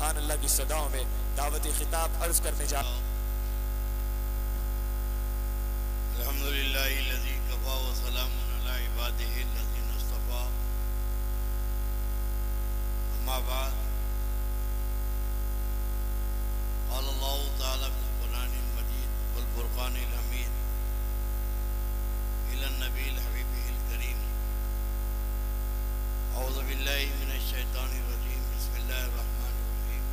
सुभान अल्लाह की सदाओं में दावती खिताब अर्ज करने जा अल्हम्दुलिल्लाहि लज़ी कफ़ा व सलामुन अला इबादिही लज़ीना इस्तफ़ा अम्मा बाद क़ाल अल्लाहु तआला फ़िल क़ुरआनिल मजीद वल फ़ुरक़ानिल हमीद इलन नबील हबीबिल करीम औज़ु बिल्लाहि मिनश शैतानिर रजीम बिस्मिल्लाहिर रहमानिर रहीम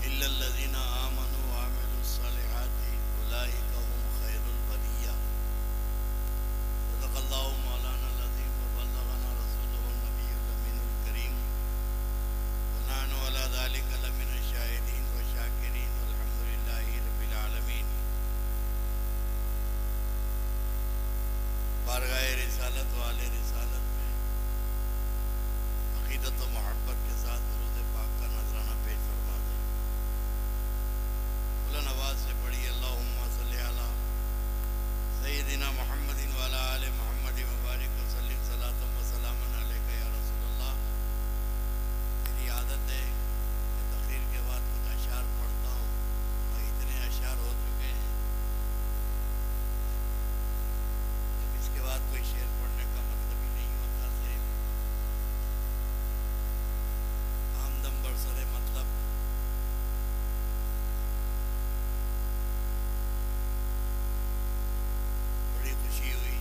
इल्लल लज़ीना आमनू व अमिलुस सालिहाति उलाइका हुम खैरुल बरिया सदक़ल्लाहु मौलाना अज़ीम व बल्लगना रसूलुहुन नबियुल अमीनुल करीम व नहनु अला ज़ालिका लमिनश शाहिदीन व शाकिरीन वल्हम्दुलिल्लाहि रब्बिल आलमीन। बारगाह रिसालत वाले रिसालत में अक़ीदत व मोहब्बत के साथ दुरूद पाक का नजराना पेश फरमा दें। बुलंद आवाज़ से पढ़िए अल्लाहुम्मा सल्ली अला सय्यिदिना मुहम्मदिन व अला आलि मुहम्मदिन व बारिक व सल्लिम सलातन व सलामन अलैका या रसूलल्लाह। मेरी आदत है कि तक़रीर के बाद कुछ अशार पढ़ता हूँ और इतने अशार हो चुके हैं के बाद कोई शेर पढ़ने का मतलब ही नहीं होता। सिर्फ आमदम बरसरे मतलब बड़ी खुशी हुई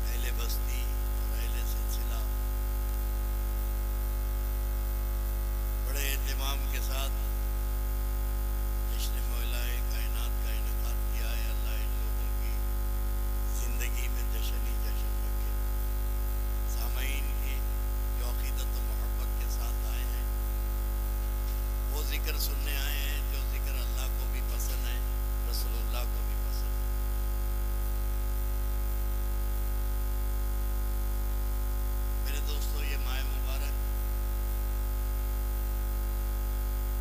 अहले बस्ती और अहले सिलसिला बड़े एहतमाम के साथ जश्न मौलाए कायनात का इनेकाद किया है। अल्लाह इन लोगों की ज़िंदगी में जश्न ही जश्न रखे। सामईन की जो अक़ीदत व मोहब्बत के साथ आए हैं वो ज़िक्र सुनने आए हैं जो ज़िक्र अल्लाह को भी पसंद है, रसूलुल्लाह को भी पसंद है। मेरे दोस्तों, ये माह मुबारक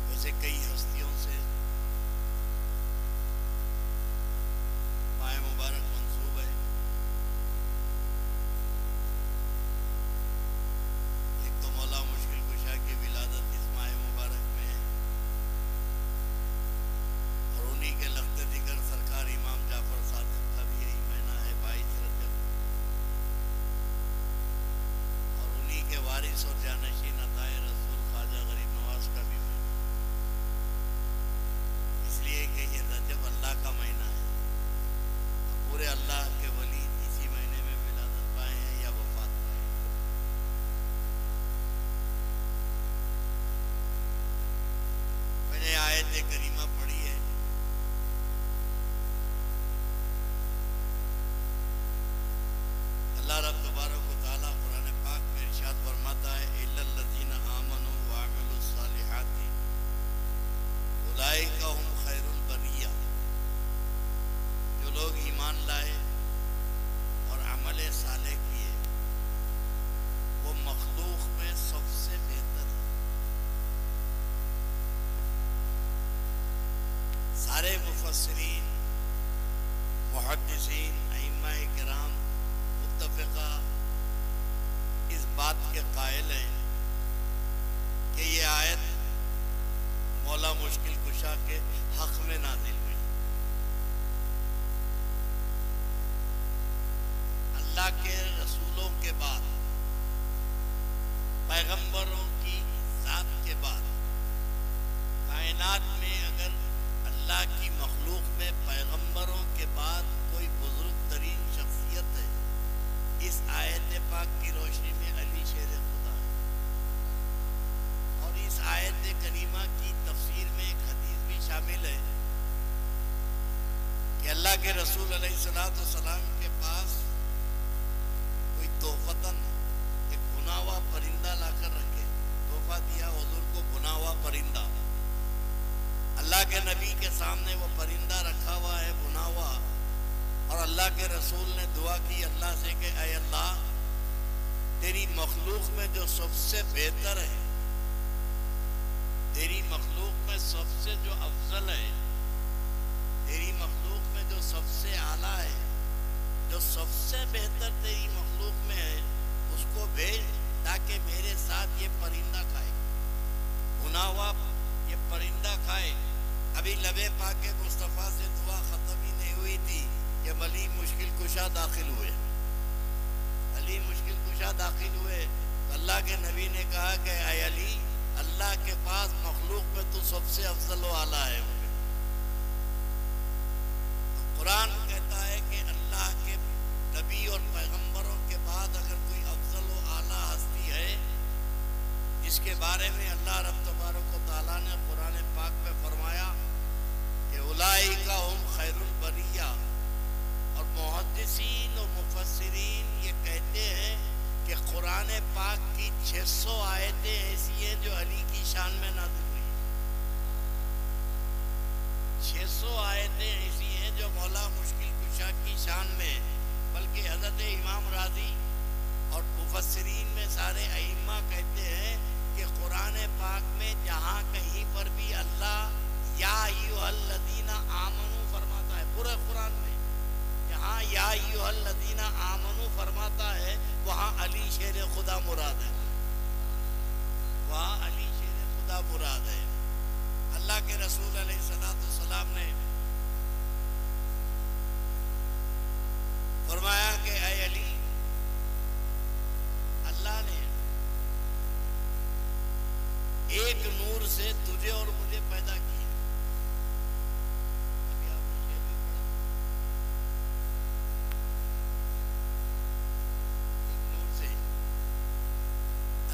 वैसे कई हस्तियों से माह मुबारक मंसूब है। एक तो मौला मुश्किल कुशा की विलादत इस माह मुबारक में है और उन्हीं के लख्त जिक्र सरकार इमाम जाफर सादिक का भी यही महीना है 22 रजब और उन्हीं के वारिस और जानशीन अताए रसूल ख्वाजा गरीब नवाज का भी महीना, इसलिए कि ये रजब अल्लाह का महीना है। पूरे अल्लाह के वली इसी महीने में विलादत पाए हैं या वफात पाए हैं। मैंने आयत करीमा पढ़ी है। अल्लाह रब तबारक व तआला कुरान पाक में इरशाद फरमाता है इल्लल लज़ीना आमनू व अमिलुस सालिहाति उलाइका हुम खैरुल बरिया। जो लोग ईमान लाए और अमल साले किए वो मखलूक में सबसे बेहतर है। सारे मुफस्सिरीन, मुहद्दिसीन, अइम्मा-ए किराम मुत्तफ़िक़ा इस बात के कायल हैं कि ये आयत मौला मुश्किल कुशा के हक़ में नाज़िल हुई। अल्लाह के रसूलों के बाद, पैगंबरों की ज़ात के बाद कायनात में अगर अल्लाह की मखलूक में पैगंबरों के बाद कोई बुजुर्ग तरीन शख्सियत है, इस आयत पाक की रोशनी में अली शेर खुदा है। और इस आयत करीमा की तफसीर में एक हदीस भी शामिल है कि अल्लाह के रसूल अलैहिस्सलाम के पास कोई तोहफतन एक भुना हुआ परिंदा लाकर रखे, तोहफा दिया हुजूर को भुना हुआ परिंदा। अल्लाह के नबी के सामने वो परिंदा रखा हुआ है भुना हुआ और अल्लाह के रसूल ने दुआ की अल्लाह से कि ऐ अल्लाह, तेरी मखलूक में जो सबसे बेहतर है, तेरी मखलूक में सबसे जो अफजल है, तेरी मखलूक में जो सबसे आला है, जो सबसे बेहतर तेरी मखलूक में है, उसको भेज ताकि ये परिंदा खाए, भुना हुआ ये परिंदा खाए। अभी लबे पाके मुस्तफ़ा से दुआ ख़त्म ही नहीं हुई थी कि अली मुश्किल कुशा दाखिल हुए। अली मुश्किल कुशा दाखिल हुए तो अल्लाह के नबी ने कहा कि ऐ अली, अल्लाह के पास मखलूक में तू सबसे अफजल व आला है। तो कुरान कहता है कि अल्लाह के नबी और पैगंबरों के बाद अगर कोई अफजल व आला हस्ती है जिसके बारे में अल्लाह रब तबारक व तआला ने कुरान पाक में फरमाया कि उलाइका हुम खैरुल बरिया। और मुहद्दिसीन और मुफस्सिरीन ये कहते हैं कि कुरान पाक की 600 आयतें ऐसी हैं जो अली की शान में नाज़िल हुई। 600 आयतें ऐसी हैं जो मौला मुश्किल कुशा की शान में, बल्कि हज़रत इमाम राज़ी और मुफस्सिरीन में सारे अइम्मा कहते हैं कि कुरान पाक में जहाँ कहीं पर भी अल्लाह या अय्युहल्लज़ीना आमनू फरमाता है, पूरे कुरान में जहाँ या अय्युहल्लज़ीना आमनू फरमाता है वहाँ अली शेर खुदा मुराद है, वहाँ अली शेर खुदा मुराद है। अल्लाह के रसूल अलैहिस्सलाम ने फरमाया कि ऐ अली, अल्लाह ने एक नूर से तुझे और मुझे पैदा किया। अभी आपने शेर भी पढ़ा, एक नूर से,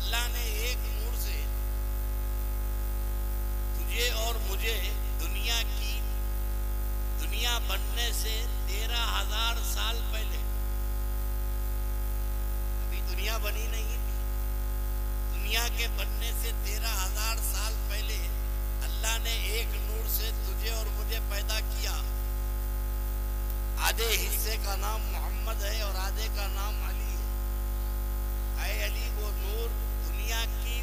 अल्लाह ने एक नूर से तुझे और मुझे दुनिया बनने से 13,000 साल पहले, अभी दुनिया बनी नहीं थी, दुनिया के बनने से 13,000 साल पहले अल्लाह ने एक नूर से तुझे और मुझे पैदा किया। आधे हिस्से का नाम मोहम्मद है और आधे का नाम अली है। ऐ अली, वो नूर दुनिया की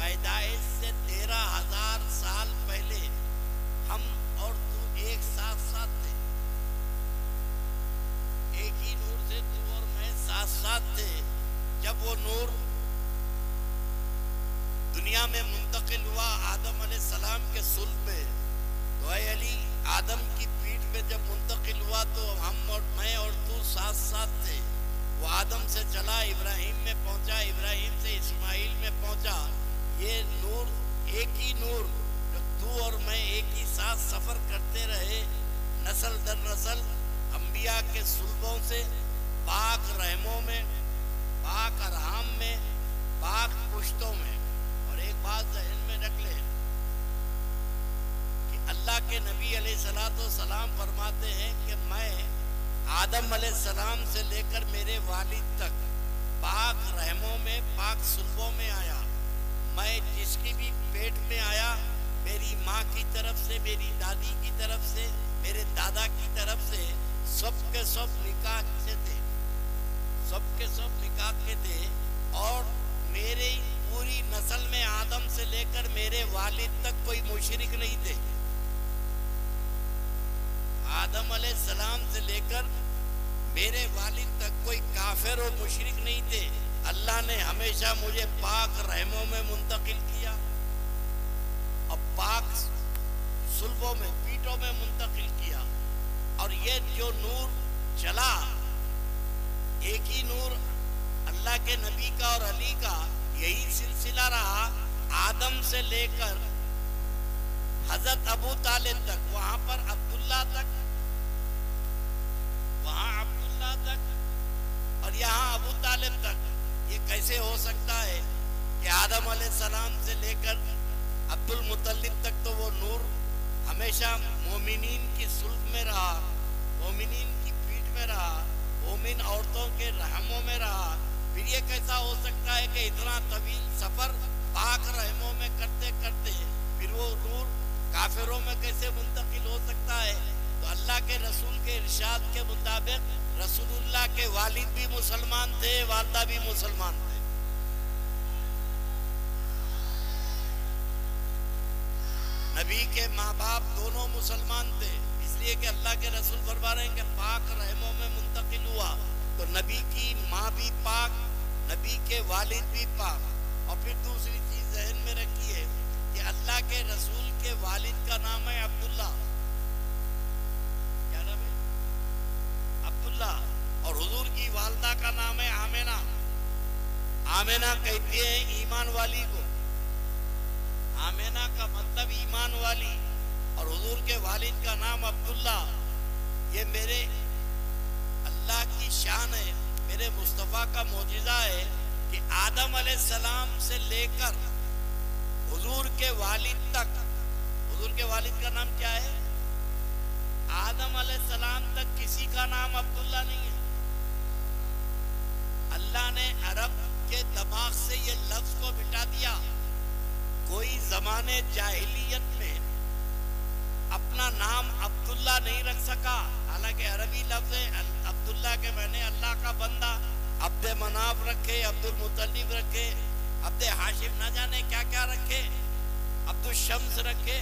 पैदाइश से 13,000 साल पहले हम और तू एक साथ साथ थे, एक ही नूर से तू और मैं साथ साथ थे। जब वो नूर दुनिया में मुंतकिल हुआ आदम अलैहिस्सलाम के सुल्ब में, तो ऐ अली, आदम की पीठ पे जब मुंतकिल हुआ तो हम और मैं और तू साथ साथ थे। वो आदम से चला, इब्राहिम में पहुंचा, इब्राहिम से इस्माइल में पहुंचा। ये नूर, एक ही नूर जो तू और मैं एक ही साथ सफर करते रहे, नस्ल दर नस्ल अंबिया के सुल्बों से पाक रहमों में, पाक अरहाम में, पाक पुश्तों में। और एक बात ज़हन में रख ले कि अल्लाह के नबी अलैहिस्सलाम फरमाते हैं कि मैं आदम अलैहिस्सलाम से लेकर मेरे वालिद तक पाक रहमों में, पाक सुल्बों में आया। मैं जिसकी भी पेट में आया, मेरी माँ की तरफ से, मेरी दादी की तरफ से, मेरे दादा की तरफ से, सब के सब निकाह से थे, सब के सब निकाह के थे। और मेरे पूरी नस्ल में आदम से लेकर मेरे वालिद तक कोई मुशरिक नहीं थे। आदम अलैहिस्सलाम से लेकर मेरे वालिद तक कोई काफिर और मुशरिक नहीं थे। अल्लाह ने हमेशा मुझे पाक रहमों में मुंतकिल किया और पाक सुल्बों में, पीठों में मुंतकिल किया। और ये जो नूर चला, एक ही नूर अल्लाह के नबी का और अली का, यही सिलसिला रहा आदम से लेकर हजरत अबू तालिब तक, वहां पर अब्दुल्ला तक, वहां अब्दुल्ला तक और यहाँ अबू तालिब तक। ये कैसे हो सकता है कि आदम अलैहिस्सलाम से लेकर अब्दुल मुत्तलिब तक तो वो नूर हमेशा मोमिनीन की सुल्ब में रहा, मोमिनीन की पीठ में रहा, मोमिन औरतों के रहमों में रहा। फिर ये कैसा हो सकता है कि इतना तवील सफर पाक रहमों में करते करते फिर वो नूर काफिरों में कैसे मुंतकिल हो सकता है? तो अल्लाह के रसूल के इरशाद के मुताबिक रसूलुल्लाह के वालिद भी मुसलमान थे, वालदा भी मुसलमान थे। नबी के माँ बाप दोनों मुसलमान थे, इसलिए कि अल्लाह के रसूल फरमा रहे हैं कि पाक रहमों में मुंतकिल हुआ। तो नबी की माँ भी पाक, नबी के वालिद भी पाक। और फिर दूसरी चीज जहन में रखिए कि अल्लाह के रसूल के वालिद का नाम है अब्दुल्ला। क्या नाम है? अब्दुल्ला। और हुजूर की वालदा का नाम है आमेना। आमेना कहते हैं ईमान वाली को। आमेना का मतलब ईमान वाली। और हुजूर के वालिद का नाम अब्दुल्ला। ये मेरे अल्लाह की शान है, मेरे मुस्तफ़ा का मौजिज़ा है कि आदम अलैहिस्सलाम से लेकर हुजूर के वालिद तक, हुजूर के वालिद का नाम क्या है? आदम अलैहिस्सलाम तक किसी का नाम अब्दुल्ला नहीं है। अल्लाह ने अरब के दिमाग से ये लफ्ज को मिटा दिया। कोई जमाने जाहिलियत में अपना नाम अब्दुल्ला नहीं रख सका। हालांकि अरबी लफ्ज है अब्दुल्ला के मैंने अल्लाह का बंदा। अब्दे मनाफ रखे, अब्दुल मुतल्लिब रखे, अब्दे हाशिम ना जाने क्या क्या रखे, अब्दुल शम्स रखे,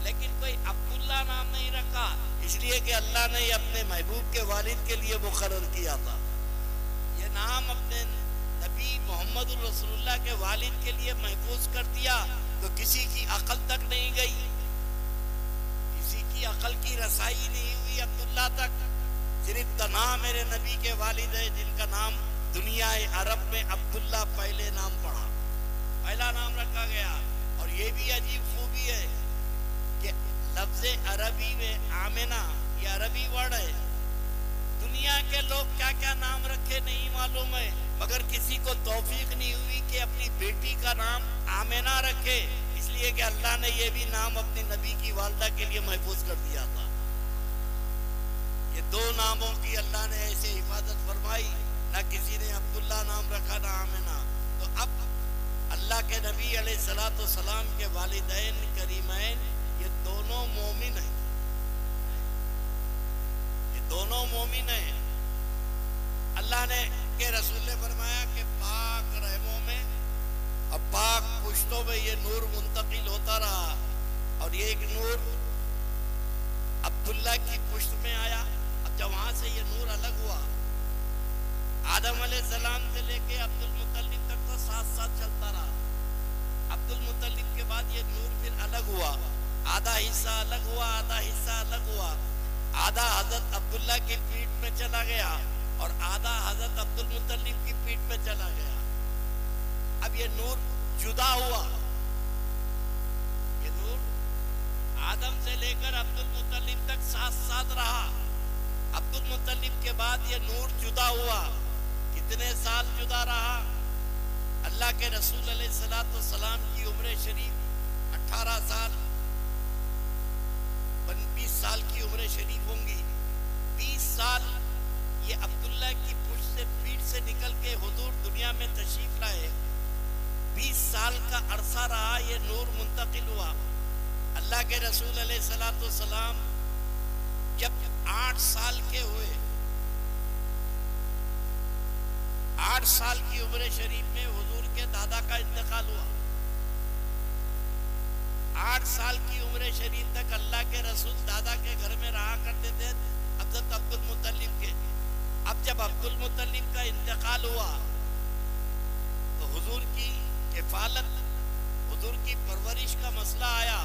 लेकिन कोई अब्दुल्ला नाम नहीं रखा। इसलिए कि अल्लाह ने अपने महबूब के वालिद के लिए मुकर्रर किया था। ये नाम अपने नबी मोहम्मद रसूलुल्लाह के वालिद के लिए महफूज कर दिया तो किसी की अकल तक नहीं गई, किसी की अकल की रसाई नहीं हुई अब्दुल्ला तक। सिर्फ तना मेरे नबी के वालिद है जिनका नाम दुनिया अरब में अब्दुल्ला पहले नाम पड़ा, पहला नाम रखा गया। और ये भी अजीब खूबी है कि लफ्ज़े अरबी में आमेना, ये अरबी वर्ड है। दुनिया के लोग क्या क्या नाम रखे नहीं मालूम है, मगर किसी को तौफीक नहीं हुई कि अपनी बेटी का नाम आमेना रखे, इसलिए कि अल्लाह ने ये भी नाम अपनी नबी की वालदा के लिए महफूज कर दिया था। ये दो नामों की अल्लाह ने ऐसे हिफाजत फरमाई, ना किसी ने अब्दुल्ला नाम रखा ना आमेना। तो अब अल्लाह के नबी अलैहिस्सलातु वस्सलाम के वालिदैन करीमैन ये दोनों मोमिन हैं, ये दोनों मोमिन हैं। अल्लाह ने के रसूल ने फरमाया कि पाक रहमों में और पाक पुश्तों में ये नूर मुंतकिल होता रहा। और ये एक नूर अब्दुल्ला की पुश्त में आया। अब जब वहां से ये नूर अलग हुआ, आदम अलैहिस्सलाम से लेके अब्दुल मुत्तलिब तक तो साथ साथ चलता रहा। अब्दुल मुत्तलिब के बाद ये नूर फिर अलग हुआ, आधा हिस्सा अलग हुआ, आधा हिस्सा अलग हुआ। आधा हजरत अब्दुल्ला की पीठ में चला गया और आधा हजरत अब्दुल मुत्तलिब की पीठ में चला गया। अब ये नूर जुदा हुआ। ये नूर आदम से लेकर अब्दुल मुत्तलिब तक साथ साथ रहा। अब्दुल मुत्तलिब के बाद ये नूर जुदा हुआ। कितने साल जुदा रहा? अल्लाह के रसूल अलैहिस्सलातु वस्सलाम की उम्र शरीफ 18 साल, 20 साल की उम्र शरीफ होंगी। 20 साल ये अब्दुल्ला की पुश्त से पीठ से निकल के हुजूर दुनिया में तशरीफ लाए। 20 साल का अरसा रहा, ये नूर मुंतकिल हुआ। अल्लाह के रसूल अलैहिस्सलातु वस्सलाम जब 8 साल के हुए, 8 साल की उम्र शरीफ में हुजूर के दादा का इंतकाल हुआ। 8 साल की उम्र शरीफ तक अल्लाह के रसूल दादा के घर में रहा करते थे हज़रत अब्दुल मुत्तलिब के। अब जब अब्दुल मुत्तलिब का इंतकाल हुआ तो हुजूर की किफालत, हुजूर की परवरिश का मसला आया।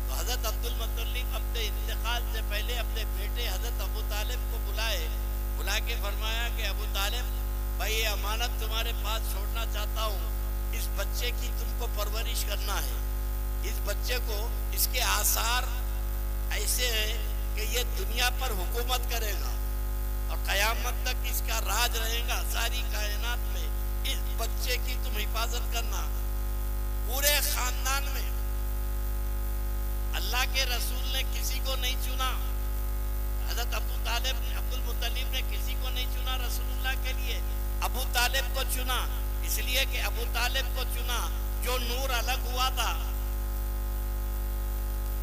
तो हज़रत अब्दुल मुत्तलिब अपने इंतकाल से पहले अपने बेटे हज़रत अबू तालिब को बुला के फरमाया कि अबू तालिब भाई, ये अमानत तुम्हारे पास छोड़ना चाहता हूँ। इस बच्चे की तुमको परवरिश करना है। इस बच्चे को, इसके आसार ऐसे है कि ये दुनिया पर हुकूमत करेगा और क़यामत तक इसका राज रहेगा सारी कायनात में। इस बच्चे की तुम हिफाजत करना। पूरे खानदान में अल्लाह के रसूल ने किसी को नहीं चुना। हज़रत अब्दुल मुत्तलिब ने किसी को नहीं चुना रसूलुल्लाह के लिए, अबू तालिब को चुना। इसलिए कि अबू तालिब को चुना जो नूर अलग हुआ था,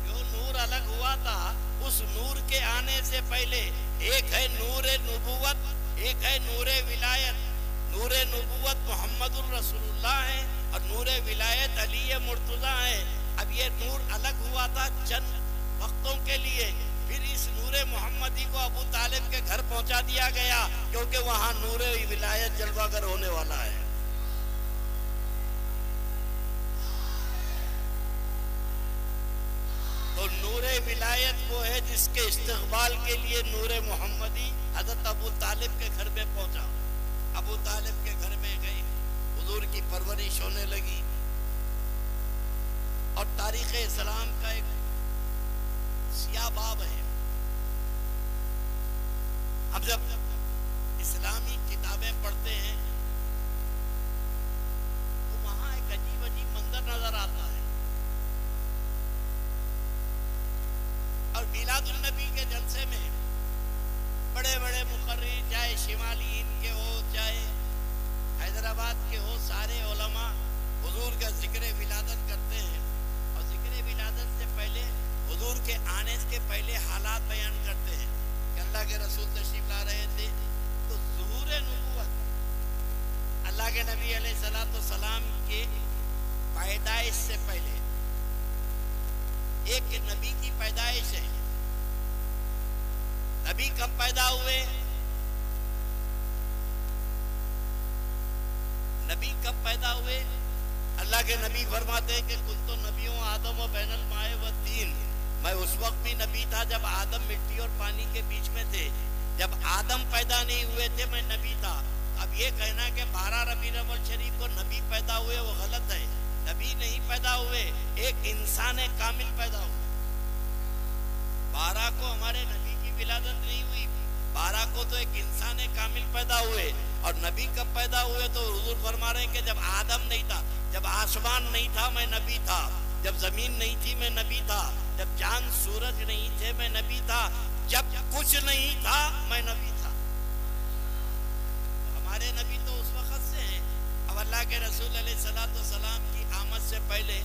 जो नूर अलग हुआ था, उस नूर के आने से पहले एक है नूरे नबुवत, एक है नूरे विलायत। नूरे नबुवत मोहम्मदुर रसूलुल्लाह है और नूरे विलायत अली मुर्तज़ा है। अब ये नूर अलग हुआ था चंद वक्तों के लिए, फिर इस नूरे मोहम्मदी को अबू तालिब के घर पहुंचा दिया गया क्योंकि वहां नूरे विलायत जलवागर होने वाला है। जिक्र विलायत वो है जिसके इस्तकबाल के लिए नूर मोहम्मदी हजरत अबू तालिब के घर में पहुंचा। अबू तालिब के घर में गए, हुजूर की परवरिश होने लगी और तारीख इस्लाम का एक सियाह बाब है। हम जब इस्लामी किताबें पढ़ते हैं तो वहां एक अजीब अजीब मंजर नजर आता है। और मिलादुन नबी के जलसे में बड़े बड़े मुकर्रिर, चाहे शिमाली के हो चाहे हैदराबाद के हो, सारे उलमा हुजूर का जिक्र विलादत करते हैं और जिक्र विलादत से पहले हुजूर के आने के पहले हालात बयान करते हैं कि अल्लाह के रसूल तशरीफ ला रहे थे तो ज़ुहूर नबुव्वत, अल्लाह के नबी अलैहिस्सलाम के पैदाइश से पहले एक नबी की पैदाइश है। नबी कब पैदा हुए? नबी कब पैदा हुए? अल्लाह के नबी फरमाते हैं कि कुल तो नबियों आदम व बैनल माए व तीन, मैं उस वक्त भी नबी था जब आदम मिट्टी और पानी के बीच में थे। जब आदम पैदा नहीं हुए थे मैं नबी था। अब ये कहना कि 12 रबीउल अव्वल शरीफ को नबी पैदा हुए वो गलत है। नबी नहीं पैदा हुए, एक इंसान कामिल पैदा हुए। 12 को हमारे नबी की विलादत नहीं हुई, 12 को तो एक इंसान कामिल पैदा हुए। और नबी कब पैदा हुए? तो हुजूर फरमा रहे हैं कि जब आदम नहीं था, जब आसमान नहीं था मैं नबी था, जब जमीन नहीं थी मैं नबी था, जब चांद सूरज नहीं थे मैं नबी था, जब कुछ नहीं था मैं नबी था। हमारे नबी तो उस वक्त से हैं। अब अल्लाह के रसूल अलैहिस्सलाम की आमद से पहले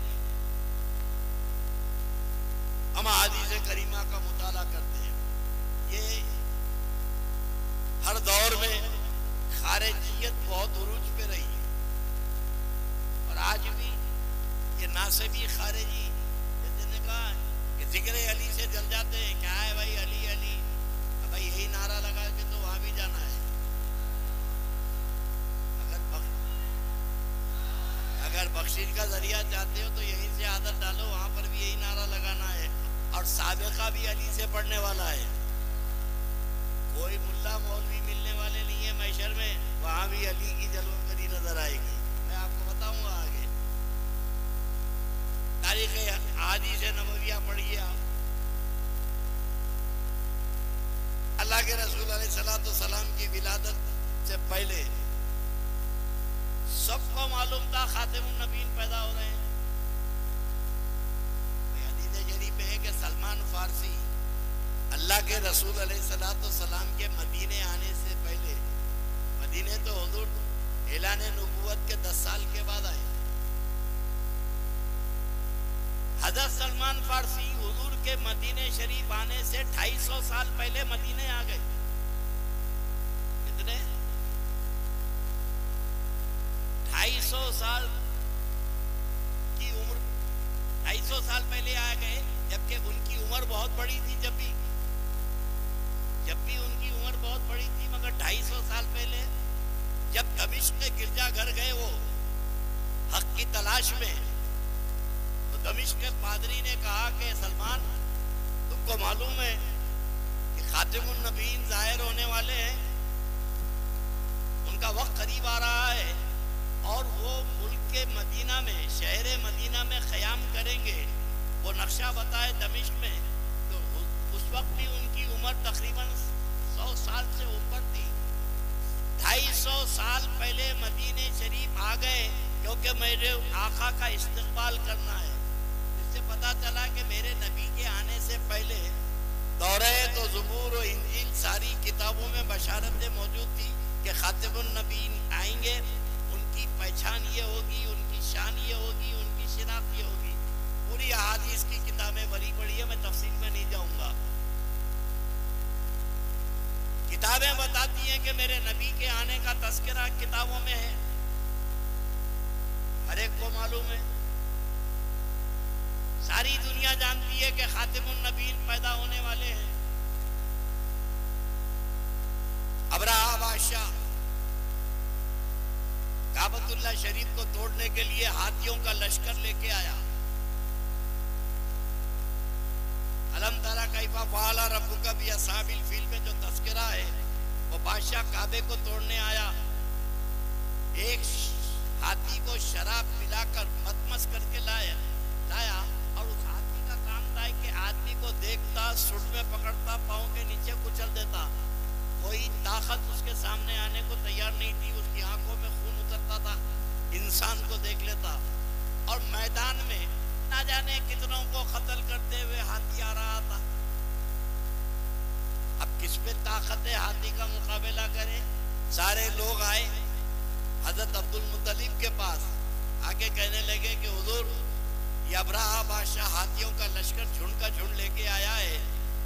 हम हदीस करीमा का मुताला करते हैं। ये हर दौर में खारिजियत बहुत उरूज पे रही है और आज भी ये नासिबी खारिजी जिन्होंने कहा कि जिक्र अली से जल जाते हैं, क्या है भाई अली अली, अब भाई यही नारा लगा के तो वहां भी जाना है। अगर बख्शीश का जरिया चाहते हो तो यहीं से आदत डालो, वहां पर भी यही नारा लगाना है। और साबिका भी अली से पढ़ने वाला है। कोई मुल्ला मौलवी मिलने वाले नहीं है मैशर में, वहां भी अली की जलवकरी नजर आएगी। मैं आपको बताऊंगा आगे। तारीख हदीस नबविया पढ़िए आप। अल्लाह के रसूल अलैहिस्सलाम की विलादत से पहले सबको मालूम था खातिमुन नबीन पैदा हो रहे हैं। हदीस शरीफ में है कि सलमान फारसी अल्लाह के रसूल अलैहिस्सलाम के मदीने आने से पहले, मदीने तो हुजूर ऐलान नबूवत के 10 साल के बाद आए। हजरत सलमान फारसी हुजूर के मदीने शरीफ आने से 250 साल पहले मदीने आ गए। कितने? 250 साल की उम्र, 250 साल पहले आ गए, जबकि उनकी उम्र बहुत बड़ी थी। जब भी उनकी उम्र बहुत बड़ी थी, मगर 250 साल पहले जब दमिश्क के गिरजा घर गए वो हक की तलाश में, तो दमिश्क के पादरी ने कहा कि सलमान तुमको मालूम है कि खातिमुन नबीन जाहिर होने वाले हैं, उनका वक्त करीब आ रहा है और वो मुल्क के मदीना में, शहर मदीना में क़याम करेंगे। वो नक्शा बताए दमिश्क में, तो उस वक्त भी उनकी उम्र तकरीबन 100 साल से ऊपर थी। 250 साल पहले मदीने शरीफ आ गए क्योंकि मेरे आका का इस्तकबाल करना है। इससे पता चला कि मेरे नबी के आने से पहले तौरात और ज़बूर और इंजील सारी किताबों में बशारतें मौजूद थी कि खातिमुन नबीन आएंगे, उनकी पहचान ये होगी, उनकी शान ये होगी, उनकी शिनाख्त ये होगी। पूरी अहादीस की किताबें बड़ी बड़ी है, मैं तफसील में नहीं जाऊंगा। किताबें बताती हैं कि मेरे नबी के आने का तज़किरा किताबों में है, हर एक को मालूम है। सारी दुनिया जानती है कि खातिमुन नबीन पैदा होने वाले हैं। अबराहा बादशाह काबतुल्लाह शरीफ को तोड़ने के लिए हाथियों का लश्कर लेके आया। अलम तरा कैफा फ़अल रब्बुका बि अस्हाबिल फील में जो तस्करा है, वो बादशाह काबे को तोड़ने आया, एक हाथी को शराब पिलाकर मतमस करके लाया और उस हाथी का काम था कि आदमी को देखता, सुर में पकड़ता, पाँव के नीचे कुचल देता। कोई ताकत उसके सामने आने को तैयार नहीं थी। उसकी आंखों में खून उतरता था, इंसान को देख लेता। और मैदान में ना जाने कितनों को कत्ल करते हुए हाथी आ रहा था। अब किस पे ताकत है हाथी का मुकाबला करे? सारे लोग आए हजरत अब्दुल मुत्तलिब के पास, आके कहने लगे कि हुजूर, ये अब्राहा बादशाह हाथियों का लश्कर झुंड का झुंड लेके आया है,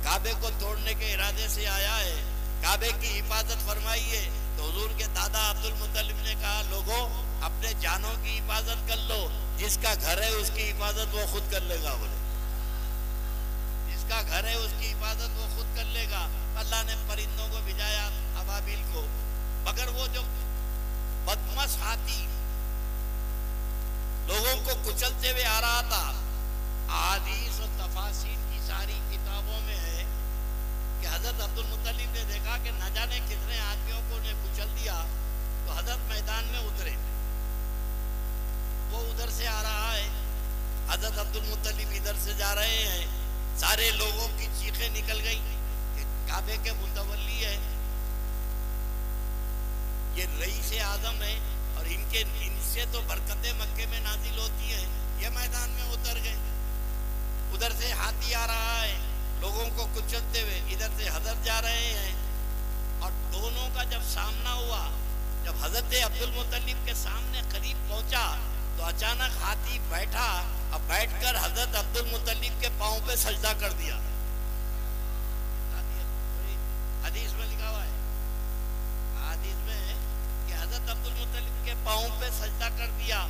काबे को तोड़ने के इरादे से आया है, काबे की हिफाजत फरमाइए। तो हुजूर के दादा अब्दुल मुत्तलिब ने कहा, लोगों अपने जानों की हिफाजत कर लो, जिसका घर है उसकी हिफाजत वो खुद कर लेगा। बोले जिसका घर है उसकी हिफाजत वो खुद कर लेगा। अल्लाह ने परिंदों को भिजाया, अबाबिल को, मगर वो जो बदमश हाथी लोगों को कुचलते हुए आ रहा था। अहादीस और तफासीर की सारी किताबों में है कि हजरत अब्दुल मुत्तलिब ने देखा कि न जाने कितने आदमियों को उन्हें कुचल दिया, तो हजरत मैदान में उतरे। वो उधर से आ रहा है, हजरत अब्दुल मुत्तलिब इधर से जा रहे हैं। सारे लोगों की चीखें निकल गई कि काबे के मुतवल्ली है, ये रईस आजम है और इनसे तो बरकतें मक्के में नाजिल होती हैं। ये मैदान में उतर गए। उधर से हाथी आ रहा है लोगों को कुचलते हुए, इधर से हजरत जा रहे हैं। और दोनों का जब सामना हुआ, जब हजरत अब्दुल मुत्तलिब के सामने करीब पहुंचा, तो अचानक हाथी बैठा और बैठकर हजरत अब्दुल मुत्तलिब के पांव पे सजदा कर दिया। हदीस में लिखा हुआ है, हदीस में कि हजरत अब्दुल मुत्तलिब के पांव पे सजदा कर दिया।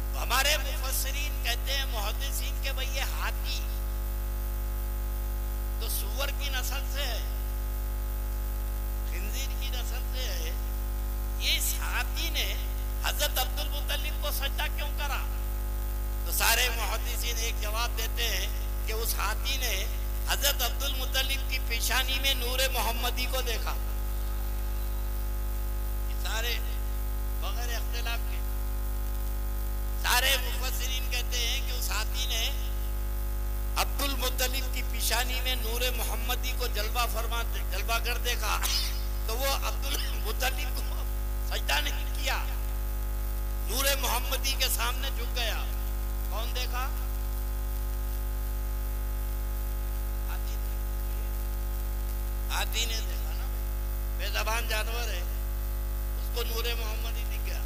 तो हमारे मुफस्सिरीन कहते हैं, मुहद्दिसीन, के भाई ये हाथी तो सूअर की नस्ल से है, खिंजीर की नस्ल से है। ये इस हाथी ने हजरत अब्दुल मुत्तलिब को सजदा क्यों करा? तो सारे मुहद्दिसीन एक जवाब देते हैं कि उस हाथी ने हजरत अब्दुल मुत्तलिब की पेशानी में नूरे मोहम्मदी को देखा। सारे बगैर इख्तिलाफ के सारे मुफस्सिरीन कहते हैं कि उस हाथी ने अब्दुल मुत्तलिब की पेशानी में नूरे मोहम्मदी को जलवा कर देखा। तो वो अब्दुल मुत्तलिब को सजदा नहीं किया, नूरे मोहम्मदी के सामने झुक गया। कौन देखा? हाथी ने देखा ना, बेज़बान जानवर है, उसको नूरे मोहम्मदी दिख गया।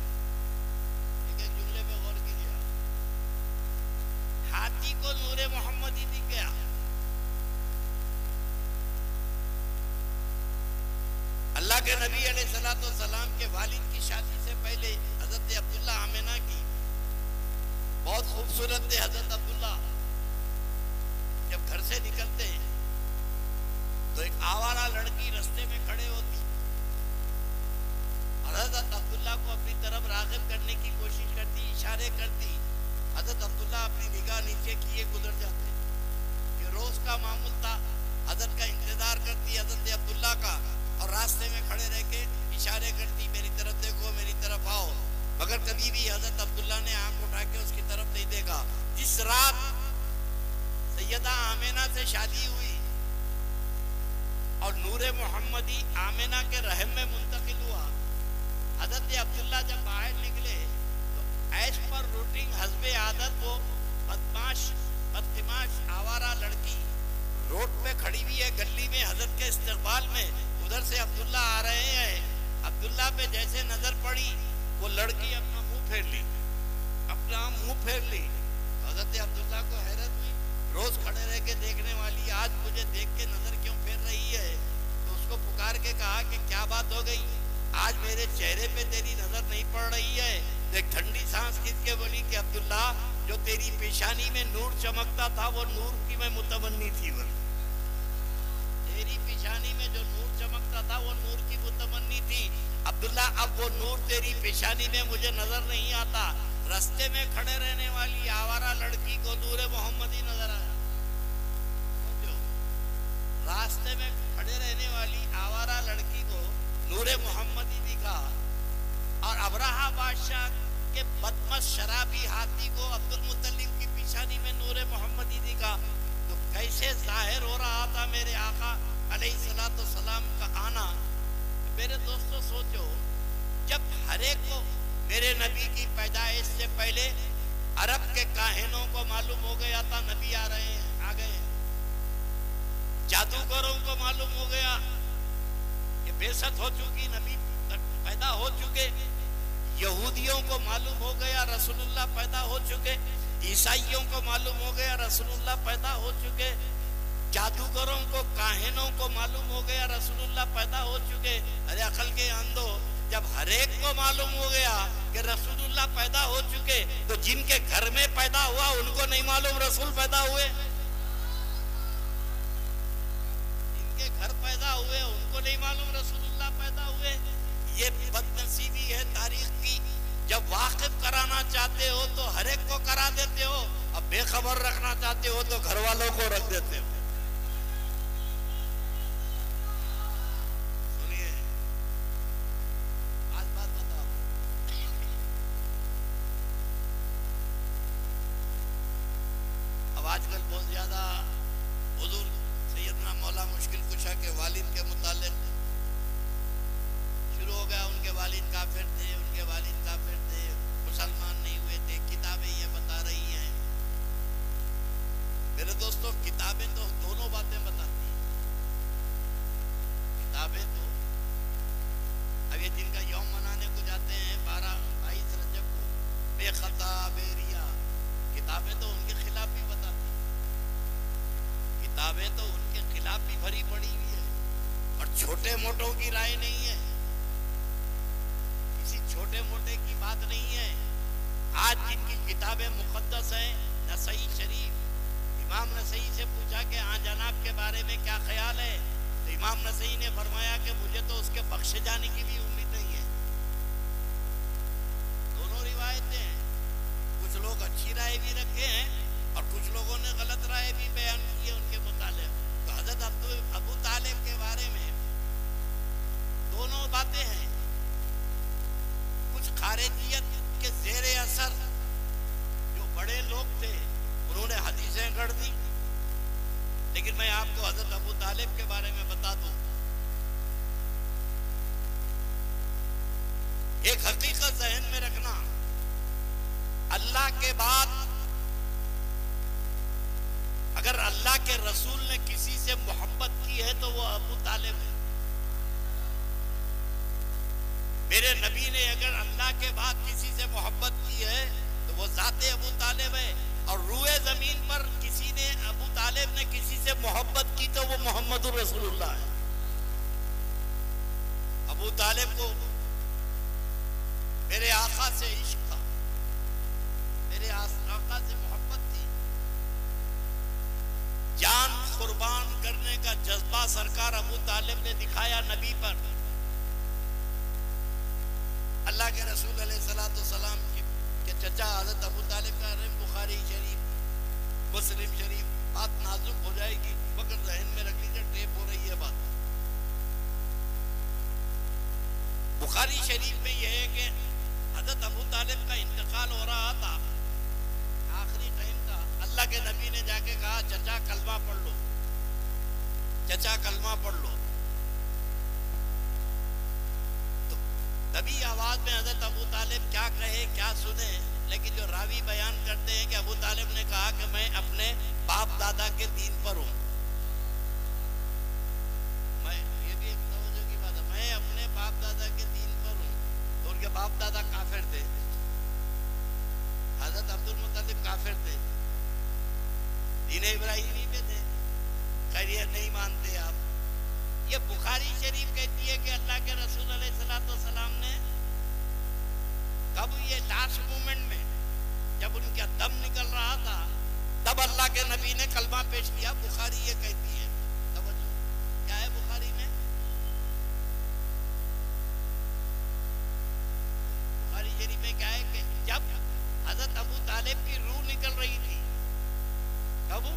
एक जुमले में गौर कीजिए, हाथी को नूरे मोहम्मदी दिख गया। अल्लाह के नबी अलैहिस्सलाम के वालिद की शादी से पहले हजरत अब्दुल्ला आमिना की बहुत खूबसूरत थे। हजरत अब्दुल्ला जब घर से निकलते तो एक आवारा लड़की रास्ते में खड़े होती, हजरत अब्दुल्ला को अपनी तरफ राग़िब करने की कोशिश करती, इशारे करती। हजरत अब्दुल्ला अपनी निगाह नीचे किए गुजर जाते। ये रोज का मामूल था। हजरत का इंतजार करती हजरत अब्दुल्ला का, और रास्ते में खड़े रह के इशारे करती, मेरी तरफ देखो, मेरी तरफ आओ। मगर कभी भी हजरत अब्दुल्ला ने आंख उठा के उसकी तरफ नहीं देखा। जिस रात सैयदा आमिना से शादी हुई और नूरे मोहम्मदी आमिना के रहम में मुंतकिल हुआ, हजरत अब्दुल्ला जब बाहर निकले तो ऐश पर रूटीन हस्बे आदत वो बदमाश आवारा लड़की रोड पे खड़ी हुई है गली में हजरत के इस्तकबाल में। उधर से अब्दुल्ला आ रहे हैं। अब्दुल्ला पे जैसे नजर पड़ी, वो लड़की अपना मुंह फेर ली। हजरत अब्दुल्ला को हैरत हुई, रोज खड़े रह के देखने वाली आज मुझे देख के नजर क्यों फेर रही है? तो उसको पुकार के कहा कि क्या बात हो गई, आज मेरे चेहरे पे तेरी नजर नहीं पड़ रही है? देख ठंडी सांस खींच के बोली कि अब्दुल्ला, जो तेरी पेशानी में नूर चमकता था वो नूर की मैं मुतमन्नी थी। तेरी पेशानी में जो नूर चमकता था वो नूर की मुतमन्नी थी। अब्दुल्ला, अब वो नूर तेरी पेशानी में मुझे नजर नहीं आता। रास्ते में खड़े रहने वाली आवारा लड़की को नूरे मोहम्मदी नजर आया। रास्ते में खड़े रहने वाली आवारा लड़की को नूरे मोहम्मदी दिखा और अबराहा बादशाह के बदमश शराबी हाथी को अब्दुल मुत्तलिब की पिछानी में नूरे मोहम्मदी दिखा, तो कैसे जाहिर हो रहा था मेरे आका अलैहिस्सलातु सलाम का आना। मेरे दोस्तों सोचो, जब हर एक को मेरे नबी की पैदाइश से पहले अरब के काहिनों को मालूम हो गया था नबी आ रहे हैं, आ गए, जादूगरों को मालूम हो गया कि बेसत हो चुकी, नबी पैदा हो चुके, यहूदियों को मालूम हो गया रसूलुल्लाह पैदा हो चुके, ईसाइयों को मालूम हो गया रसूलुल्लाह पैदा हो चुके, जादूगरों को काहिनों को मालूम हो गया रसूलुल्लाह पैदा हो चुके। अरे अकल के अंधो, जब हर एक को मालूम हो गया कि रसूलुल्लाह पैदा हो चुके, तो जिनके घर में पैदा हुआ उनको नहीं मालूम रसूल पैदा हुए, जिनके घर पैदा हुए उनको नहीं मालूम रसूलुल्लाह पैदा हुए। ये बदनसीबी है तारीख की। जब वाकिफ कराना चाहते हो तो हर एक को करा देते हो, अब बेखबर रखना चाहते हो तो घर वालों को रख देते हो। सुनिए, आज बात बताओ, अब आजकल बहुत ज्यादा हुजूर सैयदना मौला मुश्किल कुशा के वालिद के मुतालिक शुरू हो गया। उनके वालिद काफिर थे, उनके वालिद काफिर थे, मुसलमान नहीं हुए थे, किताबें ये बता रही हैं। मेरे दोस्तों, किताबें तो दोनों बातें बताती हैं। किताबें तो अब ये जिनका यौम मनाने को जाते हैं 12-22 रजब को, बेखता बेरिया, किताबें तो उनके खिलाफ भी बताती हैं, किताबें तो उनके खिलाफ भी भरी पड़ी हुई है, और छोटे मोटों की राय नहीं है, किसी छोटे मोटे की बात नहीं है। आज जिनकी किताबें मुक़द्दस हैं, नसई शरीफ, इमाम नसई से पूछा कि हाँ जनाब के बारे में क्या ख्याल है, तो इमाम नसई ने फरमाया कि मुझे तो उसके बख्शे जाने की भी उम्मीद नहीं है। दोनों रिवायतें हैं, कुछ लोग अच्छी राय भी रखे हैं और कुछ लोगों ने गलत राय भी बयान की है उनके मुतालिक। तो हजरत अबू तालिब के बारे में दोनों बातें हैं। कुछ खारिजियत के ज़ेरे असर जो बड़े लोग थे उन्होंने हदीसें गढ़ दी, लेकिन मैं आपको हजरत अबू तालिब के बारे में बता दूं, एक हकीकत ज़हन में रखना, अल्लाह के बाद अगर अल्लाह के रसूल ने किसी से मोहब्बत की है तो वो अबू तालिब है। मेरे नबी ने अगर अल्लाह के बाद किसी से मोहब्बत की है तो वो ज़ाते अबू तालिब है, और रूए ज़मीन पर किसी ने अबू तालिब ने किसी से मोहब्बत की तो वो मोहम्मद रसूलुल्लाह है। अबू तालिब को मेरे आका से इश्क था, मेरे आका से मोहब्बत थी, जान कुर्बान करने का जज्बा सरकार अबू तालिब ने दिखाया नबी पर। अल्लाह के रसूल अलैहिस्सलाम के चचा हज़रत अबू तालिब का बुखारी शरीफ, मुस्लिम शरीफ, बात नाजुक हो जाएगी मगर ज़हन में रख लीजिए, टेप हो रही है बात। बुखारी शरीफ में यह है कि हज़रत अबू तालिब का इंतकाल हो रहा था, आखिरी टाइम था। अल्लाह के नबी ने जाके कहा, चचा कलमा पढ़ लो, चचा कलमा पढ़ लो। तभी आवाज में हजरत अबू तालिब क्या कहे क्या सुने, लेकिन जो रावी बयान करते हैं कि अबू तालिब ने कहा कि मैं अपने बाप दादा के दीन पर हूं। मैं, ये भी एक तवज्जो की बात है, मैं अपने बाप दादा के दीन पर हूं। तो उनके बाप दादा काफिर थे, हजरत अब्दुल मुत्तलिब काफिर थे, दीन इब्राहिमी पे थे, खैरियत नहीं मानते आप। ये बुखारी शरीफ कहती है कि अल्लाह के रसूल अलैहिस्सलाम ने कब, ये लास्ट मोमेंट में जब उनका दम निकल रहा था, तब अल्लाह के नबी ने कलमा पेश किया। बुखारी ये कहती है, तवज्जो क्या है बुखारी में, बुखारी शरीफ में क्या है कि जब हजरत अबू तालिब की रूह निकल रही थी, कब,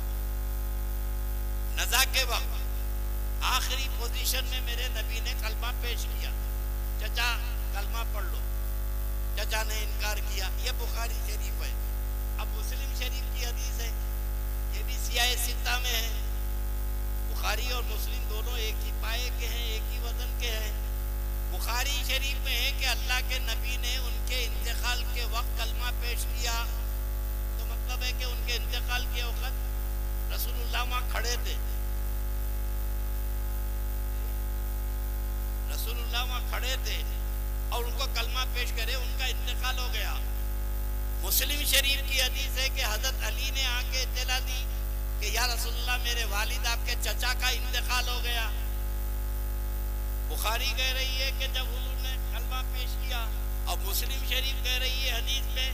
नज़ा के वक्त, आखिरी पोजीशन में मेरे नबी ने कलमा पेश किया, चचा कलमा पढ़ लो। चचा ने इनकार किया। ये बुखारी शरीफ है। अब मुस्लिम शरीफ की हदीस है, ये भी सियाह सित्ता में है। बुखारी और मुस्लिम दोनों एक ही पाए के हैं, एक ही वजन के हैं। बुखारी शरीफ में है कि अल्लाह के नबी ने उनके इंतकाल के वक्त कलमा पेश किया। तो मतलब है कि उनके इंतकाल के वक्त रसूलुल्लाह वहाँ खड़े थे, रसूलुल्लाह वहाँ खड़े थे और उनको कलमा पेश करे, उनका इंतकाल हो गया। मुस्लिम शरीफ की हदीस है कि हजरत अली ने आके इत्तला दी कि या रसूलुल्लाह मेरे वालिद आपके चचा का इंतकाल हो गया। बुखारी कह रही है कि जब हुजूर ने कलमा पेश किया, और मुस्लिम शरीफ कह रही है हदीस में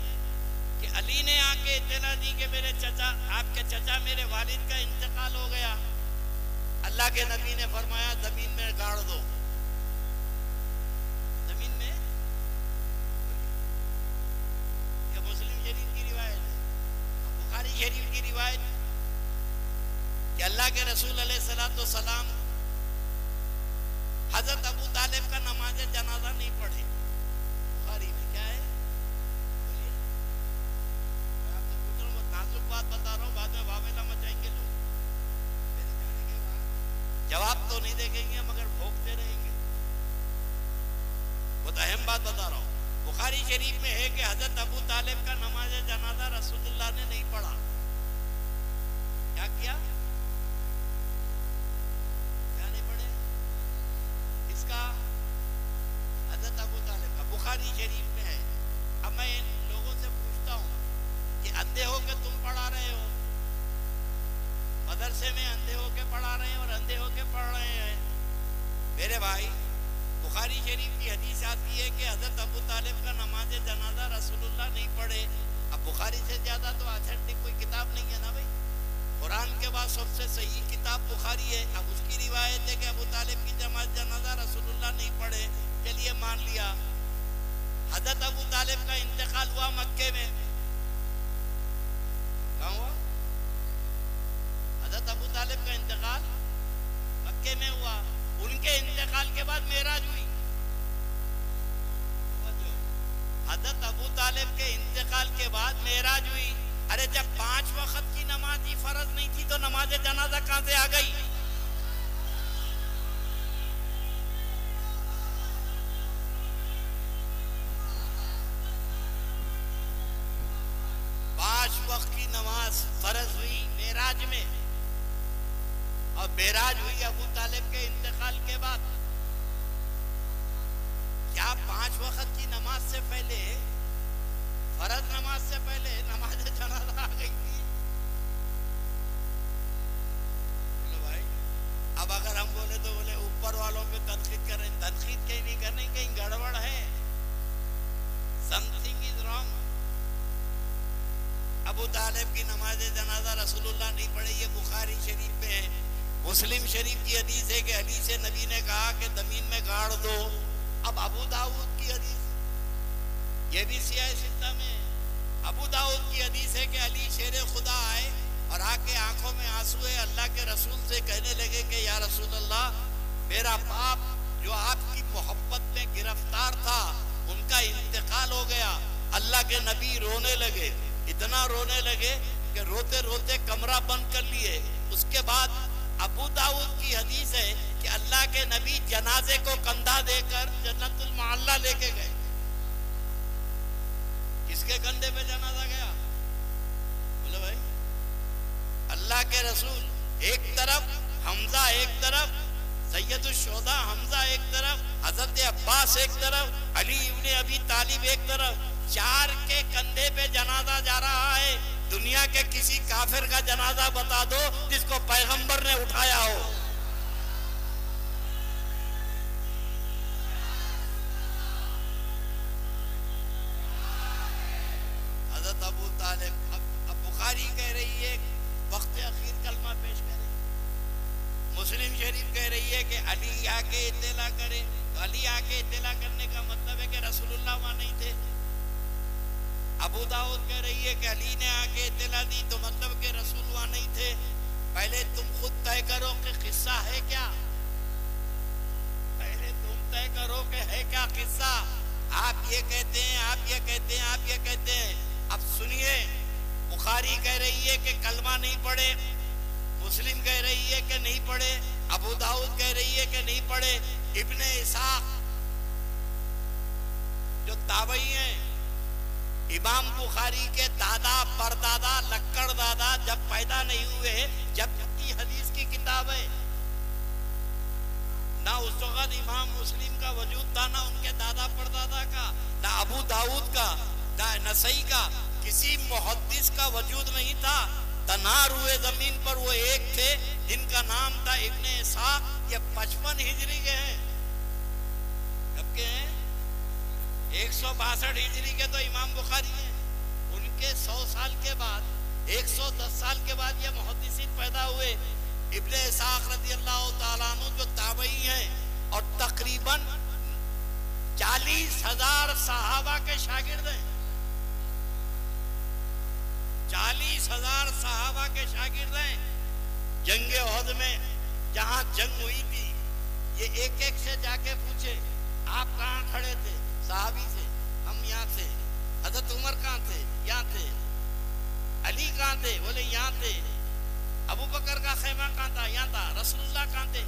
कि अली ने आके इत्तला दी कि मेरे चचा आपके चचा मेरे वालिद का इंतकाल हो गया। अल्लाह के नबी ने फरमाया जमीन में गाड़ दो, जमीन में। ये मुस्लिम शरीफ की रिवायत है। बुखारी शरीफ की रिवायत कि अल्लाह के रसूल अलैहिस्सलातु वस्सलाम हजरत अबू तालिब का नमाज जनाजा नहीं पढ़े। बुखारी में क्या है, बोलिए। मैं आपसे पूछ रहा हूँ, नाजुक बात बता रहा हूँ, बाद में वावेला मचाएंगे लोग। मेरे जाने के बाद जवाब तो नहीं देखेंगे मगर भोंकते रहेंगे। बहुत अहम बात बता रहा हूँ। बुखारी शरीफ में है कि हजरत अबू तालिब का नमाज जनाजा रसूलुल्लाह ने नहीं पढ़ा। क्या किया? क्या नहीं पढ़े? इसका हजरत अबू तालिब का बुखारी शरीफ में है। अब मैं इन लोगों से पूछता हूँ कि अंधे होके तुम पढ़ा रहे हो, मदरसे में अंधे होके पढ़ा रहे हैं और अंधे होके पढ़ रहे हैं। मेरे भाई, बुखारी शरीफ की हदीस आती है कि हजरत अबू तालिब का नमाज जनाजा रसूलुल्लाह नहीं पढ़े। अब बुखारी से ज्यादा तो ऑथेंटिक कोई किताब नहीं है ना भाई। कुरान के बाद सबसे सही किताब बुखारी है। अब उसकी रिवायत है कि अबू तालिब की नमाज जनाजा रसूलुल्लाह नहीं पढ़े। चलिए मान लिया। हजरत अबू तालिब का इंतकाल हुआ मक्के में। कहाँ हुआ? हजरत अबू तालिब का इंतकाल मक्के में हुआ। उनके इंतकाल के बाद मेराज हुई। हजरत अबू तालिब के इंतकाल के बाद मेराज हुई। अरे जब 5 वक्त की नमाज ही फर्ज नहीं थी तो नमाज जनाजा कहां से आ गई? पांच वक्त की नमाज फर्ज हुई मेराज में, और मेराज हुई अबू तालिब के इंतकाल के बाद। क्या 5 वक्त की नमाज से पहले, फर्ज नमाज से पहले नमाज जनाजा आ गई थी? बोलो भाई, अब अगर हम बोले तो बोले ऊपर वालों पे तनकीद करें। तनकीद कहीं नहीं करनी, कहीं गड़बड़ है, समथिंग इज रॉन्ग। अबू तालिब की नमाज जनाजा रसूलुल्लाह नहीं पढ़े, ये बुखारी शरीफ में है। मुस्लिम शरीफ की हदीस है कि अली से नबी ने कहा कि जमीन में गाड़ दो। अब अबू दाऊद की हदीस, ये भी सियाह सित्ता में है। अबू दाऊद की हदीस है कि अली शेर खुदा आए और आके आंखों में आंसू है, अल्लाह के रसूल से कहने लगे कि या रसूल अल्लाह, मेरा बाप जो आपकी मोहब्बत में गिरफ्तार था उनका इंतकाल हो गया। अल्लाह के नबी रोने लगे, इतना रोने लगे कि रोते रोते कमरा बंद कर लिए। उसके बाद अबू दाऊद की हदीस है कि अल्लाह के नबी जनाजे को कंधा देकर जन्नतुल मोहल्ला लेके गए। किसके कंधे पे जनाजा गया? बोलो भाई। अल्लाह के रसूल एक तरफ, हमजा एक तरफ, सैयदुल शोदा हमजा एक तरफ, हजरत अब्बास एक तरफ, अली इब्ने अबी तालिब एक तरफ। 4 के कंधे पे जनाजा जा रहा है। दुनिया के किसी काफिर का जनाजा बता दो जिसको पैगंबर ने उठाया हो। हजरत अबू तालिब, अब बुखारी कह रही है वक्त अखीर कलमा पेश करे। मुस्लिम शरीफ कह रही है कि अली आके इत्तला करे। तो अली आके इत्तला करने का मतलब है कि रसूलुल्लाह वहां नहीं थे। अबू दाऊद कह रही है कि अली ने आके इत्तला दी तो मतलब कि रसूल वहां नहीं थे। पहले तुम खुद तय करो कि किस्सा है क्या, तय करो कि है क्या किस्सा। आप ये कहते हैं, आप ये कहते हैं, आप ये कहते हैं। अब सुनिए, बुखारी कह रही है कि कलमा नहीं पढ़े, मुस्लिम कह रही है कि नहीं पढ़े, अबू दाऊद कह रही है कि नहीं पढ़े, इब्ने इसाक जो ताबई हैं, इमाम बुखारी के दादा परदादा लक्कड़ दादा जब पैदा नहीं हुए, जब की हदीस की किताब है ना, उस वक्त इमाम मुस्लिम का वजूद था, ना उनके दादा परदादा का, ना अबू दाऊद का, ना नसई का, किसी मुहद्दिस का वजूद नहीं था। तनार हुए जमीन पर वो एक थे जिनका नाम था इब्ने इसाक। ये 55 हिजरी के हैं। कब के हैं? 162 हिजरी के तो इमाम बुखारी हैं। उनके 100 साल के बाद, 110 साल के बाद ये मुहद्दिसीन पैदा हुए। इब्ने इसाक रज़ियल्लाहु ताला अन्हु जो ताबई हैं और तकरीबन 40,000 सहाबा के शागिर्द हैं। 40,000 सहाबा के शागिर्द हैं। जंगे ओहद में जहां जंग हुई थी, ये एक एक से जाके पूछे, आप कहाँ खड़े थे? साहबी से, हम यहाँ थे। हज़रत उमर कहाँ थे? यहाँ थे। अली कहाँ थे? बोले यहाँ थे। अबू बकर का खैमा कहाँ था? यहाँ था। रसूलुल्लाह कहाँ थे?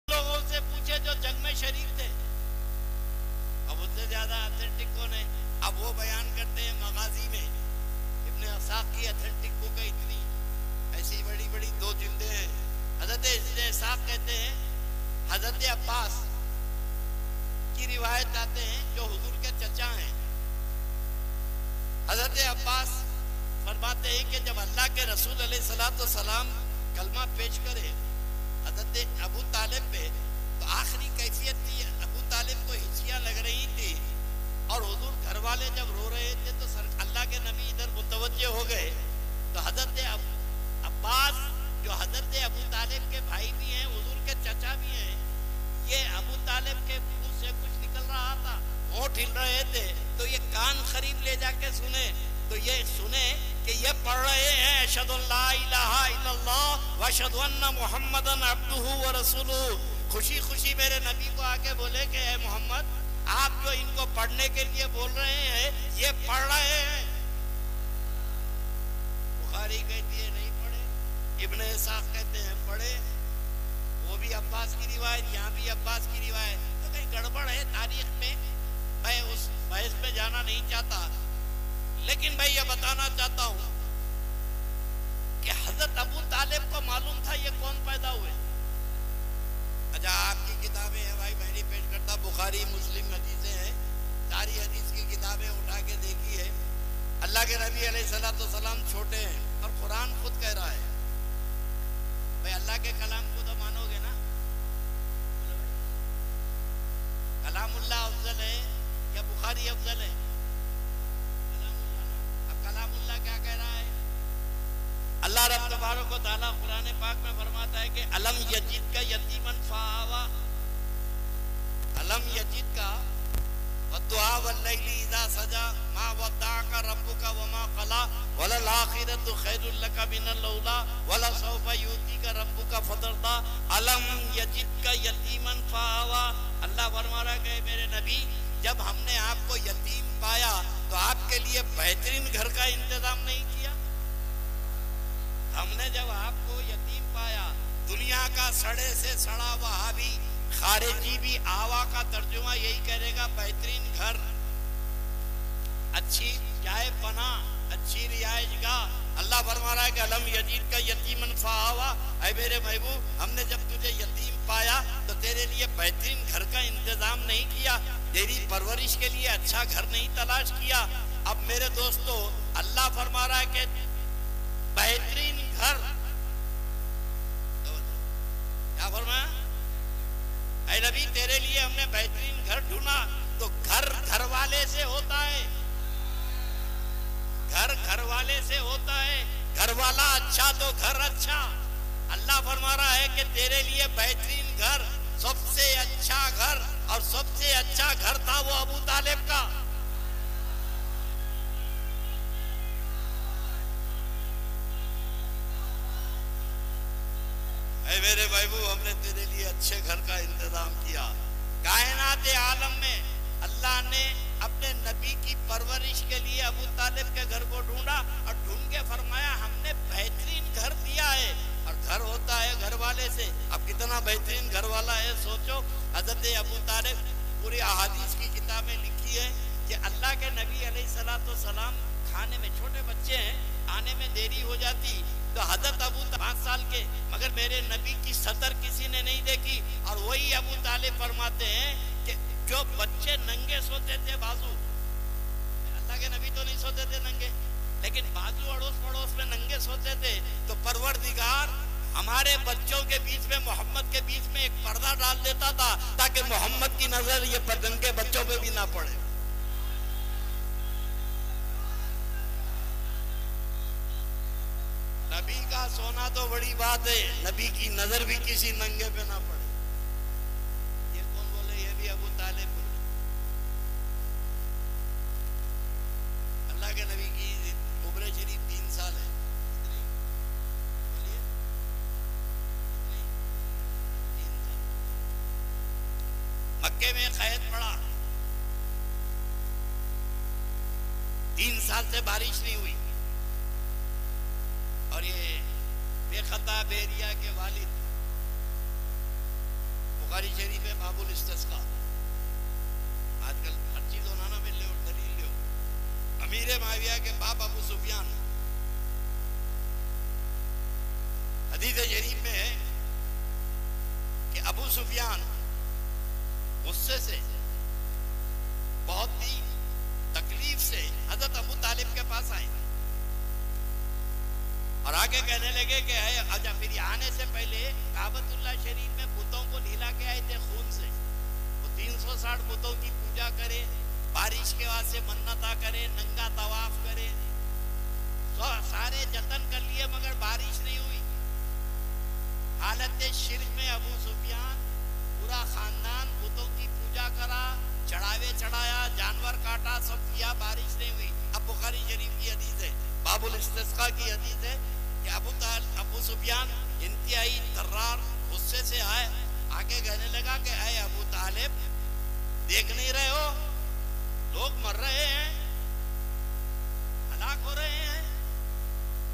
लोगों से पूछे जो जंग में शरीक थे। अब उससे ज्यादा अथेंटिक कौन है? अब वो बयान करते हैं मगाजी में। इब्ने इसाक की अथेंटिक बुक है इतनी, ऐसी बड़ी बड़ी 2 जिल्दें हैं। हजरत इब्ने इसाक कहते हैं हजरत अब्बास की रिवायत आते हैं जो हुजूर के चचा हैं। हजरत अब्बास फरमाते हैं कि जब अल्लाह के रसूल अलैहिस्सलाम कलमा पेश करे हजरत अबू तालिब पे, तो आखिरी कैफियत थी, अबू तालिब को हिचकियां लग रही थी और हुजूर घर वाले जब रो रहे थे तो अल्लाह के नबी इधर मुतवज्जे हो गए। तो हजरत अब्बास जो हजरत अबू तालिब के भाई भी हैं, हुजूर के चचा भी हैं, ये अबू तालिब के मुंह से कुछ निकल रहा था, होंठ हिल रहे थे, तो ये कान करीब ले जाके सुने, तो ये सुने कि ये पढ़ रहे हैं अशहदु अल्ला इलाहा इल्लल्लाह व अशहदु अन्ना मुहम्मदन अब्दुहु व रसूलुहु। खुशी खुशी मेरे नबी को आके बोले कि ए मोहम्मद, आप जो इनको पढ़ने के लिए बोल रहे हैं, ये पढ़ रहे हैं। बुखारी कहती है नहीं पढ़े, इब्ने इसाक कहते हैं पढ़े। वो भी अब्बास की रिवायत, यहाँ भी अब्बास की रिवायत। तो कहीं गड़बड़ है तारीख में। मैं उस बहस में जाना नहीं चाहता, लेकिन मैं ये बताना चाहता हूं कि हजरत अबू तालिब को मालूम था ये कौन पैदा हुए। अच्छा, आपकी किताबें हैं भाई, मैं नहीं पेश करता, बुखारी मुस्लिम हदीसें हैं, सारी हदीस की किताबें उठा के देखिए। अल्लाह के नबी अलैहिस्सलाम छोटे हैं और कुरान खुद कह रहा है। भाई अल्लाह के कलाम को तो मानोगे ना? कलामुल्लाह अफजल है या बुखारी अफजल है? कलामुल्लाह क्या कह रहा है? अल्लाह रब तबारक व तआला कुरान पाक में फरमाता है कि अलम यजिद का यतीमन फावा, अलम यजिद का वदुआ वल्लैली इज़ा सजा मा वद्दाका रब्बुका वमा क़ला वलल आखिरतु खैरुल लका मिनल औला वला सौफा युतीका रब्बुका फतरदा। अलम यजिद का यतीमन फावा, अल्लाह फरमा रहा है मेरे नबी, जब हमने आपको यतीम पाया तो आपके लिए बेहतरीन घर का इंतजाम नहीं किया? हमने जब आपको यतीम पाया, दुनिया का सड़े से सड़ा वहाबी खारिजी भी आवा का तर्जुमा यही करेगा, बेहतरीन घर, अच्छी जाए पना, अच्छी रिहाइशगाह। अल्लाह फरमा रहा है कि अलम यजीद का यतीमन फावा, ऐ मेरे महबूब, हमने जब तुझे यतीम पाया तो तेरे लिए बेहतरीन घर का इंतजाम नहीं किया, तेरी परवरिश के लिए अच्छा घर नहीं तलाश किया। अब मेरे दोस्तों, अल्लाह फरमा रहा है कि बेहतरीन घर, क्या फरमाया? ऐ नबी, तेरे लिए हमने बेहतरीन घर ढूंढा। तो घर घर वाले से होता है, घर घर वाले से होता है। घर वाला अच्छा तो घर अच्छा। अल्लाह फरमा रहा है कि तेरे लिए बेहतरीन घर, सबसे अच्छा घर, और सबसे अच्छा घर था वो अबू तालिब का। ऐ मेरे महबूब, हमने तेरे लिए अच्छे घर का इंतजाम किया। कायनात आलम में अल्लाह ने अपने नबी की परवरिश के लिए अबू तालिब के घर को ढूंढा और ढूंढ के फरमाया हमने बेहतरीन घर दिया है। और घर होता है घर वाले से। अब कितना बेहतरीन घर वाला है सोचो। हजरत अबू तालिब, पूरी अहादीस की किताबें लिखी है कि अल्लाह के नबी अलैहिस्सलाम खाने में, छोटे बच्चे हैं, आने में देरी हो जाती तो हजरत अबू 5 साल के, मगर मेरे नबी की सतर किसी ने नहीं देखी। और वही अबू तालिब फरमाते हैं कि जो बच्चे नंगे सोते थे बाजू, अल्लाह के नबी तो नहीं सोते थे नंगे, लेकिन बाजू अड़ोस पड़ोस में नंगे सोते थे, तो परवरदिगार हमारे बच्चों के बीच में, मोहम्मद के बीच में एक पर्दा डाल देता था ताकि मोहम्मद की नजर ये नंगे बच्चों पे भी ना पड़े। नबी का सोना तो बड़ी बात है, नबी की नजर भी किसी नंगे पे ना पड़े। ये कौन बोले? ये भी अबू तालिब बोले। अल्लाह के नबी की उम्र शरीफ 3 साल है। कितनी? बोलिए। कितनी? 3 साल। मक्के में कैद पड़ा, 3 साल से बारिश नहीं हुई। और ये बेखता बेरिया के वालिद, बुखारी शरीफ में बाबुल इस्तिस्का, आजकल हर चीज होना में ले दलील लो। अमीर माविया के बाप अबू सुफियान, हदीस शरीफ में है कि अबू सुफियान गुस्से से, बहुत ही तकलीफ से हजरत अबू तालिब के पास आए और आगे कहने लगे कि अच्छा, फिर आने से पहले काबतुल्लाह शरीफ में बुतों को ढीला के आए थे खून से। वो 360 बुतों की पूजा करे, बारिश के वास्ते मन्नता करे, नंगा तवाफ करे, तो सारे जतन कर लिए मगर बारिश नहीं हुई। हालत शिर्क में अबू सुफियान, पूरा खानदान बुतों की पूजा करा, चढ़ावे चढ़ाया, जानवर काटा, सब किया, बारिश नहीं हुई। अब बुखारी शरीफ की हदीस है, बाबुल इस्तिस्का की हदीस है कि अबू सुफियान इंतहाई तर्रार गुस्से से आए, आके कहने लगा कि अय अबू तालिब, देख नहीं रहे हो लोग मर रहे हैं, हलाक हो रहे हैं,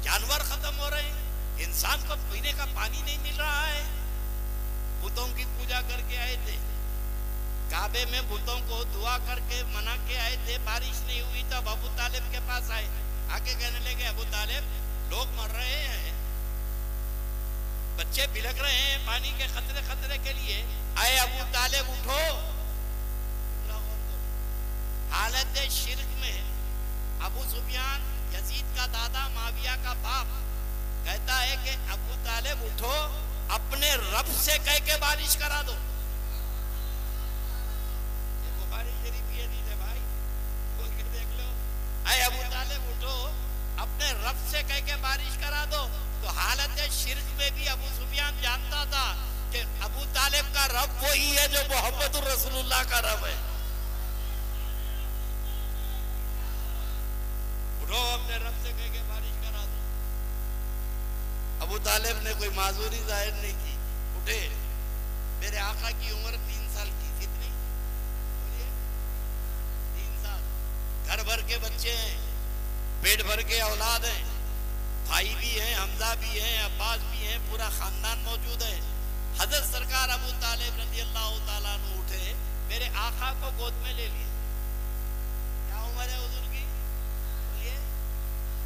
जानवर खत्म हो रहे हैं, इंसान को पीने का पानी नहीं मिल रहा है। बुतों की पूजा करके आए थे, काबे में बुतों को दुआ करके मना के आए थे, बारिश नहीं हुई तो अबू तालिब के पास आए, आके कहने लगे अबू तालिब, लोग मर रहे हैं, बच्चे बिलख रहे हैं पानी के खतरे के लिए, आए अबू तालिब उठो। हालत शिर्क में अबू सुफियान, यजीद का दादा, माविया का बाप, कहता है कि अबू तालिब उठो, अपने रब से कह के बारिश करा दो। ये बुखारी शरीफ की हदीस है भाई, बोल के देख लो। अय अबू तालिब उठो, अपने रब से कह के बारिश करा दो। तो हालत शिर्क में भी अबू सुफियान जानता था कि अबू तालिब का रब वही है जो मोहम्मदुर रसूलुल्लाह का रब है। उठो, अपने रब से कह के बारिश करा दो। अबू तालिब ने कोई माजूरी जाहिर नहीं की, उठे। मेरे आका की उम्र 3 साल की, कितनी? बोलिए। 3 साल। घर भर के बच्चे हैं, पेट भर के औलाद हैं, भाई भी हैं, हमजा भी हैं, अब्बास भी हैं, पूरा खानदान मौजूद है। हजरत सरकार अबू तालिब रज़ी अल्लाह ताला अन्हु उठे, मेरे आका को गोद में ले लिए। क्या उम्र है हुजूर की? बोलिए।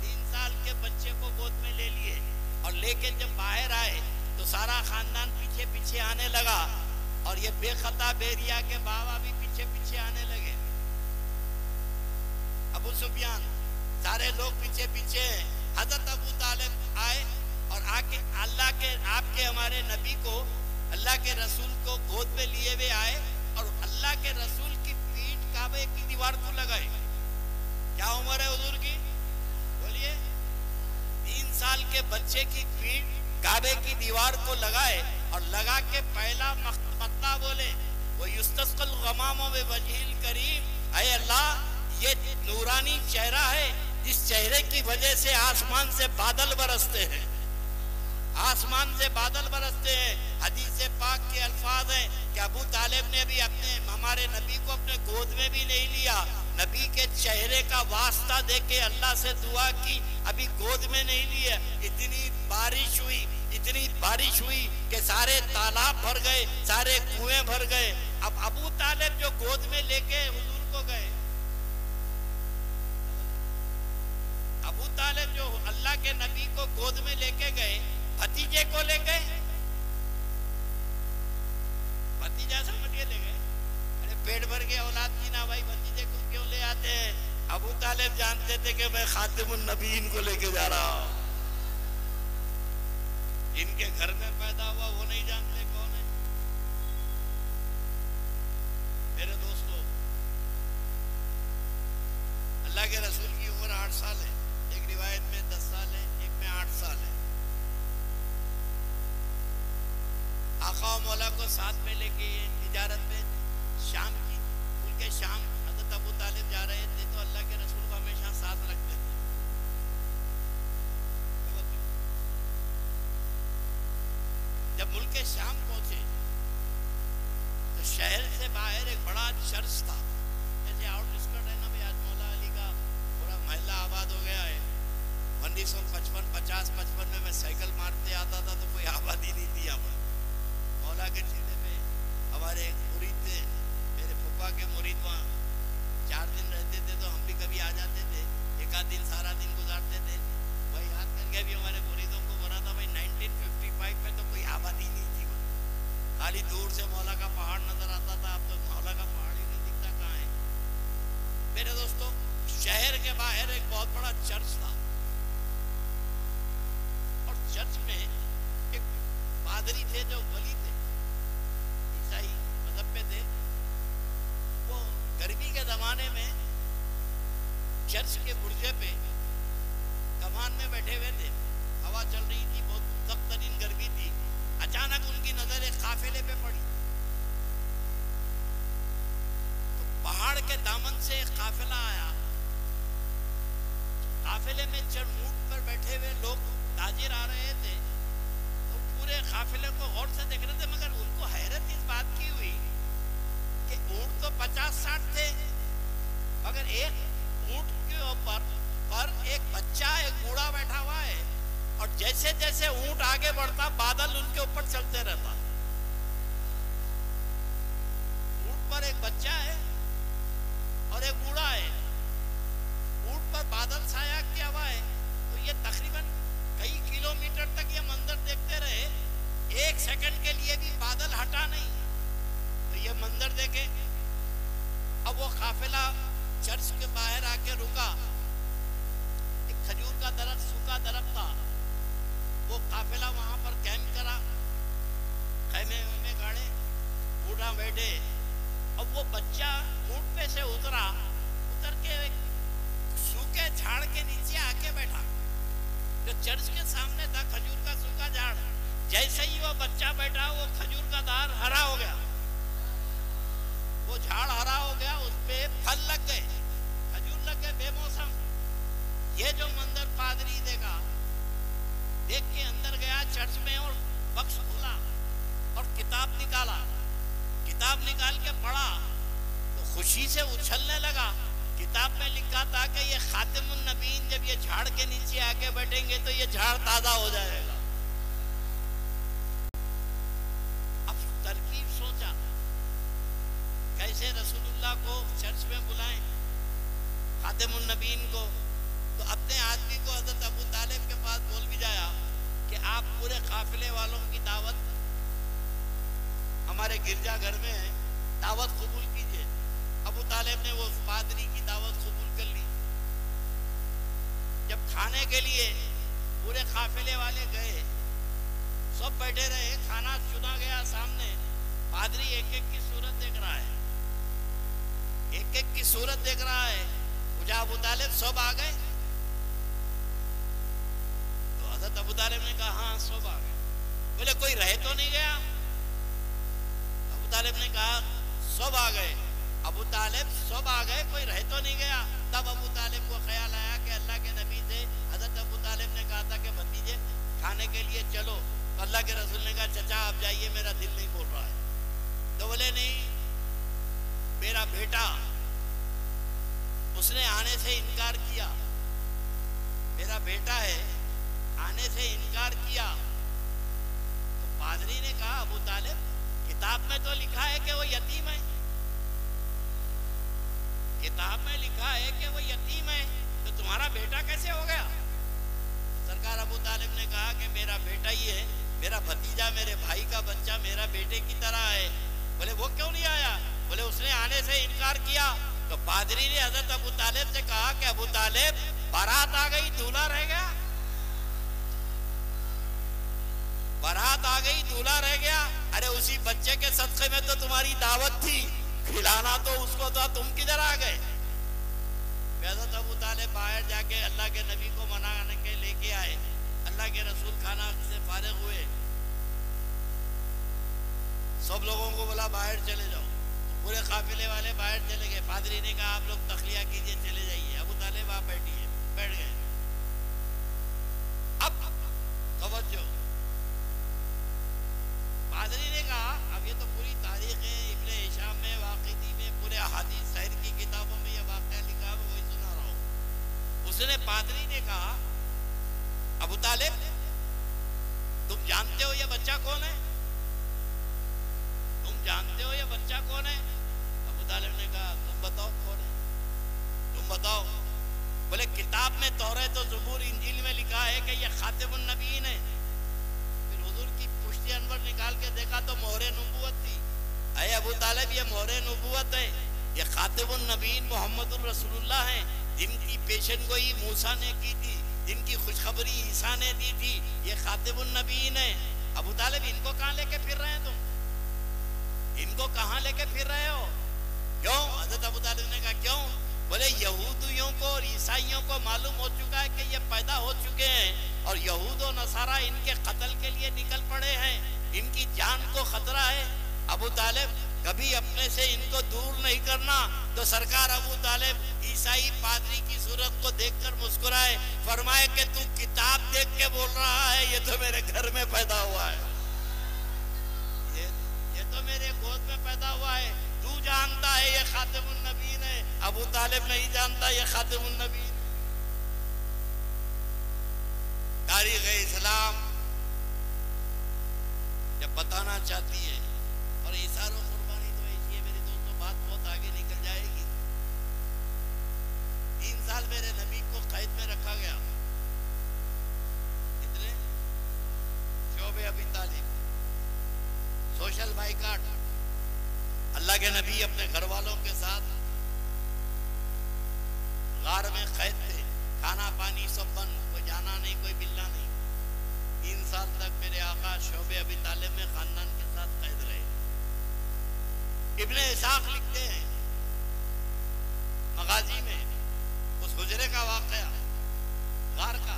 3 साल के बच्चे को गोद में ले लिए और लेके जब बाहर आए तो सारा खानदान पीछे पीछे आने लगा और ये बेखता बेरिया के बाबा भी पीछे पीछे आने लगे। अबू सुफियान, सारे लोग पीछे पीछे। हजरत अबू तालिब आए और आके अल्लाह के, आपके हमारे नबी को, अल्लाह के रसूल को गोद में लिए हुए आए और अल्लाह के रसूल की पीठ काबे की दीवार को लगाए। क्या उम्र है हुजूर की? बोलिए। 3 साल के बच्चे की पीठ काबे की दीवार को लगाए और लगा के पहला मत्ता बोले, वो युस्तस्क़ल ग़माम व वजहिल करीम, ऐ अल्लाह, ये नूरानी चेहरा है जिस चेहरे की वजह से आसमान से बादल बरसते हैं। आसमान से बादल बरसते हैं। हदीस पाक के अल्फाज हैं कि अबू तालिब ने भी हमारे नबी को अपने गोद में भी नहीं लिया, नबी के चेहरे का वास्ता देके अल्लाह से दुआ की, अभी गोद में नहीं लिया। इतनी बारिश हुई कि सारे तालाब भर गए, सारे कुएं भर गए। अब अबू तालिब जो गोद में लेके हुजूर को गए, अबू तालिब जो अल्लाह के नबी को गोद में लेके गए, भतीजे को ले गए, भतीजा समझ के ले गए। अरे पेट भर के औलाद की ना भाई, भतीजे को क्यों ले आते हैं? अबू तालिब जानते थे कि मैं खातिमुन नबीन को लेके जा रहा हूं। इनके घर में पैदा हुआ वो नहीं जानते कौन है। मेरे दोस्तों, अल्लाह के रसूल की उम्र 8 साल है, एक रिवायत में 10 साल है, एक में 8 साल है। आका और मौला को साथ में लेके तिजारत में शाम की, उनके शाम हज़रत अबू तालिब जा रहे थे तो अल्लाह के रसूल को हमेशा साथ रखते थे। जब मुल्क शाम पहुंचे तो शहर से बाहर एक बड़ा चर्च था, जैसे आउटस्कर्ट है ना भाई, आज मौला अली का पूरा महल्ला आबाद हो गया है। 1955 में मैं साइकिल मारते आता था तो कोई आबादी नहीं थी यहाँ पर। मौला के चीज़े पे हमारे एक मुरीद थे, मेरे फूफा के मुरीद, वहाँ 4 दिन रहते थे तो हम भी कभी आ जाते थे, एक आध दिन सारा दिन गुजारते थे। भाई याद करके भी हमारे मुरीदों को बोला था भाई 1955 में तो कोई आबादी नहीं थी, खाली दूर से मौला का पहाड़ नजर आता था। अब तो मौला का पहाड़ ही नहीं दिखता कहाँ है। मेरे दोस्तों, शहर के बाहर एक बहुत बड़ा चर्च था और चर्च में एक पादरी थे जो वली थे, ईसाई मजहब पे थे। वो गर्मी के जमाने में चर्च के बुर्जे पे कमान में बैठे हुए थे, हवा चल रही थी, बहुत सख्त तरीन गर्मी थी। अचानक उनकी नजर एक काफिले पे पड़ी तो पहाड़ के दामन से एक काफिला आया। काफिले में ऊंट पर बैठे हुए लोग ताजिर आ रहे थे तो पूरे काफिले को गौर से देख रहे थे, मगर उनको हैरत इस बात की हुई कि ऊंट तो 50-60 थे, मगर एक ऊंट के ऊपर एक बच्चा, एक बूढ़ा बैठा हुआ है और जैसे जैसे ऊंट आगे बढ़ता बादल उनके ऊपर चलते रहता। ऊंट पर एक बच्चा है और एक बूढ़ा है, ऊंट पर बादल छाया किया हुआ है। तो ये तकरीबन कई किलोमीटर तक ये मंजर देखते रहे, 1 सेकंड के लिए भी बादल हटा नहीं। तो ये मंजर देखे अब वो काफिला चर्च के बाहर आके रुका। एक खजूर का दरख्त, सूखा दरख्त था, वो काफिला वहां पर कैंप करा, खैमे में गाड़े, बूढ़ा बैठे। अब वो बच्चा ऊंट पे से उतर के सूखे झाड़ के नीचे आके बैठा जो चर्च के सामने था, खजूर का सूखा झाड़। जैसे ही वो बच्चा बैठा, वो खजूर का दार हरा हो गया, वो झाड़ हरा हो गया, उस पे फल लग गए, खजूर लग गए बेमौसम। ये जो मंदिर पादरी देखा, देख के अंदर गया चर्च में और बक्स खोला और किताब निकाला। किताब निकाल के पढ़ा तो खुशी से उछलने लगा। किताब में लिखा था कि ये खातिमुन नबीन जब ये झाड़ के नीचे आके बैठेंगे तो ये झाड़ ताजा हो जाएगा। अब तरकीब सोचा कैसे रसूलुल्लाह को चर्च में बुलाएं, खातिमुन नबीन को। तो अपने आदमी को हज़रत अबू तालिब के पास बोल भी जाया कि आप पूरे काफिले वालों की दावत हमारे गिरजाघर में है, दावत कबूल कीजिए। अबू तालिब ने वो पादरी की दावत कबूल कर ली। जब खाने के लिए पूरे काफिले वाले गए, सब बैठे रहे, खाना चुना गया सामने। पादरी एक एक की सूरत देख रहा है, एक एक की सूरत देख रहा है। पूछा अबू तालिब सब आ गए? तो हज़रत अबू तालिब ने कहा हाँ सब आ गए। बोले कोई रह तो नहीं गया? अबू तालिब ने कहा सब आ गए। अबू तालिब सब आ गए, कोई रह तो नहीं गया? तब अबू तालिब को ख्याल आया कि अल्लाह के नबी से हज़रत अबू तालिब ने कहा था कि भतीजे खाने के लिए लिए चलो। तो अल्लाह के रसूल ने कहा चचा आप जाइए, मेरा दिल नहीं बोल रहा है। तो बोले नहीं, मेरा बेटा उसने आने से इनकार किया, मेरा बेटा है, आने से इनकार किया। तो पादरी ने कहा अबू तालिब, किताब में तो लिखा है कि वो यतीम है, किताब में लिखा है कि वो यतीम है, तो तुम्हारा बेटा कैसे हो गया? सरकार अबू तालिब ने कहा कि मेरा बेटा ही है, मेरा भतीजा, मेरे भाई का बच्चा मेरा बेटे की तरह है। बोले वो क्यों नहीं आया? बोले उसने आने से इनकार किया। तो पादरी ने हजरत अबू तालिब से कहा कि अबू तालिब, बारात आ गई, दूल्हा रह गया, बारात आ गई, दूल्हा रह गया। अरे उसी बच्चे के सदक़े में तो तुम्हारी दावत थी, खिलाना तो उसको था, तुम किधर आ गए? हज़रत अबू तालिब बाहर जाके अल्लाह के नबी को मनाने के लेके आए। अल्लाह के रसूल खाना से फारिग हुए, सब लोगों को बोला बाहर चले जाओ। तो पूरे काफिले वाले बाहर चले गए। पादरी ने कहा आप लोग तखलिया कीजिए, चले जाइए। अबू तालिब आप बैठिए, बैठ गए। अब तवज्जो, पादरी ने कहा, अब ये तो पूरी तारीख है, इब्ने हिशाम में, वाक़िदी में, पूरे अहादीस शहर की किताबों में ये वाक़या लिखा है, वही सुना रहा हूँ। उसने, पादरी ने कहा अबू तालिब तुम जानते हो ये बच्चा कौन है? तुम जानते हो ये बच्चा कौन है? अबू तालिब ने कहा तुम बताओ कौन है, तुम बताओ। बोले किताब में, तौरात और ज़बूर इंजील में लिखा है कि ये खातिमुन नबीयीन है। फिर हुजूर की पुश्ती अनवर निकाल के देखा तो मोहरे नबूवत थी। अरे अबू तालिब ये मोहरे नबूवत है, ये खातिमुन नबीयीन मोहम्मदुर रसूलुल्लाह हैं, जिनकी पेशन गोई मूसा ने की थी, जिनकी खुशखबरी ईसा ने दी थी, ये खातिमुन नबीयीन है। अबू तालिब इनको कहाँ लेके फिर रहे हैं तुम? इनको कहाँ लेके फिर रहे हो? क्यों? हज़रत अबू तालिब ने कहा क्यों? बोले यहूदियों को और ईसाइयों को मालूम हो चुका है कि ये पैदा हो चुके हैं और यहूद और नसारा इनके कत्ल के लिए निकल पड़े हैं, इनकी जान को खतरा है। अबू तालिब कभी अपने से इनको दूर नहीं करना। तो सरकार अबू तालिब ईसाई पादरी की सूरत को देखकर मुस्कुराए, फरमाए कि तू किताब देख के बोल रहा है, ये तो मेरे घर में पैदा हुआ है, ये तो मेरे गोद में पैदा हुआ है। तू जानता है ये खातिमुन नबीयीन है, अबू तालिब नहीं जानता ये खातिमुन नबीयीन। तारीख़ इस्लाम जब बताना चाहती है, और इशारों कुर्बानी तो ऐसी है मेरे दोस्तों, बात बहुत आगे निकल जाएगी। 3 साल मेरे नबी को कैद में रखा गया। कितने? शोबे अबी तालिब, सोशल बाइकाट। अल्लाह के नबी अपने घर वालों के साथ गार में कैद थे, खाना पानी सब बंद, कोई जाना नहीं, कोई मिलना नहीं। 3 साल तक मेरे आका शोबे अबी तालिब में खानदान के साथ कैद रहे। इब्ने इसाक लिखते हैं मगाजी में उस हुजरे का वाक़या, गार का,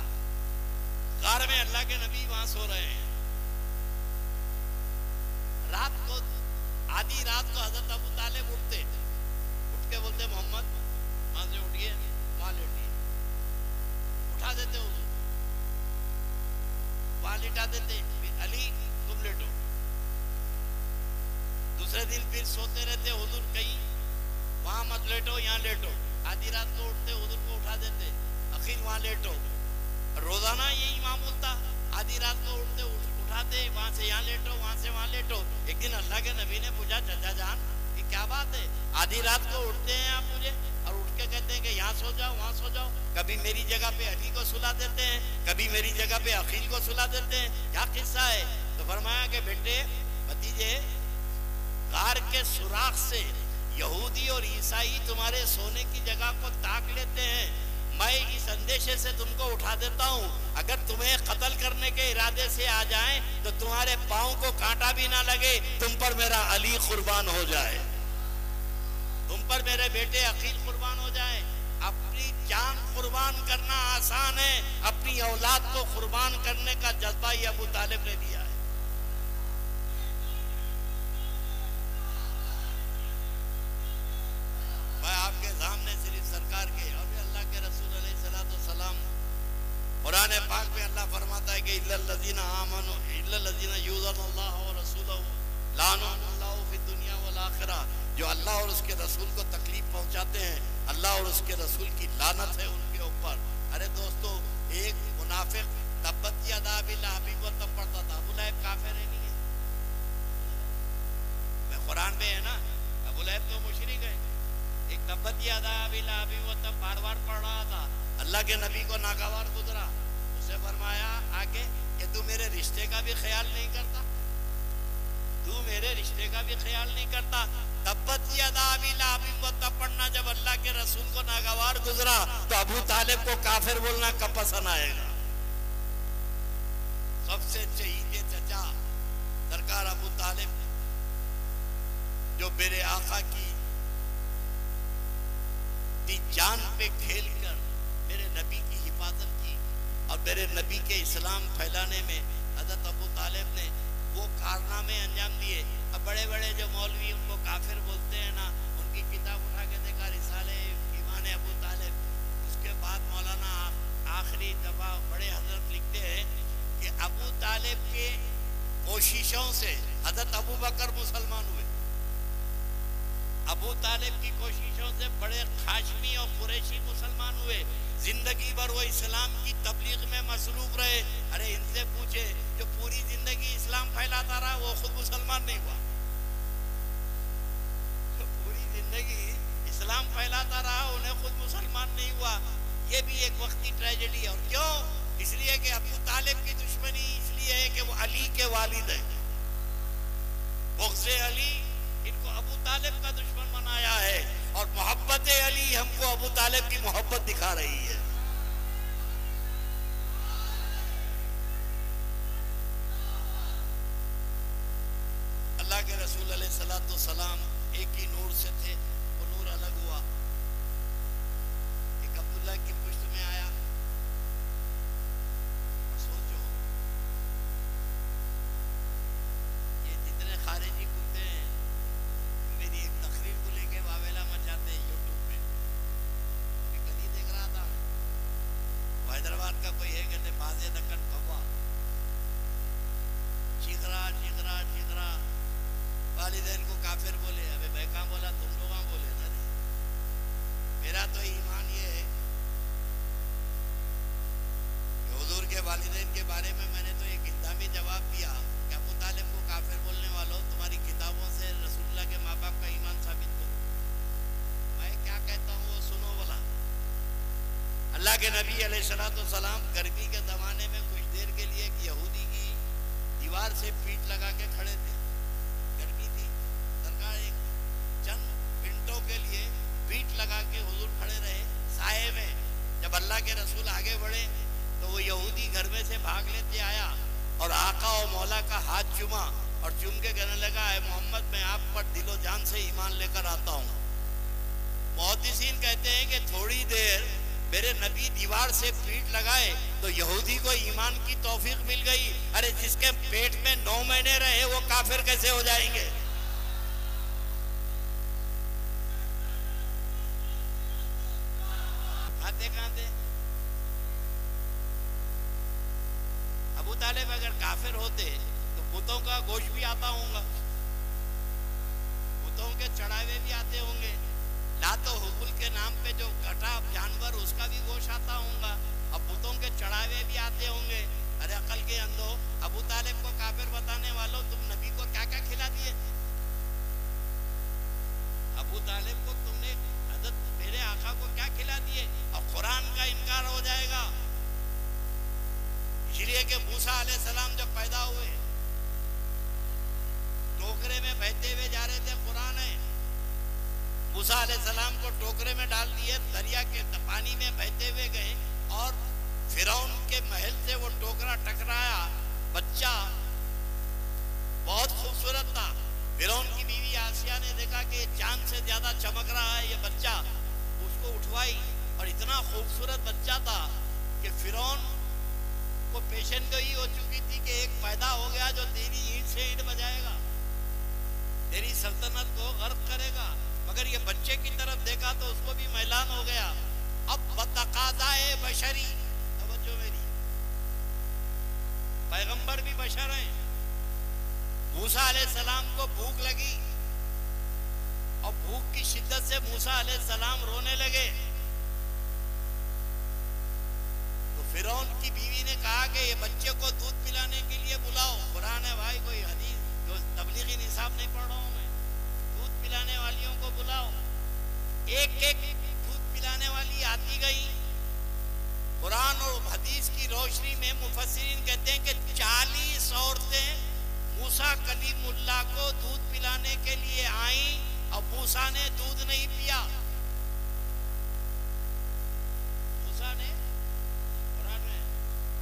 गार में अल्लाह के नबी वहां सो रहे हैं। रात को, आधी रात को हजरत अबू तालिब उठते, उठ के बोलते मोहम्मद वहां से उठिए, वहां लेटिए। उठा देते हुजूर, वहां लिटा देते, अली तुम लेटो। दूसरे दिन फिर सोते रहते हुजूर, कहीं वहां मत लेटो, यहाँ लेटो। आधी रात को उठते, हुजूर को उठा देते, आखिर वहां लेटो। रोजाना यही मामूल था, आधी रात को उठते, उठाते, वहां से यहाँ लेटो, वहां से वहां लेटो। एक दिन अल्लाह के नबी ने पूछा चाचा जान ये क्या बात है, आधी रात को उठते हैं आप मुझे और उठ के कहते हैं कि यहाँ सो जाओ, वहां सो जाओ। कभी मेरी जगह पे अली को सुला देते हैं, कभी मेरी जगह पे अखिल को सुला देते हैं, क्या किस्सा है? तो फरमाया कि बेटे भतीजे, गार के सुराख से यहूदी और ईसाई तुम्हारे सोने की जगह को ताक लेते हैं। मैं इस अंदेशे से तुमको उठा देता हूँ, अगर तुम्हें कत्ल करने के इरादे से आ जाएं तो तुम्हारे पाँव को कांटा भी ना लगे, तुम पर मेरा अली कुर्बान हो जाए, तुम पर मेरे बेटे अकील कुर्बान हो जाए। अपनी जान कुर्बान करना आसान है, अपनी औलाद को कुर्बान करने का जज्बा ये अबू तालिब ने दिया है। मैं आपके सामने सिर्फ सरकार के और अल्लाह के रसूल अलैहिस्सलाम कुरान कुरान पाक में अल्लाह फरमाता है कि इल्लल्लज़ीना आमनु इल्लल्लज़ीना युज़िनुल्लाह व रसूलहु लानहुमुल्लाहु फिद दुनिया वल आखिरह। जो अल्लाह और उसके रसूल को तकलीफ पहुंचाते हैं, अल्लाह और उसके रसूल की लानत है उनके ऊपर। अरे दोस्तों, एक मुनाफिक तब्बत यदा अबी लहब को तब पढ़ता था, अबू लहब काफिर है नहीं है, कुरान में है ना, अबू लहब तो मुशरिक है। एक तब्बत यदा अबी लहब वो तब बार बार पढ़ रहा था, अल्लाह के नबी को नागवार गुजरा, उसे फरमाया आगे कि तू मेरे रिश्ते का भी ख्याल नहीं करता, तू मेरे रिश्ते का भी ख्याल नहीं करता। तब्बत यदा अबी लहब वो तब पढ़ना जब अल्लाह के रसूल को नागवार गुजरा, तो अबू तालिब को काफिर बोलना कब पसंद आएगा? सबसे शहीद चचा सरकार अबू तालिब, जो मेरे आका की जान पे खेल कर मेरे नबी की हिफाजत की और मेरे नबी के इस्लाम फैलाने में हज़रत अबू तालिब ने वो कारनामे अंजाम दिए। अब बड़े बड़े जो मौलवी उनको काफिर बोलते हैं ना, उनकी किताब उठा के देखा, रिसाले ईमान अबू तालिब। उसके बाद मौलाना आखिरी दफा बड़े हजरत लिखते हैं कि अबू तालिब के कोशिशों से हज़रत अबू बकर मुसलमान हुए, अबू तालिब की कोशिशों से बड़े खाशमी और कुरैशी मुसलमान हुए। जिंदगी भर वो इस्लाम की तबलीग में मसरूफ रहे। अरे इनसे पूछे, जो पूरी जिंदगी इस्लाम फैलाता रहा वो खुद मुसलमान नहीं हुआ, जो पूरी जिंदगी इस्लाम फैलाता रहा उन्हें खुद मुसलमान नहीं हुआ। ये भी एक वक्ती ट्रेजेडी है। और क्यों? इसलिए कि अबू तालिब की दुश्मनी इसलिए है कि वो अली के वालिद है। बुग़्ज़े अली इनको अबू तालिब का दुश्मन बनाया है, और मोहब्बत अली हमको अबू तालिब की मोहब्बत दिखा रही है। अल्लाह के रसूल अलैहिस्सलातु वस्सलाम एक ही नूर से थे, वो नूर अलग हुआ। एक अब्दुल्लाह की पुश्त में आया, और सोचो ये जितने खारिजी कुत्ते हैं मेरी एक तकरीर को लेके वावेला मचाते हैं यूट्यूब पे। मैं कल ही देख रहा था, वो हैदराबाद का कोई है, कहते बाजे दक्कन कौवा, चीखरा चीखरा चीखरा, वालिदैन को काफिर बोले। अबे भाई कहाँ बोला, तुम लोग बोले ना। मेरा तो ईमान ये है कि हुजूर के वालिदैन के बारे में मैंने तो एक इल्जामी जवाब दिया कि अबू तालिब को काफिर बोलने वालों, तुम्हारी किताबों से रसूलुल्लाह के माँ बाप का ईमान साबित करो। मैं क्या कहता हूँ वो सुनो। बोला अल्लाह के नबी अलैहिस्सलाम गर्मी के ज़माने में कुछ देर के लिए एक यहूदी की दीवार से पीठ लगा के खड़े थे। गर्मी थी, सरकार एक चंद मिनटों के लिए पीठ लगा के हुजूर खड़े रहे साए में। जब अल्लाह के रसूल आगे बढ़े तो वो यहूदी घर में से भाग लेते आया और आका और मौला का हाथ चूमा और चूम के कहने लगा, है मोहम्मद, मैं आप पर दिलो जान से ईमान लेकर आता हूँ। मुहद्दिसीन कहते हैं कि थोड़ी देर मेरे नबी दीवार से पीठ लगाए तो यहूदी को ईमान की तौफीक मिल गई। अरे जिसके पेट में 9 महीने रहे वो काफिर कैसे हो जाएंगे? खाते खाते अबू तालिब अगर काफिर होते तो बुतों का गोश्त भी आता होगा, बुतों के चढ़ावे भी आते होंगे, लातो हुबुल के नाम पे जो घटा जानवर उसका भी गोश्त आता होगा, अब बुतों के चढ़ावे भी आते होंगे। अरे अकल के अंधो, अबू तालिब को काफिर बताने वालों, तुम नबी को क्या क्या खिला दिए? अबू तालिब को तुमने हज़रत मेरे आका को क्या खिला दिए? और कुरान का इनकार हो जाएगा। इसलिए कि मूसा अलैहिस्सलाम जब पैदा हुए टोकरे में बहते हुए जा रहे थे, कुरान है, मूसा अलैहिस्सलाम को टोकरे में डाल दिए, दरिया के पानी में बहते हुए गए और फिरौन के महल से वो टोकरा टकराया। बच्चा बहुत खूबसूरत था। फिरौन की बीवी आसिया ने देखा कि चांद से ज्यादा चमक रहा है ये बच्चा, उसको उठवाई और इतना खूबसूरत बच्चा था कि फिरौन को पेशन गोई हो चुकी थी कि एक पैदा हो गया जो तेरी ईंट से ईंट बजाएगा, तेरी सल्तनत को गर्क करेगा। मगर ये बच्चे की तरफ देखा तो उसको भी मैलान हो गया। अब बतकाज़ाए बशरी, तवज्जो मेरी, बशर हैं। मूसा अलैहिस्सलाम को भूख लगी और भूख की शिद्दत से मूसा अलैहिस्सलाम रोने लगे। तो फिरौन की बीवी ने कहा कि ये बच्चे को दूध पिलाने के लिए बुलाओ। कुरान है भाई, कोई हदीस जो तबलीगी निसाब नहीं पढ़ रहा हूं मैं। दूध पिलाने वालियों को बुलाओ। एक एक दूध पिलाने वाली आती गई। कुरान और हदीस की रोशनी में मुफस्सिरीन कहते हैं कि 40 औरतें मूसा कलीमुल्लाह को दूध पिलाने के लिए आईं और मूसा ने दूध नहीं पिया।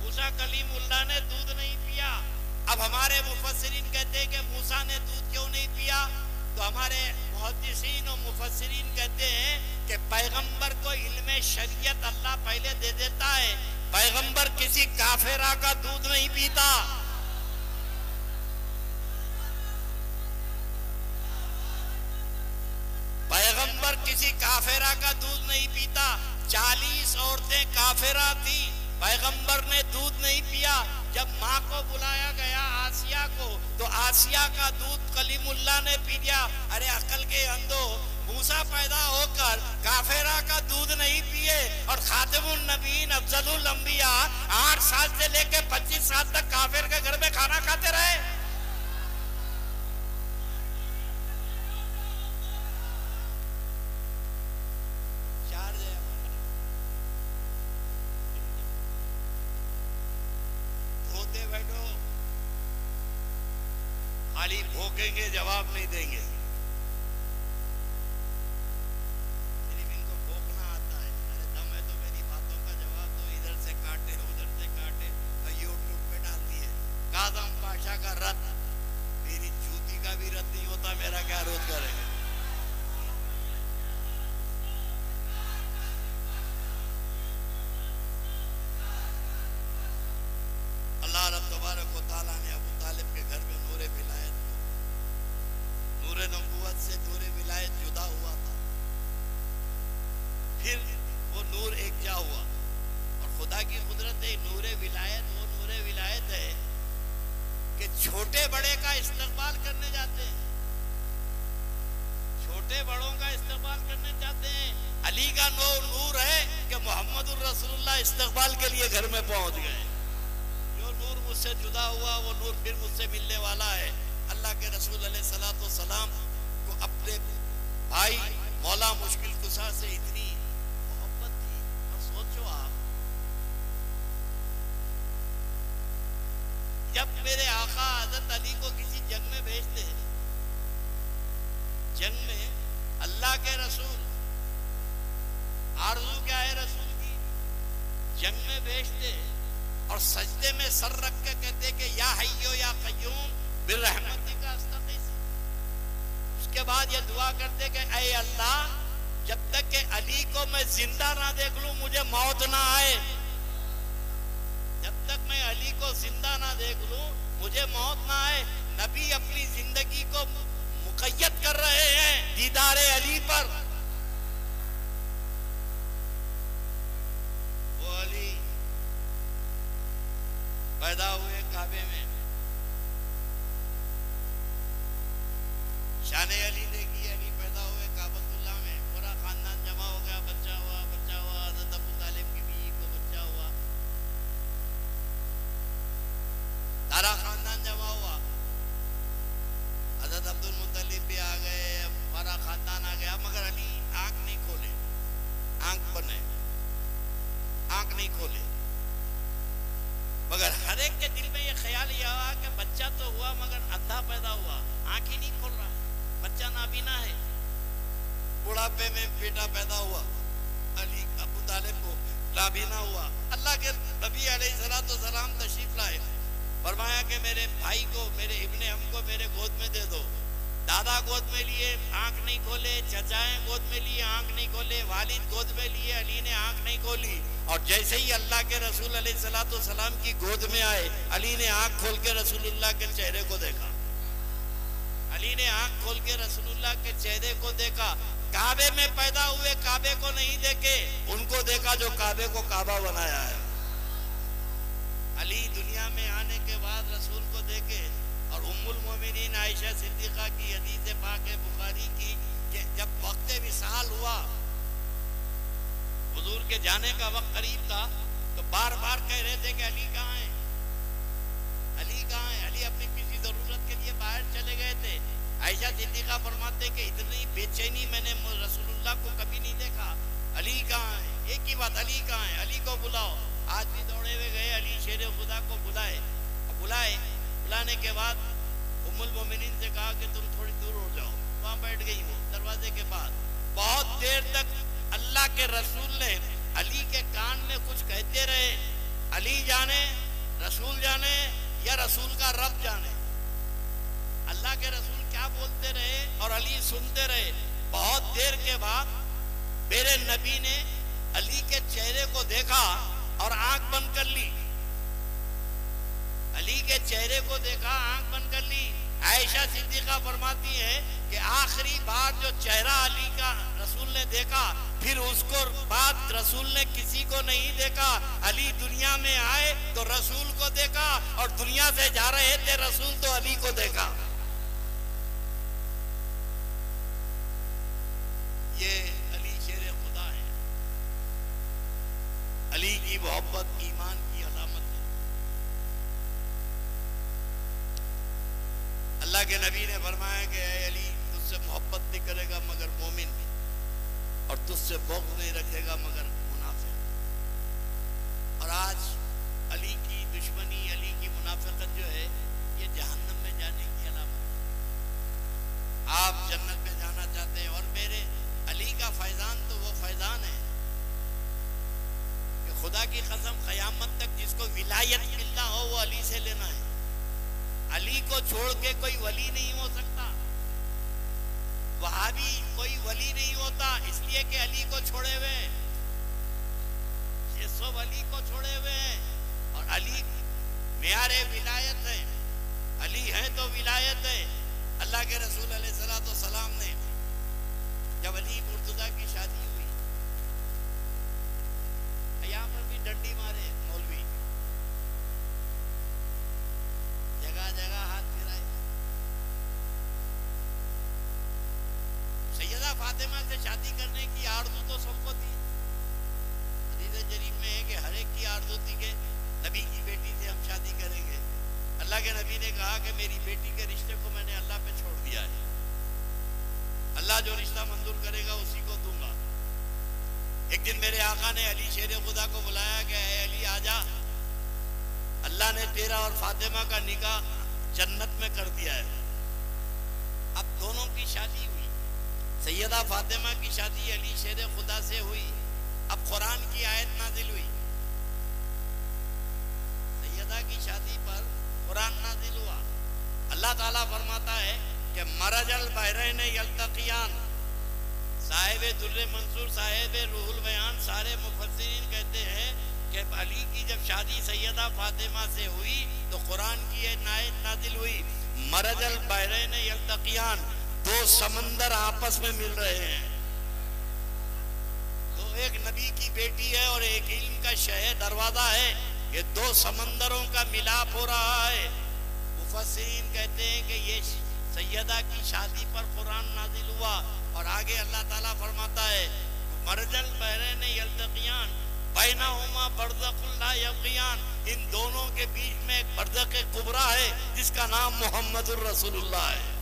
मूसा कलीमुल्लाह ने दूध नहीं पिया। अब हमारे मुफस्सिरीन कहते हैं कि मूसा ने दूध क्यों नहीं पिया? तो हमारे मुहद्दिसीन और मुफस्सिरीन कहते हैं कि पैगंबर को इल्मे शरीयत अल्लाह पहले दे देता है। पैगंबर किसी काफिरा का दूध नहीं पीता। पैगंबर किसी काफिरा का दूध नहीं पीता। 40 औरतें काफिरा थी, पैगंबर ने दूध नहीं पिया। जब माँ को बुलाया गया आसिया को, तो आसिया का दूध कलीमुल्लाह ने पी लिया। अरे अकल के अंधो, मूसा पैदा होकर काफिरा का दूध नहीं पिए और खातिमुन नबीन अफजलुल अंबिया 8 साल से लेके 25 साल तक काफिर के घर में खाना खाते रहे। खाली भोंकेंगे, जवाब नहीं देंगे। सिर्फ इनको भोंकना आता है। अरे दम है तो मेरी बातों का जवाब दो। इधर से काटे, उधर से काटे और यूट्यूब पे डाल दिए। कादम पाशा का रथ, मेरी जूती का भी रथ नहीं होता, मेरा क्या रोध करेगा? अल्लाह रब तबारक व तआला ने अबू तालिब के घर में नूरे विलायत, नूरे नबूवत से नूरे विलायत जुदा हुआ था। फिर वो नूर एक जा हुआ। और खुदा की कुदरत है, नूरे विलायत वो नूरे विलायत है कि छोटे बड़े का इस्तकबाल करने जाते हैं। छोटे बड़ों का इस्तकबाल करने जाते हैं। अली का नूर है कि मोहम्मदुर रसूलुल्लाह इस्तकबाल के लिए घर में पहुंच गए। नूर मुझसे जुदा हुआ, वो नूर फिर मुझसे मिलने वाला है। अल्लाह के रसूल अलैहिस्सलातु सलाम को अपने भाई मौला मुश्किल कुशा से इतनी मोहब्बत थी। और सोचो आप, जब मेरे आका हज़रत अली को किसी जंग में भेजते, जंग में अल्लाह के रसूल, आरज़ू क्या है रसूल की, जंग में भेजते और सजदे में सर रख के कहते कि या हय्यो या क़य्यूम बिर्रहमतिका अस्तग़ीस। उसके बाद ये दुआ करते कि ऐ अल्लाह, जब तक कि अली को मैं जिंदा ना देख लूं, मुझे मौत ना आए। जब तक मैं अली को जिंदा ना देख लूं, मुझे मौत ना आए। नबी अपनी जिंदगी को मुक़य्यद कर रहे हैं दीदारे अली पर। वो अली पैदा हुए काबे में। शान अली देखी, अली पैदा हुए काबतुल्लाह में। पूरा खानदान जमा हो गया, बच्चा हुआ, बच्चा हुआ। हज़रत अबू तालिब की बीवी को बच्चा हुआ, सारा खानदान जमा हुआ। हज़रत अब्दुल मुत्तलिब भी आ गए, सारा खानदान आ गया। मगर अली आंख नहीं खोले, आंख बने, आंख नहीं खोले। मगर हर एक के दिल में ये ख्याल यह हुआ कि बच्चा तो हुआ मगर अंधा पैदा हुआ, आंख ही नहीं खोल रहा, बच्चा नाबीना है। बुढ़ापे में बेटा पैदा हुआ, अली अबू तालिब को नाबीना हुआ। अल्लाह के नबी अलैहिस्सलाम तशरीफ लाए, फरमाया कि मेरे भाई को, मेरे इब्ने हम को मेरे गोद में दे दो। दादा गोद में लिए, आंख नहीं खोले। चचाएं गोद में लिए, आंख नहीं खोले। वालिद गोद में लिए, अली ने आंख नहीं खोली। और जैसे ही अल्लाह के रसूल अलैहिस्सलातु सलाम की गोद में आए, अली ने आंख खोल के रसूलुल्लाह के चेहरे को देखा। अली ने आंख खोल के रसूलुल्लाह के चेहरे को देखा। काबे में पैदा हुए काबे को नहीं देखे, उनको देखा जो काबे को काबा बनाया है। अली दुनिया में आने के बाद रसूल को देखे। और उम्मुल मोमिनीन आयशा सिद्दीक़ा की हदीस पाक बुखारी की कि जब वक्त विसाल हुआ, हुजूर के जाने का वक्त करीब था, तो बार बार कह रहे थे कि अली कहाँ है, अली कहाँ है। अली अपनी किसी जरूरत के लिए बाहर चले गए थे। आयशा सिद्दीक़ा फरमाते कि इतनी बेचैनी मैंने रसूलुल्लाह को कभी नहीं देखा। अली कहाँ है, एक ही बात, अली कहाँ है, अली को बुलाओ। आज भी दौड़े हुए गए, अली शेर खुदा को बुलाए। बुलाने के बाद उम्मुल मोमिनीन से कहा कि तुम थोड़ी दूर हो जाओ। वहां बैठ गई वो दरवाजे के पास। बहुत देर तक अल्लाह के रसूल ने अली के कान में कुछ कहते रहे। अली जाने, रसूल जाने या रसूल का रब जाने, अल्लाह के रसूल क्या बोलते रहे और अली सुनते रहे। बहुत देर के बाद मेरे नबी ने अली के चेहरे को देखा और आंख बंद कर ली। अली के चेहरे को देखा, आंख बंद कर ली। आयशा सिद्दीक़ा फरमाती है कि आखिरी बार जो चेहरा अली का रसूल ने देखा, फिर उसको बाद रसूल ने किसी को नहीं देखा। अली दुनिया में आए तो रसूल को देखा, और दुनिया से जा रहे थे रसूल तो अली को देखा। ये अली शेर खुदा है। अली की मोहब्बत ईमान की अलामत है। अल्लाह के नबी ने फरमाया कि ऐ अली, तुझसे मोहब्बत नहीं करेगा मगर मोमिन, और तुझसे बुग़्ज़ नहीं रखेगा मगर मुनाफिक। और आज अली की दुश्मनी, अली की मुनाफिकत जो है, ये जहन्नम में जाने की अलामत है। आप जन्नत में जाना चाहते हैं, और मेरे अली का फैजान तो वो फैजान है कि खुदा की कसम क़यामत तक जिसको विलायत मिलना हो वो अली से लेना है। अली को छोड़ के कोई वली नहीं हो सकता। वहाबी कोई वली नहीं होता, इसलिए कि अली को छोड़े हुए, ये सब अली को छोड़े हुए हैं। और अली मेयारे विलायत है, अली है तो विलायत है। अल्लाह के रसूल अलैहिस्सलाम ने जब अली मुर्तज़ा की शादी हुई, यहाँ पर भी डंडी मारे मौलवी, जगह जगह हाथ फिराए। सैयदा फातिमा से शादी करने की आरज़ू तो सबको थी। हदीस शरीफ में है कि हर एक की आरज़ू थी कि नबी की बेटी से हम शादी करेंगे। अल्लाह के नबी ने कहा कि मेरी बेटी के रिश्ते को मैंने अल्लाह पे छोड़ दिया है, अल्लाह जो रिश्ता मंजूर करेगा उसी को दूंगा। एक दिन मेरे आका ने अली शेर खुदा को बुलाया कि ऐ अली आजा, अल्लाह ने तेरा और फातिमा का निकाह जन्नत में कर दिया है। अब दोनों की शादी हुई। सैयदा फातिमा की शादी अली शेर खुदा से हुई। अब कुरान की आयत नाजिल हुई। सैयदा की शादी पर कुरान नाजिल हुआ। अल्लाह ताला फरमाता है कि मरजल बहरैन यल्तक़ियान, साहिब दुर्रे मंसूर, साहिब रूहुल बयान, सारे मुफस्सिरीन कहते हैं कि अली की जब शादी सैयदा फातिमा से हुई तो कुरान की ये आयत नाजिल हुई, मरजल बहरैन यल्तक़ियान, दो समंदर आपस में मिल रहे हैं। तो एक नबी की बेटी है और एक इल्म का शहर दरवाजा है, ये दो समंदरों का मिलाप हो रहा है। मुफस्सिरीन कहते हैं कि ये सैयदा की शादी पर कुरान नाजिल हुआ। और आगे अल्लाह ताला फरमाता है मरजल बहरैन यल्तक़ियान बैनहुमा बरज़ख़ुन ला यब्ग़ियान, इन दोनों के बीच में एक बरज़ख़ कुबरा है जिसका नाम मुहम्मदुर रसूलुल्लाह है।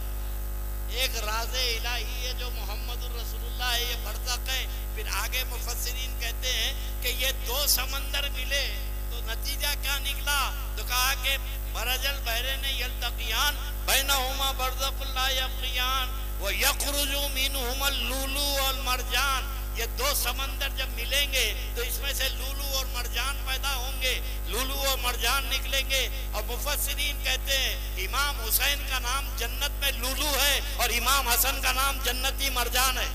एक राज़े इलाही है जो मुहम्मदुर रसूलुल्लाह है, ये बरज़ख़ है। फिर आगे मुफस्सिरीन कहते हैं कि ये दो समंदर मिले तो नतीजा क्या निकला, तो कहा कि मरजल बहरैन यल्तक़ियान बैनहुमा बरज़ख़ुन ला यब्ग़ियान व यख़रुजु मिनहुमा लूलू वल मरजान, ये दो समंदर जब मिलेंगे तो इसमें से लूलू और मरजान पैदा होंगे, लूलू और मरजान निकलेंगे। और मुफस्सिरीन कहते हैं इमाम हुसैन का नाम जन्नत में लूलू है और इमाम हसन का नाम जन्नती मरजान है।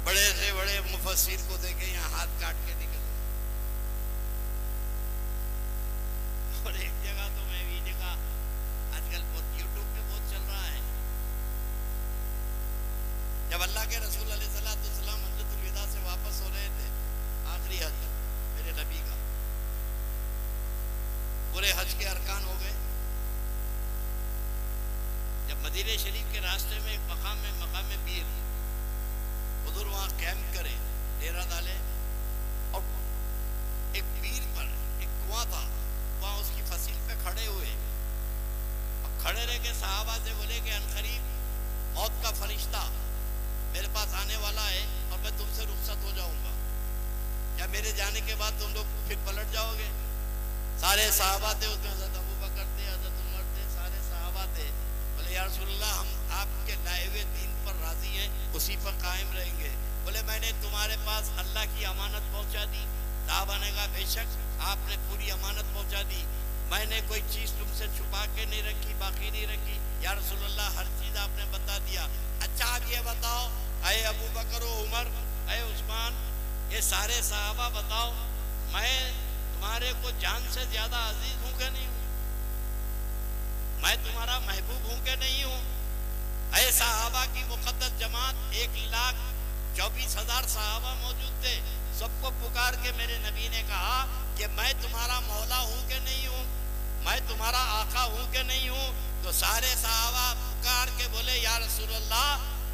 बड़े से बड़े मुफस्सिर को देखे यहाँ हाथ काट के निकल। और एक जगह तो मैं भी देखा, आजकल बहुत यूट्यूब पे बहुत चल रहा है मदीने शरीफ के रास्ते में एक मकाम है, मकाम बीर। हुजूर वहाँ कैंप करे, डेरा डाले, और एक बीर पर एक कुआं था, वहाँ उसकी फसील पे खड़े हुए। अब खड़े रह के सहाबा से बोले कि अनकरीब मौत का फरिश्ता मेरे पास आने वाला है और मैं तुमसे रुखसत हो जाऊंगा, क्या मेरे जाने के बाद तुम लोग फिर पलट जाओगे? सारे सहाबा थे उसमें, हज़रत अबू बकर थे, हज़रत उमर थे, सारे सहाबा थे। बोले या रसूलल्लाह हम आपके लाए हुए दीन पर राजी हैं, उसी पर कायम रहेंगे। बोले मैंने तुम्हारे पास अल्लाह की अमानत पहुंचा दी। साहबा ने कहा बेशक आपने पूरी अमानत पहुंचा दी, मैंने कोई चीज़ तुमसे छुपा के नहीं रखी, बाकी नहीं रखी। या रसूलल्लाह हर चीज़ आपने बता दिया। अच्छा आप ये बताओ, अये अबू बकर व उमर, अये उस्मान, ये सारे सहाबा बताओ, मैं तुम्हारे को जान से ज्यादा अजीज हूं कि नहीं हूं? मैं तुम्हारा महबूब हूं कि नहीं हूं? अये सहाबा की मुकद्दस जमात 1,24,000 सहाबा मौजूद थे। सबको पुकार के मेरे नबी ने कहा कि मैं तुम्हारा मौला हूं कि नहीं हूं, मैं तुम्हारा आका हूं कि नहीं हूं? तो सारे सहाबा पुकार के बोले या रसूल अल्लाह,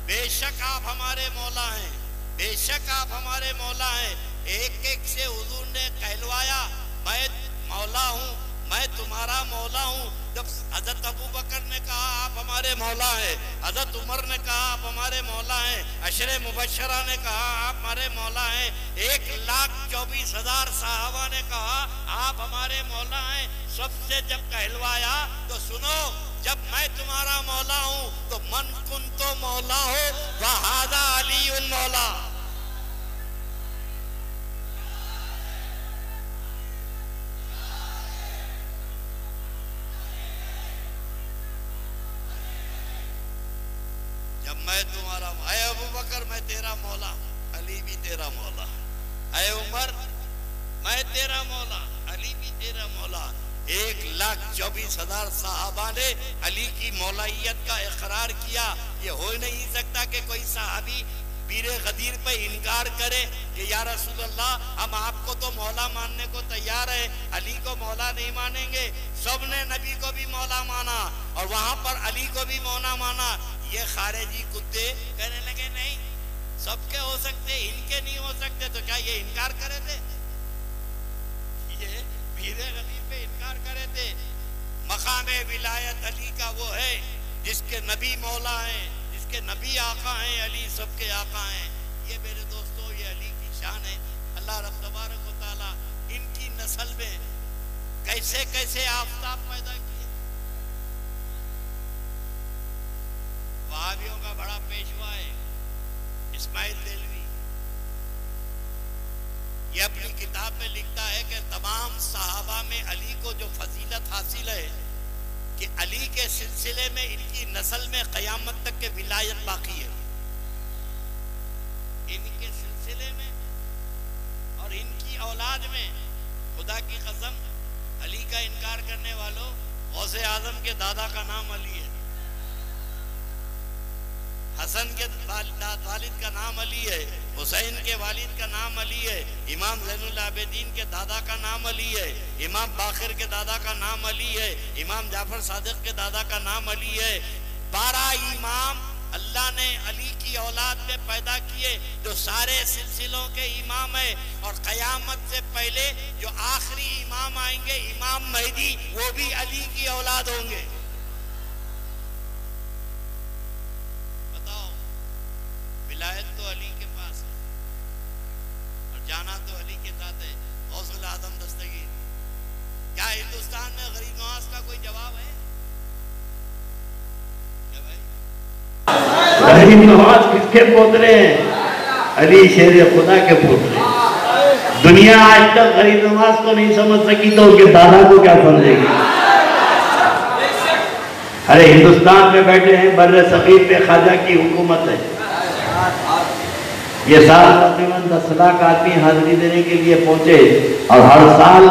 बेशक आप हमारे मौला हैं, बेशक आप हमारे मौला हैं। एक एक से हुजूर ने कहलवाया मैं मौला हूँ, मैं तुम्हारा मौला हूँ। जब हजरत अबू बकर ने कहा आप हमारे मौला हैं, हजरत उमर ने कहा आप हमारे मौला हैं, अशरे मुबशरा ने कहा आप हमारे मौला हैं, 1,24,000 सहाबा ने कहा आप हमारे मौला हैं। सबसे जब कहलवाया तो सुनो, जब मैं तुम्हारा मौला हूँ तो मन कुन तो मौला हो वहादा अली उन मौला। मैं तुम्हारा, अय अबू बकर मैं तेरा मौला, अली भी तेरा मौला। अय उमर मैं तेरा मौला, अली भी तेरा मौला। 1,24,000 सहाबा ने अली की मौलाइयत का इकरार किया। ये हो नहीं सकता कि कोई सहाबी पीरे गदीर पे इनकार करे कि या रसूल अल्लाह हम आपको तो मौला मानने को तैयार है, अली को मौला नहीं मानेंगे। सबने नबी को भी मौला माना और वहां पर अली को भी मौला माना। ये खारिजी कुत्ते कहने लगे नहीं, सबके हो सकते, इनके नहीं हो सकते। तो क्या ये इनकार करे थे? ये पीरे गदीर पे इनकार करे थे। मकाम विलायत अली का वो है जिसके नबी मौला हैं, जिसके नबी आका हैं, अली सबके आका हैं। ये मेरे दोस्तों ये अली की शान है। अल्लाह रब तबारक व तआला इनकी नस्ल में कैसे कैसे आफताब पैदा किए। वहाबियों का बड़ा पेशवा है इस्माइल देलवी। ये अपनी किताब में लिखता है कि तमाम सहाबा में अली को जो फजीलत हासिल है कि अली के सिलसिले में इनकी नस्ल में क़यामत तक के विलायत बाकी है। इनके सिलसिले में और इनकी औलाद में खुदा की कसम, अली का इनकार करने वालों, गौसे आजम के दादा का नाम अली है, हसन के वालिद का नाम अली है, हुसैन के वालिद का नाम अली है, इमाम ज़ैनुल आबिदीन के दादा का नाम अली है, इमाम बाखिर के दादा का नाम अली है, इमाम जाफर सादिक के दादा का नाम अली है। 12 इमाम अल्लाह ने अली की औलाद में पैदा किए जो सारे सिलसिलों के इमाम है। और क़यामत से पहले जो आखिरी इमाम आएंगे, इमाम महदी, वो भी अली की औलाद होंगे। विलायत तो अली के पास है और जाना तो अली के साथ है। गौसुल आज़म दस्तगीर। क्या हिंदुस्तान में गरीब नवाज का कोई जवाब है? क्या भाई? गरीब नवाज किसके पोतरे हैं? अली शेर खुदा के पोतरे। दुनिया आज तक गरीब नवाज को नहीं समझ सकी तो उनके दादा को क्या समझेगी? अरे हिंदुस्तान में बैठे हैं, बर्रे सगीर पे ख्वाजा की हुकूमत है। ये साल तकरीबन 10 लाख आदमी हाजिरी देने के लिए पहुंचे और हर साल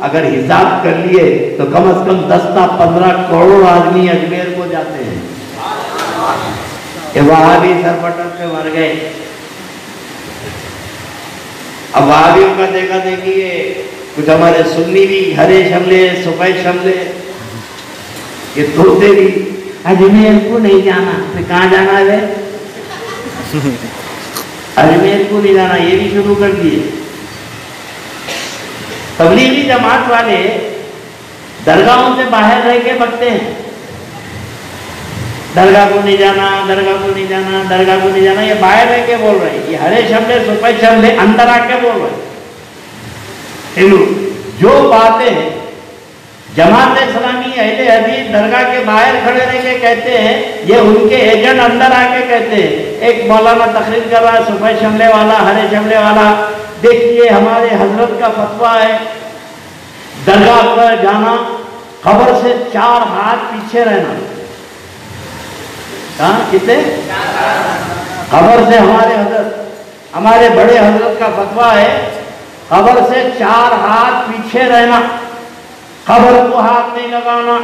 अगर हिसाब कर लिए तो कम से कम 10 से 15 करोड़ आदमी अजमेर को जाते हैं। ये वहाबी सरपटन पे मर गए। अब वहाबियों का देखा देखिए, कुछ हमारे सुन्नी भी हरे शमले, सफेद शमले, ये तोते भी अजमेर को नहीं जाना, तो कहाँ जाना है? अजमेर को नहीं जाना, ये भी शुरू कर दिए। तबलीगी जमात वाले दरगाहों से बाहर रह के बकते हैं, दरगाह को नहीं जाना, दरगाह को नहीं जाना, दरगाह को नहीं जाना, ये बाहर रह के बोल रहे हैं। ये हरे शब्द सुपे शब्द अंदर आके बोल रहे हैं। जो बातें जमात इस्लामी अहले हदीस दरगाह के बाहर खड़े रह के कहते हैं, ये उनके एजेंट अंदर आके कहते हैं। एक मौलाना तकरीर कर रहा है, सुपे शमले वाला, हरे शमले वाला, देखिए हमारे हजरत का फतवा है, दरगाह पर जाना खबर से 4 हाथ पीछे रहना। कहाँ कितने? खबर से हमारे हजरत, हमारे बड़े हजरत का फतवा है, खबर से 4 हाथ पीछे रहना, खबर को हाथ नहीं लगाना,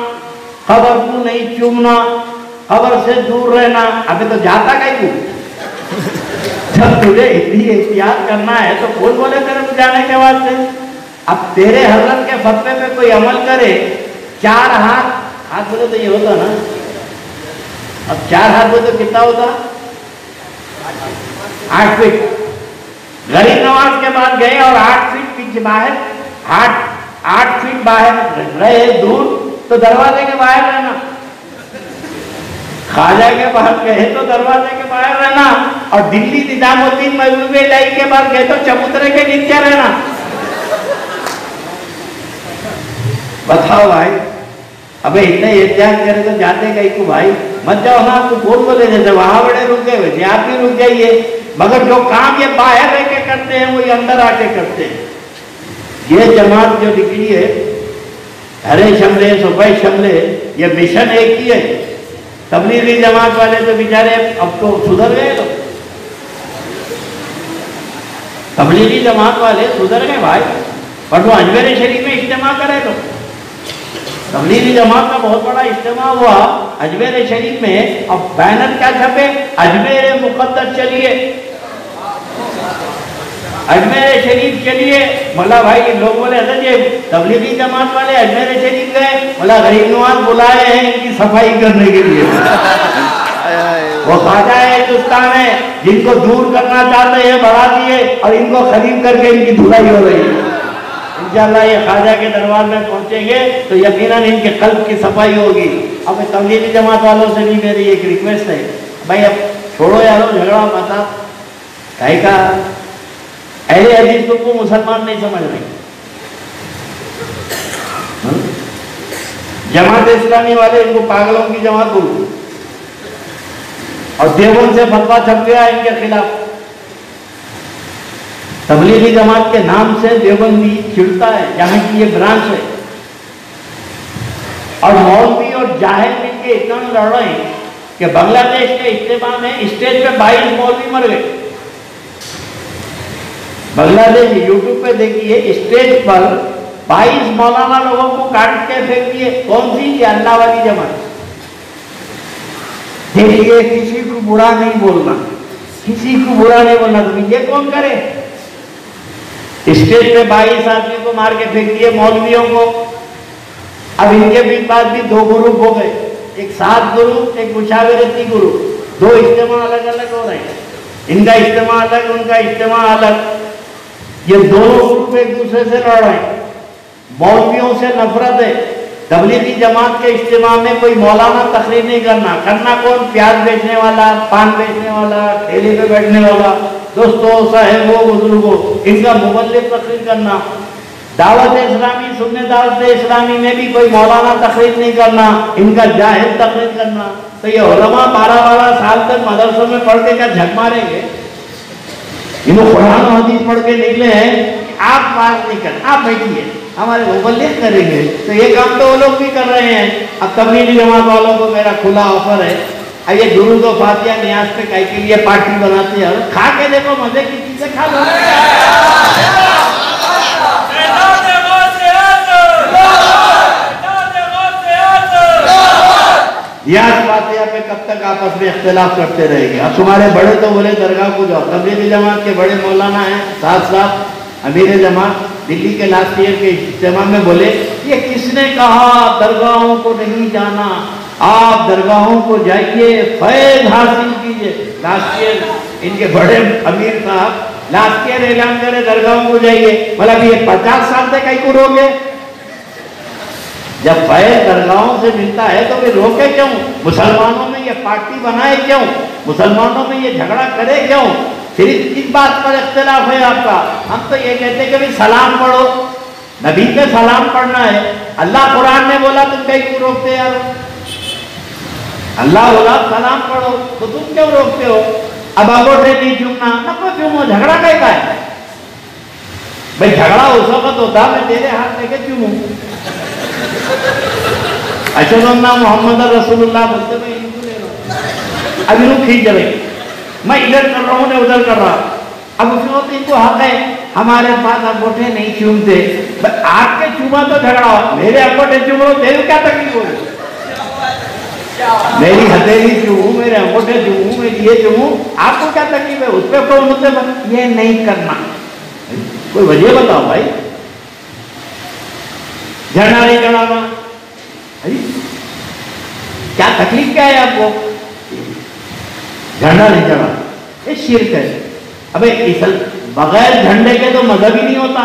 खबर को नहीं चूमना, खबर से दूर रहना। अबे तो जाता कहीं तू? जब तुझे इतनी एहतियात करना है तो कौन बोले तेरे को जाने के बाद से? अब तेरे हजरत के फतवे पे कोई अमल करे, 4 हाथ बोले तो ये होता ना। अब 4 हाथ बोले तो कितना होता? 8 फीट। गरीब नवाज के बाद गए और 8 फीट पीछे बाहर, 8 फीट बाहर रहे दूर, तो दरवाजे के बाहर रहना। खाजा के बाहर गए तो दरवाजे के बाहर रहना, और दिल्ली निजामुद्दीन महबूब इलाही के बाद गए तो चबूतरे के नीचे रहना। बताओ भाई, अबे इतने एहतियात करे तो जाते कहीं को भाई? मत जाओ ना, आपको कौन बोले? जैसे वहां बड़े रुक गए वैसे आप भी रुक जाइए। मगर जो काम ये बाहर रह के करते हैं वो ये अंदर आके करते हैं। ये जमात जो निकली है, हरे शमले सुपे शमले, ये मिशन एक ही है। तबलीगी जमात वाले तो बेचारे अब तो सुधर गए, तो तबलीगी जमात वाले सुधर गए भाई, पर वो अजमेर शरीफ में इज्तिमा करे। तो तबलीगी जमात का बहुत बड़ा इज्तिमा हुआ अजमेर शरीफ में। अब बैनर क्या छपे? अजमेर मुक़द्दस चलिए, अजमेर शरीफ चलिए। बोला भाई लोग बोले अरे ये तबलीगी जमात वाले अजमेर शरीफ गए, बोला गरीब नवाज बुलाए हैं इनकी सफाई करने के लिए। वो खाजा है, हिंदुस्तान है, जिनको दूर करना चाहते हैं बढ़ा दिए, और इनको खरीद करके इनकी धुलाई हो रही है। इंशाअल्लाह ये खाजा के दरबार में पहुंचेंगे तो यकीनन इनके कल्ब की सफाई होगी। अब तबलीगी जमात वालों से भी मेरी एक रिक्वेस्ट है, भाई अब छोड़ो यारो झगड़ा मत। कहीं का अहले हदीस को मुसलमान नहीं समझ रहे। जमात इस्लामी वाले इनको पागलों की जमात बोलते, और देवबंद से फतवा छप गया इनके खिलाफ। तबलीगी जमात के नाम से देवबंदी छिड़ता है, जहां की ये ब्रांच है। और मौलवी और जाहिल मिलके इतना लड़ रहे हैं कि बांग्लादेश के इज्तिमा में स्टेज पे 22 मौलवी मर गए। बांग्लादेश यूट्यूब पे देखिए, स्टेज पर 22 मौलाना लोगों को काट के फेंक दिए। कौन सी? ये अल्लाह वाली जमात। देखिए, किसी को बुरा नहीं बोलना, किसी को बुरा नहीं बोलना। तो ये कौन करे? स्टेज पे 22 आदमी को मार के फेंक दिए, मौलवियों को। अब इनके भी पास भी 2 ग्रुप हो गए, एक 7 गुरु, एक मुशावरती गुरु। 2 इज्तिमा अलग अलग हो रहे हैं, इनका इज्तिमा अलग, उनका इज्तिमा अलग। ये दोनों ग्रुप एक दूसरे से लड़ रहे हैं। मौलवियों से नफरत है। तबलीगी जमात के इज्तिमा में कोई मौलाना तकरीर नहीं करना कौन? प्याज बेचने वाला, पान बेचने वाला, ठेले पे बैठने वाला, दोस्तों साहेबों बुजुर्गों, इनका मुबल्लिग तकरीर करना। दावत इस्लामी, सुन्नी दावत इस्लामी में भी कोई मौलाना तकरीर नहीं करना, इनका जाहिल तकरीर करना। तो ये उलमा 12-12 साल तक मदरसों में पढ़ के क्या झक मारेंगे? इन्होंने कुरान और हदीस पढ़ के निकले हैं कि आप बात नहीं कर, आप बैठिए, हमारे मुबल्लिग करेंगे। तो ये काम तो वो लोग भी कर रहे हैं। अब तबलीगी जमात वालों को मेरा खुला ऑफर है, अब ये दुरूद और फातिहा नियाज पे कई के लिए पार्टी बनाते हैं, खा के देखो, मजे की चीजें खा लो। नियाज फातिहा पे कब तक आपस में इख्तिलाफ करते रहेंगे? अब तुम्हारे बड़े तो बोले दरगाह को जाओ। तबलीगी जमात के बड़े मौलाना हैं, साथ अमीर जमात दिल्ली के लास्ट ईयर के इज्तिमा में बोले, ये किसने कहा दरगाहों को नहीं जाना? आप दरगाहों को जाइए, फैज हासिल कीजिए। लास्ट ईयर इनके बड़े अमीर साहब लास्ट ईयर ऐलान करे दरगाहों को जाइए, मतलब ये 50 साल से कहीं को रोके? जब फैज दरगाहों से मिलता है तो वे रोके क्यों? मुसलमानों में ये पार्टी बनाए क्यों? मुसलमानों में ये झगड़ा करे क्यों? सिर्फ इस बात पर इख्तिलाफ है आपका। हम तो ये कहते हैं कि भाई सलाम पढ़ो, नबी पे सलाम पढ़ना है। अल्लाह कुरान ने बोला, तुम कहीं क्यों रोकते यार? अल्लाह बोला सलाम पढ़ो, तो तुम क्यों रोकते हो? अब अंगूठे नहीं चूमना, ना कोई चूमो, झगड़ा कैसा है भाई? झगड़ा उस वक्त होता मैं तेरे हाथ लेके चूमू, अशहदु अन्ना मुहम्मद रसूलुल्लाह बोलते मैं इनको ले रहा हूँ, अब इनको खींच जाए, मैं इधर कर रहा हूँ ना उधर कर रहा। अब उसमें तो इनको हक है, हमारे पास अंगूठे नहीं चूमते, आपके चूमा तो झगड़ा, मेरे अंगूठे चूम लो, तेरे क्या तकलीफ होगी? मेरी हथेली चूमू, मेरे अंगूठे चूमू, मेरी ये चूमू, आपको क्या तकलीफ है? उस पर कोई मुझसे ये नहीं करना, कोई वजह बताओ भाई। झंडा नहीं चढ़ाना, क्या तकलीफ क्या है आपको? झंडा नहीं चढ़ा, ये शिर्क है। अबे इस बगैर झंडे के तो मजहब ही नहीं होता,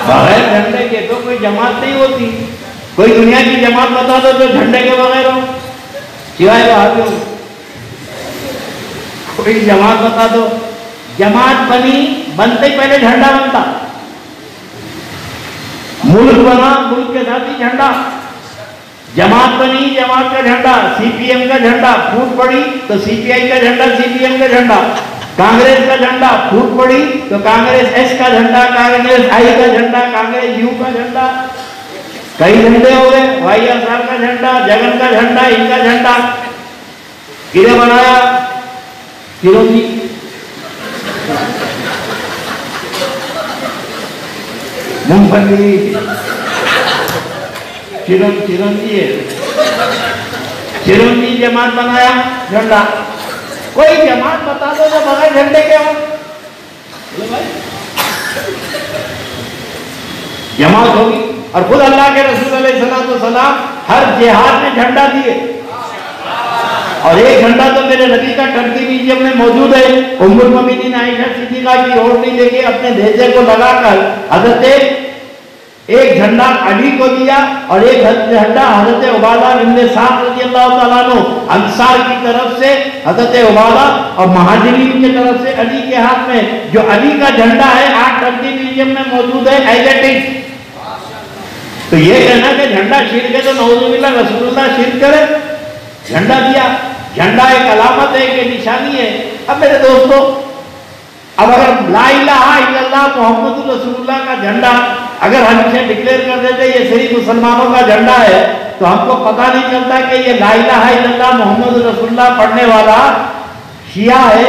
बगैर झंडे के तो कोई जमात नहीं होती। कोई दुनिया की जमात बता दो जो झंडे के बगैर हो, सिवाय वहाबियों। कोई जमात बता दो, जमात बनी, बनते ही पहले झंडा बनता, मुल्क बना, मुल्क के साथ ही झंडा। जमात बनी, जमात का झंडा, सीपीएम का झंडा, फूट पड़ी तो सीपीआई का झंडा, सीपीएम का झंडा। कांग्रेस का झंडा फूट पड़ी तो कांग्रेस एस का झंडा, कांग्रेस आई का झंडा, कांग्रेस यू का झंडा। कई झंडे हो गए, वाईएसआर का झंडा, जगन का झंडा, इनका झंडा। किने बनाया? चिरंजी। मूंगफली चिरंजी है, चिरंजी जमात बनाया झंडा। कोई जमात बता दो जो बगैर झंडे के हो। जमात होगी, और खुद अल्लाह के रसूल अलैहिस्सलाम हर जिहाद में झंडा दिए, और एक झंडा तो मेरे नबी का टर्की म्यूजियम में मौजूद है। उम्मुल मोमिनीन आयशा सिद्दीका की ओढ़नी लेके अपने भेजे को लगाकर हजरत एक झंडा अली को दिया और एक झंडा हजरत उबादा इब्न साद रज़ियल्लाहु ताला अन्हु अंसार की तरफ से हजरत उबादा और महाजिरीन की तरफ से अली के हाथ में। जो अली का झंडा है आज टर्की म्यूजियम में मौजूद है एज इट इज। तो ये कहना कि झंडा शिर्क है तो नऊजुबिल्लाह रसूलुल्लाह शिर्क करे, झंडा दिया। झंडा एक अलामत है, एक निशानी है। अब मेरे दोस्तों, अब अगर ला इलाहा इल्लल्लाह मुहम्मदुर रसूलुल्लाह का झंडा अगर हम इसे डिक्लेयर कर देते ये सिर्फ मुसलमानों का झंडा है, तो हमको पता नहीं चलता कि ये ला इलाहा इल्लल्लाह मुहम्मदुर रसूलुल्लाह पढ़ने वाला शिया है,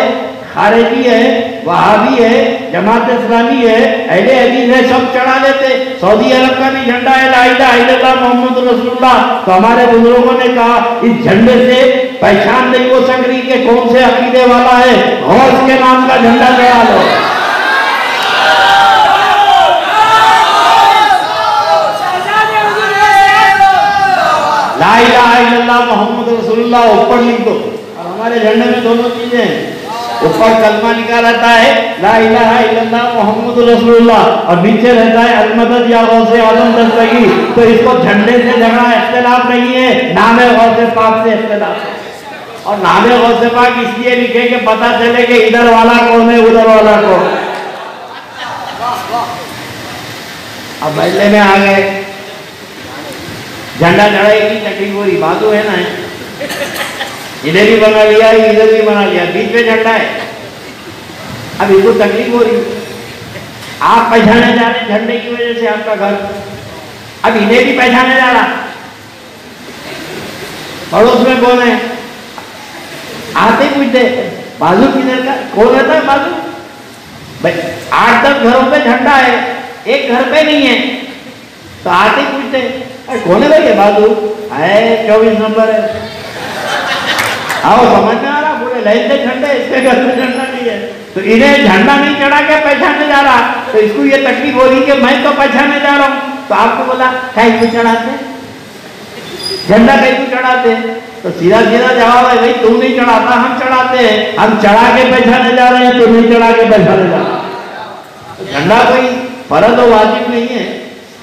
खारिजी है, वहाबी है, जमात इस्लामी है, अहले हदीस है, सब चढ़ा लेते। सऊदी अरब का भी झंडा है ला इलाहा इल्लल्लाह मुहम्मदुर रसूलुल्लाह। तो हमारे बुजुर्गों ने कहा इस झंडे से पहचान नहीं हो सक रही कि कौन से अकीदे वाला है, और उसके नाम का झंडा चढ़ा लो। ला इलाहा इल्लल्लाह मुहम्मद रसूलुल्लाह ऊपर लिख दो, और हमारे झंडे में दोनों चीजें हैं। ऊपर कलमा लिखा रहता है ला इलाहा इल्लल्लाह मुहम्मद रसूलुल्लाह, और नीचे रहता है अलमदद या गौसे आलम दस्तगी। तो इसको झंडे से झगड़ा इख्तिलाफ नहीं है, नामे गौसे पाक से इख्तिलाफ है। और नामे गौसे पाक इसलिए लिखे कि पता चले कि इधर वाला कौन है, उधर वाला कौन। अब महल्ले में आ गए, झंडा चढ़ाई की तकलीफ हो रही, बाजू है ना, इधर भी बना लिया, इधर भी बना लिया, बीच में झंडा है। अब इसको तकलीफ हो रही, आप पहचाने जा रहे झंडे की वजह से आपका घर, अब इन्हें भी पहचाने जा रहा। पड़ोस में कौन है, आते पूछते बाजू किधर का, कौन रहता है बाजू? भाई 8-10 घरों पे झंडा है, एक घर पे नहीं है, तो आते पूछते कौन है भाई? बाजू है, 24 नंबर है। आओ समझ में आ रहा, पूरे लाइन से झंडा, इसके घर में झंडा नहीं है। तो इन्हें झंडा नहीं चढ़ा के पहचाने जा रहा, तो इसको ये तकलीफ हो रही कि मैं तो पहचाने जा रहा हूँ। तो आपको बोला क्या इसको चढ़ाते, झंडा कहीं क्यों चढ़ाते हैं? तो सीधा सीधा जवाब है, भाई तुम नहीं चढ़ाता, हम चढ़ाते हैं। हम चढ़ा के पहचाने जा रहे हैं, तुम नहीं चढ़ा के पहचाने जा रहे। तो झंडा कोई फर्ज और वाजिब नहीं है,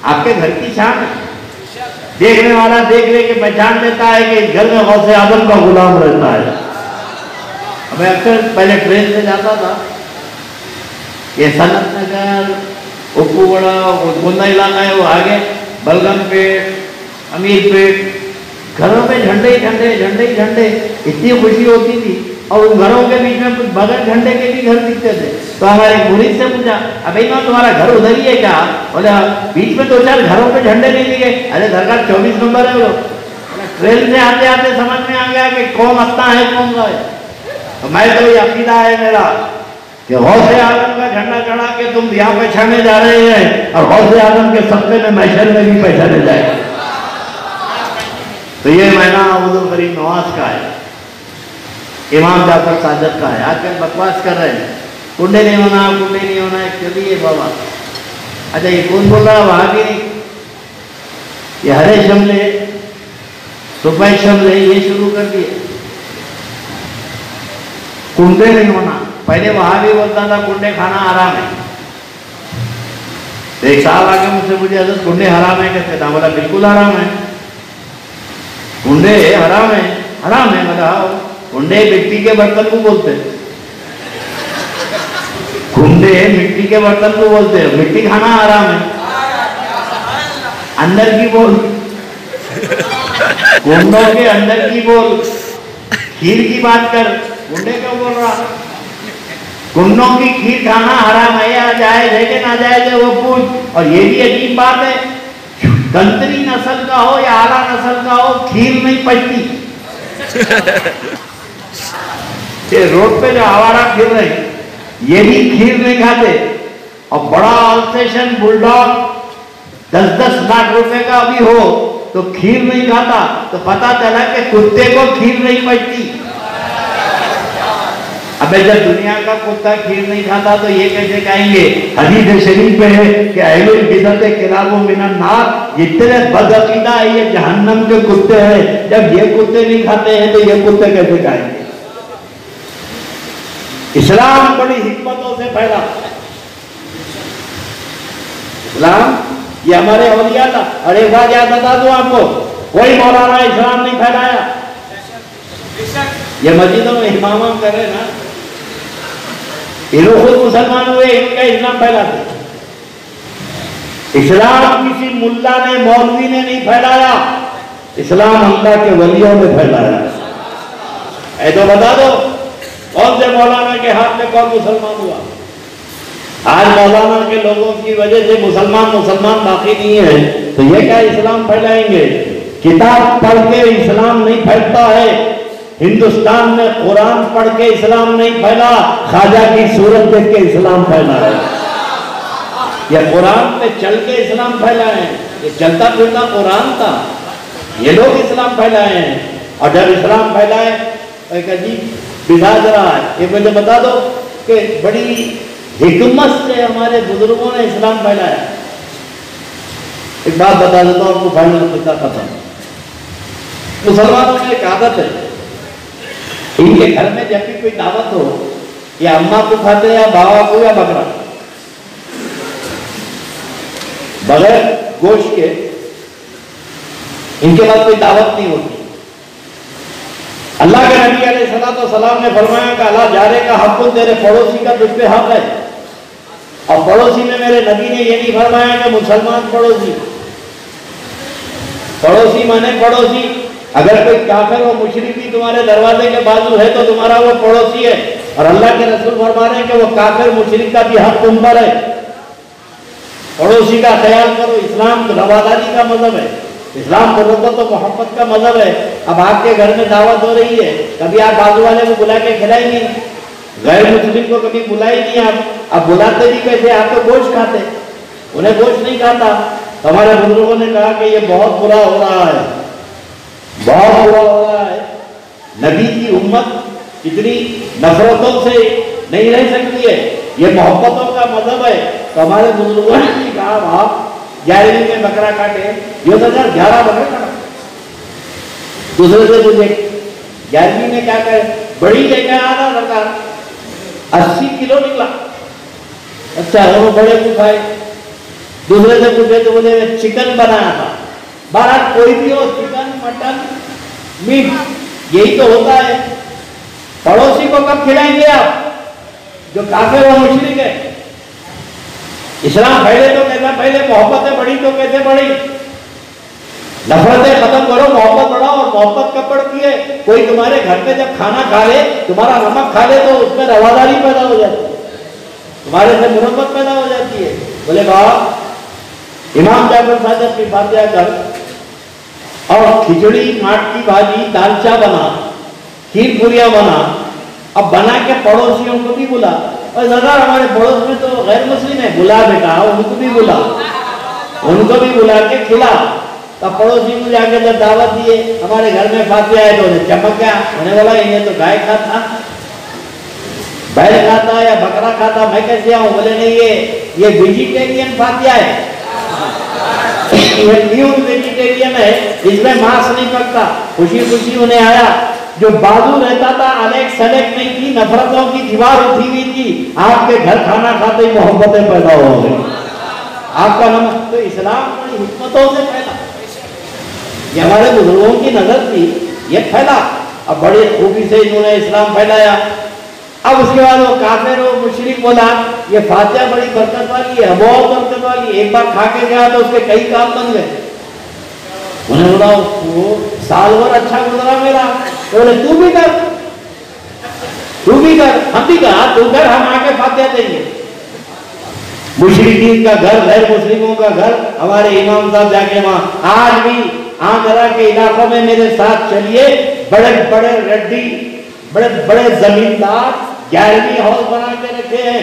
आपके घर की शान है। देखने वाला देख ले के पहचान लेता है कि घर में गौसे आदम का गुलाम रहता है। मैं अक्सर पहले ट्रेन से जाता था, ये सनत नगर, उप्पूगड़ा, गोंदा इलाका है, वो आगे बलगम पेट, अमीरपेट, घरों में झंडे ही झंडे, झंडे ही झंडे, इतनी खुशी होती थी। और उन घरों के बीच में कुछ बगैर झंडे के भी घर दिखते थे। तो हमारे मुरीद से पूछा, अबे ना तुम्हारा घर उधर ही है क्या? बोले बीच में 2-4 घरों पे झंडे नहीं दिखे। अरे घर का 24 नंबर है वो। ट्रेन से आते आते समझ में आ गया कि कौन अपना है कौन का है। तो मैं तो ये अकीदा है मेरा कि गौसे आजम का झंडा चढ़ा के तुम यहाँ पहचाने जा रहे हैं, और गौसे आजम के सत्ते में महशर में भी पहचाने जाएगा। तो ये महीना अब्दुल करीम नवाज का है, इमाम जाफर साजद का है। आजकल बकवास कर रहे हैं, कुंडे नहीं होना, कुंडे नहीं होना है। चलिए बाबा, अच्छा ये कौन बोल रहा है? वहां भी नहीं, ये हरे शमले, सुफाई शमले ये शुरू कर दिए। कुंडे नहीं होना, पहले वहां भी बोलता था कुंडे खाना हराम है। तो एक साल आगे मुझसे मुझे हजरत कुंडे हराम है कहते था। बोला बिल्कुल हराम है, कुंडे हराम है। हराम है मतलब कुंडे मिट्टी के बर्तन को बोलते हैं, कुंडे मिट्टी के बर्तन को बोलते हैं। मिट्टी खाना हराम है, अंदर की बोल, कुंडों के अंदर की बोल, खीर की बात कर, कुंडे क्यों बोल रहा? कुंडों की खीर खाना हराम है या जायज है कि ना जायज है वो पूछ। और ये भी अजीब बात है, गंतरी नस्ल का हो या आला नस्ल का हो, खीर नहीं पचती। ये रोड पे जो आवारा फिर रहे ये भी खीर नहीं खाते। और बड़ा अल्सेशन बुलडॉग 10-10 लाख रुपए का भी हो तो खीर नहीं खाता। तो पता चला कि कुत्ते को खीर नहीं पचती। अबे जब दुनिया का कुत्ता खीर नहीं खाता तो ये कैसे कहेंगे? हदीस शरीफ में है कि अहलुल बिदअत किलाबुम मिनन नार, इतने बदअकीदा है ये जहन्नम के कुत्ते हैं। जब ये कुत्ते नहीं खाते हैं तो ये कुत्ते कैसे खाएंगे? इस्लाम बड़ी हिकमतों से फैला। इस्लाम ये हमारे औलिया था। और एक बात याद बता दूं आपको, कोई मौलाना इस्लाम नहीं फैलाया। ये मस्जिदों में इमाम कर रहे ना, ये लोग खुद मुसलमान हुए, इनका इस्लाम फैलाते। इस्लाम किसी मुल्ला ने, मौलवी ने नहीं फैलाया, इस्लाम अल्लाह के वलियों ने फैलाया। ऐ तो बता दो कौन से मौलाना के हाथ में कौन मुसलमान हुआ? आज मौलाना के लोगों की वजह से मुसलमान बाकी नहीं है, तो ये क्या इस्लाम फैलाएंगे? किताब पढ़ के इस्लाम नहीं फैलता है। हिंदुस्तान में कुरान पढ़ के इस्लाम नहीं फैला, ख्वाजा की सूरत देख के इस्लाम फैला है। ये कुरान पे चल के इस्लाम फैला है, ये चलता फिरता कुरान था, ये लोग इस्लाम फैलाए हैं। और जब इस्लाम फैलाए एक अजीब मिजाज रहा है। ये मुझे बता दो कि बड़ी हिकमत से हमारे बुजुर्गों ने इस्लाम फैलाया। एक बात बता देता हूँ आपको, फाइनल किस्सा खत्म। मुसलमानों की एक आदत है, इनके घर में जब भी कोई दावत हो, या अम्मा को खाते या बाबा को या बकरा, बगैर गोश्त के इनके पास कोई दावत नहीं होती। अल्लाह के नबी अलैहिस्सलाम ने फरमाया कि अल्लाह जारे का हक तेरे पड़ोसी का तुझ पे हक है। और पड़ोसी में मेरे नबी ने ये नहीं फरमाया कि मुसलमान पड़ोसी, पड़ोसी माने पड़ोसी। अगर कोई काफिर और मुशरिक भी तुम्हारे दरवाजे के बाजू है तो तुम्हारा वो पड़ोसी है। और अल्लाह के रसूल फरमा रहे हैं कि वो काफिर मुशरिक का भी हक तुम पर है। पड़ोसी का ख्याल करो। इस्लाम रवादारी का मजहब है, इस्लाम मोहब्बत और मोहब्बत का मजहब है। अब आपके घर में दावत हो रही है, कभी आप बाजू वाले को बुला के खिलाई नहीं, गैर मुस्लिम को कभी बुलाई नहीं आप। अब बुलाते भी कैसे? आप तो गोश्त खाते, उन्हें गोश्त नहीं खाता। हमारे बुजुर्गों ने कहा कि ये बहुत बुरा हो रहा है, बहुत बुरा हो रहा है। नबी की उम्मत इतनी नफरतों से नहीं रह सकती है, ये मोहब्बतों का मजहब है। तो हमारे बुजुर्गों ने भी कहा आप 11वीं में बकरा काटे, ये 2011 बकरा काटा, दूसरे से पूछे 11वीं में क्या करे, बड़ी लेकर आ रहा सरकार, 80 किलो निकला। अच्छा वो बड़े को खाए। दूसरे से पूछे तो बोले चिकन बनाया था। बारात कोई भी हो, चिकन मटन मीट यही तो होता है। पड़ोसी को कब खिलाएंगे आप जो काफिर और मुशरिक है? इस्लाम पहले तो कैसा, पहले मोहब्बतें बढ़ी तो कैसे बढ़ी? नफरतें खत्म करो, मोहब्बत बढ़ाओ। और मोहब्बत कब बढ़ती है? कोई तुम्हारे घर पे जब खाना खा ले, तुम्हारा नमक खा ले, तो उसमें रवादारी पैदा हो जाती है, तुम्हारे से मोहब्बत पैदा हो जाती है। बोले बाप, इमाम जाफर साहब की फातिहा कर और खिचड़ी, माट की भाजी, दालचा बना, खीर पूरियां बना, अब बना के पड़ोसियों को भी बुला। और दादा हमारे पड़ोस में तो गैर मुस्लिम है, बुला बेटा उनको भी बुला, उनको भी बुला के खिला। तब पड़ोसी को जाके जब दावत दिए, हमारे घर में फातिहा है, तो उन्हें चमक गया। उन्हें बोला इन्हें तो गाय खाता, बैल खाता या बकरा खाता, मैं कैसे आऊं? बोले नहीं, ये वेजिटेरियन फातिहा है, ये प्योर वेजिटेरियन है, इसमें मांस नहीं पकता। खुशी खुशी उन्हें आया। जो बाजू रहता था, अलेक सलेक नहीं थी, नफरतों की दीवार उठी हुई थी, आपके घर खाना खाते ही मोहब्बतें पैदा हो गई। आपका नमक तो इस्लाम बड़ी हिकमतों से फैला, ये हमारे बुजुर्गों की नजर थी, ये फैला। अब बड़ी खूबी से इन्होंने इस्लाम फैलाया। अब उसके बाद वो काफिर और मुशरिक बोला ये फातिहा बड़ी बरकत वाली है, बहुत बरकत वाली। एक बार खा के गया तो उसके कई काम बन गए। उन्हें बोला वो साल भर अच्छा गुजरा मेरा। तो बोले तू भी कर, तू भी कर, हम भी कहा तू कर, हम आके फातिहा देंगे। मुशरिकीन का घर, गैर मुस्लिमों का घर, हमारे इमाम साहब जाके वहां आज भी आगरा के इलाकों में मेरे साथ चलिए, बड़े बड़े रेड्डी, बड़े बड़े जमींदार 11वीं हाउस बना के रखे हैं।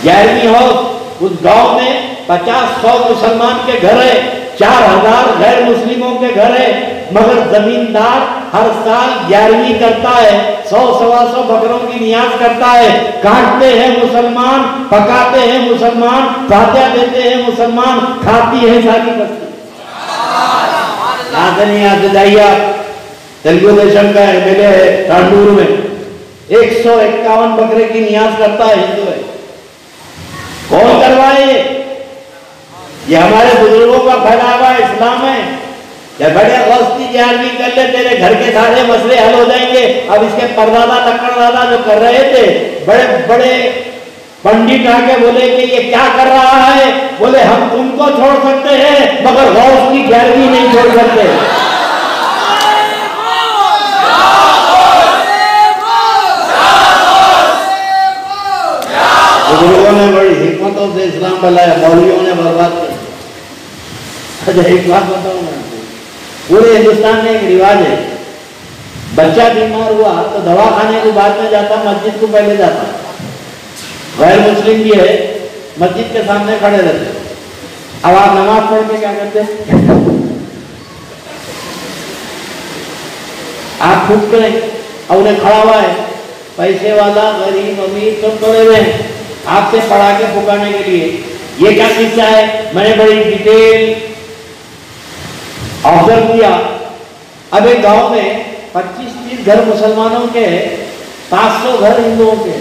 11वीं हाउस, उस गांव में 50-100 मुसलमान के घर है, 4000 गैर मुस्लिमों के घर है, मगर जमींदार हर साल 11वीं करता है, 100-125 बकरों की नियाज करता है। काटते हैं मुसलमान, पकाते हैं मुसलमान, फातिहा देते हैं मुसलमान, खाती है सारी बस्ती। याद नहीं याद जाइए, तेलुगु देशम का एमएलए है तांडूर में, 151 बकरे की नियाज करता है, हिंदू है। कौन करवाए ये हमारे बुजुर्गों का फैला हुआ इस्लाम है। जब बड़े गौस्ती 11वीं कर ले, तेरे घर के सारे मसले हल हो जाएंगे। अब इसके परदादा लक्कड़दादा जो कर रहे थे, बड़े बड़े पंडित आके बोले कि ये क्या कर रहा है? बोले हम तुमको छोड़ सकते हैं मगर गौस की 11वीं नहीं छोड़ सकते। बुजुर्गों ने बड़ी हिकमतों से इस्लाम फैलाया, मौलवियों ने बर्बाद कर। अच्छा एक बात बताऊं मैं, पूरे हिंदुस्तान में एक रिवाज है, बच्चा बीमार हुआ तो दवा खाने के बाद में जाता, मस्जिद को पहले जाता। गैर मुस्लिम भी है, मस्जिद के सामने खड़े रहते। अब आप नमाज पढ़ के क्या करते? आप फूक करें, और उन्हें खड़ा हुआ है, पैसे वाला, गरीब, अमीर सब खड़े हुए हैं आपसे पढ़ा के फुकाने के लिए। ये क्या किस्सा है? मैंने बड़ी डिटेल ऑब्जर्व किया। अब एक गांव में 25-30 घर मुसलमानों के, 500 घर हिंदुओं के।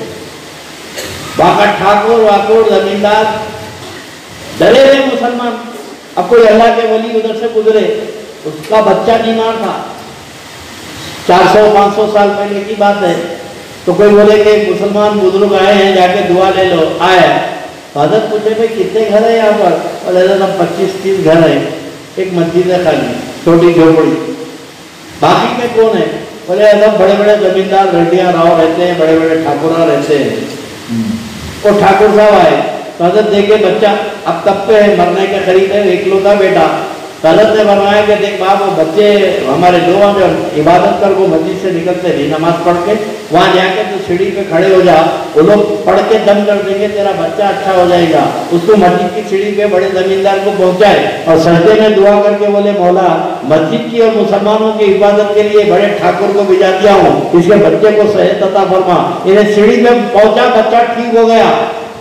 वाका ठाकुर वाकुर जमींदार डरे हुए मुसलमान। अब कोई अल्लाह के वली उधर से गुजरे, उसका बच्चा बीमार था, 400-500 साल पहले की बात है। तो कोई बोले कि मुसलमान बुजुर्ग आए हैं, जाके दुआ ले लो। आया हजरत पूछे भाई कितने घर है यहाँ पर? और 25-30 घर है, एक मस्जिद है खाली, छोटी झोपड़ी, बाकी के कौन है? बोले सब बड़े बड़े जमींदार रेड्डियां राव रहते हैं, बड़े बड़े ठाकुरा रहते हैं। वो ठाकुर साहब आए तो हजरत देखे बच्चा अब तब पे मरने के करीब है, इकलौता बेटा। हजरत ने फरमाया कि देख बाप, वो बच्चे हमारे जो इबादत कर वो मस्जिद से निकलते नहीं, नमाज पढ़ के वहाँ जाके तो सीढ़ी पे खड़े हो जा, वो लोग पढ़ के दम कर देंगे, तेरा बच्चा अच्छा हो जाएगा। उसको मस्जिद की सीढ़ी पे बड़े जमींदार को पहुंचाए और सजदे में दुआ करके बोले मौला मस्जिद की और मुसलमानों की इबादत के लिए बड़े ठाकुर को भिजा दिया हूँ, इसके बच्चे को सेहत अता फरमा। इन्हें सीढ़ी पे पहुंचा, बच्चा ठीक हो गया।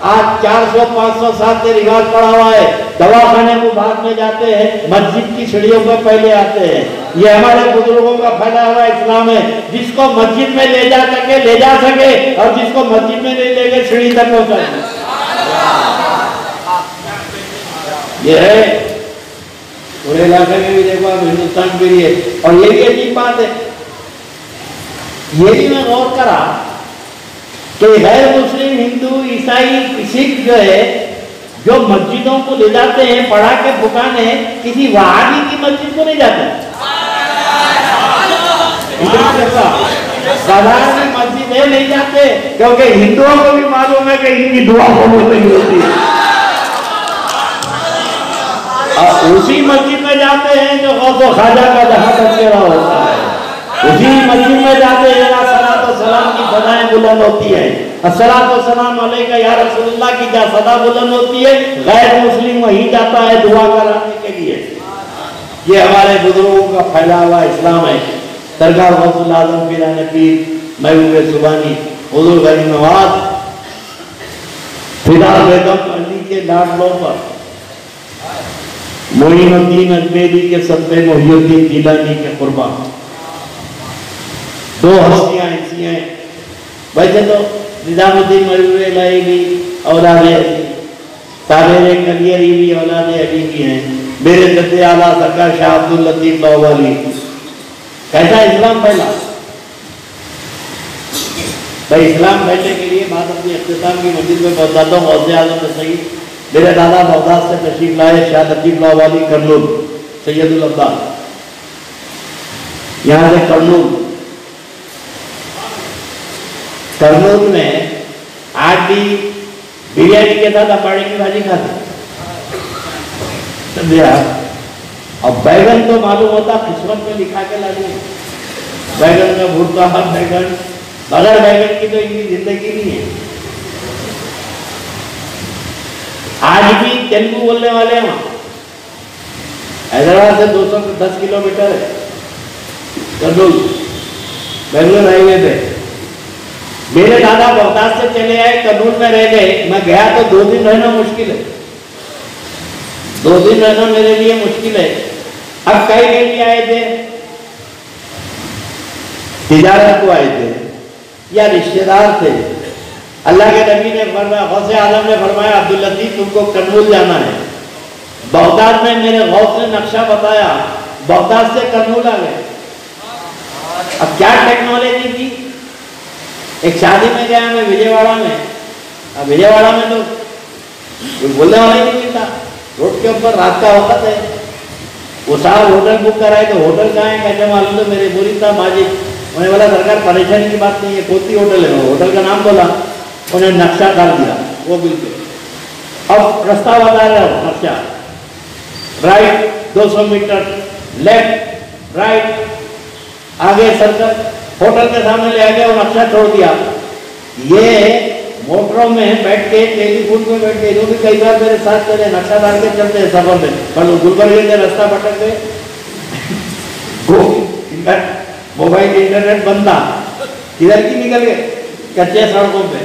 आज 400-500 साल से रिवाज पड़ा हुआ है, दवाखाने को बाद में जाते हैं, मस्जिद की सीढ़ियों पर पहले आते हैं। ये हमारे बुजुर्गों का फैला हुआ इस्लाम है। जिसको मस्जिद में ले जा सके और जिसको मस्जिद में नहीं लेके सीढ़ी तक पहुंचा। ये है पूरे इलाके में भी देखो, आप हिंदुस्तान के लिए। और ये भी अजीब बात है, ये भी मैं गौर करा कि गैर मुस्लिम, हिंदू, ईसाई, सिख जो है, जो मस्जिदों को ले जाते हैं पढ़ा के फुकाने, किसी वहाबी की मस्जिद को नहीं जाते। साधारण मस्जिद है नहीं जाते, क्योंकि हिंदुओं को भी मालूम है कि इनकी दुआ कबूल नहीं होती है। और उसी मस्जिद में जाते हैं जो गौस खाजा का जहां तस्करा होता है, उसी मस्जिद में जाते हैं जहाँ सलात और सलाम की सदाएं बुलंद होती है। अस्सलातु वस्सलाम अलैका या रसूलुल्लाह की जहाँ सदा बुलंद होती है, गैर मुस्लिम वहीं जाता है दुआ कराने के लिए। ये हमारे बुजुर्गों का फैला हुआ इस्लाम है। दरगाह गौसुल आजम पीराने पीर महबूब सुबानी हुजूर गरीब नवाज फिदा बेगम अली के लाडलों पर मोइनुद्दीन अजमेरी के सदक़े मोहिउद्दीन जिलानी के कुर्बान दो हस्तियां ऐसी हैं। वैसे तो निजामुद्दीन मजबूर इलाही भी औलाद अली, ताबेर कलियरी भी औलाद अली भी हैं। मेरे जद्दे आला सरकार शाह अब्दुल लतीफ लाहौली। कैसा इस्लाम फैला भाई। इस्लाम फैलने के लिए बात अपनी इख्तिताम की मंजिल में पहुंचाता हूँ। गौसे आज़म में सही मेरे दादा बगदाद से तशरीफ लाए शाह लतीफ लाहौली कर्नूल सैयदुल अब्बास, यहाँ से कर्नूल में आज भी बिरयानी के साथ अपाड़े की भाजी खाते। और बैगन तो मालूम होता किस्मत में लिखा के ला दिए, बैगन में भुट्टा बैगन, बगैर बैगन की तो इनकी जिंदगी नहीं है। आज भी तेलुगु बोलने वाले हैं वहां। हैदराबाद से 210 किलोमीटर है कर्नूल, बेंगलोर हाईवे पे। मेरे दादा बगदाद से चले आए, कर्नूल में रह गए। मैं गया तो 2 दिन रहना मुश्किल है, 2 दिन रहना मेरे लिए मुश्किल है। अब कई के लिए आए थे, तिजारत को आए थे या रिश्तेदार थे। अल्लाह के नबी ने फरमाया, गौसे आजम ने फरमाया, अब्दुल लतीफ तुमको कर्नूल जाना है। बगदाद में मेरे गौस ने नक्शा बताया, बगदाद से कर्नूल आ गए। अब क्या टेक्नोलॉजी थी। एक शादी में गया मैं विजयवाड़ा में। अब विजयवाड़ा में तो कोई बोलने वाला ही नहीं मिलता। रोड के ऊपर रात का वक्त है, वो साहब होटल बुक कराए तो होटल कहाँ है, कहते मालूम तो मेरे बुरी था माजिद। उन्हें बोला सरकार परेशानी की बात नहीं है, कौन सी होटल है। होटल का नाम बोला, उन्हें नक्शा डाल दिया वो बिल्कुल। अब रास्ता बता रहा हूँ, नक्शा राइट 200 मीटर, लेफ्ट राइट, आगे सर्कल, होटल के सामने ले आके वो नक्शा छोड़ दिया। ये मोटरों में बैठ के टेलीफोन में बैठ के, जो भी कई बार मेरे साथ चले, नक्शा डाल के चलते हैं सफर में। कल गुलबर्गे के रास्ता भटक गए, मोबाइल इंटरनेट बंद था, इधर की निकल गए कच्चे सड़कों पे।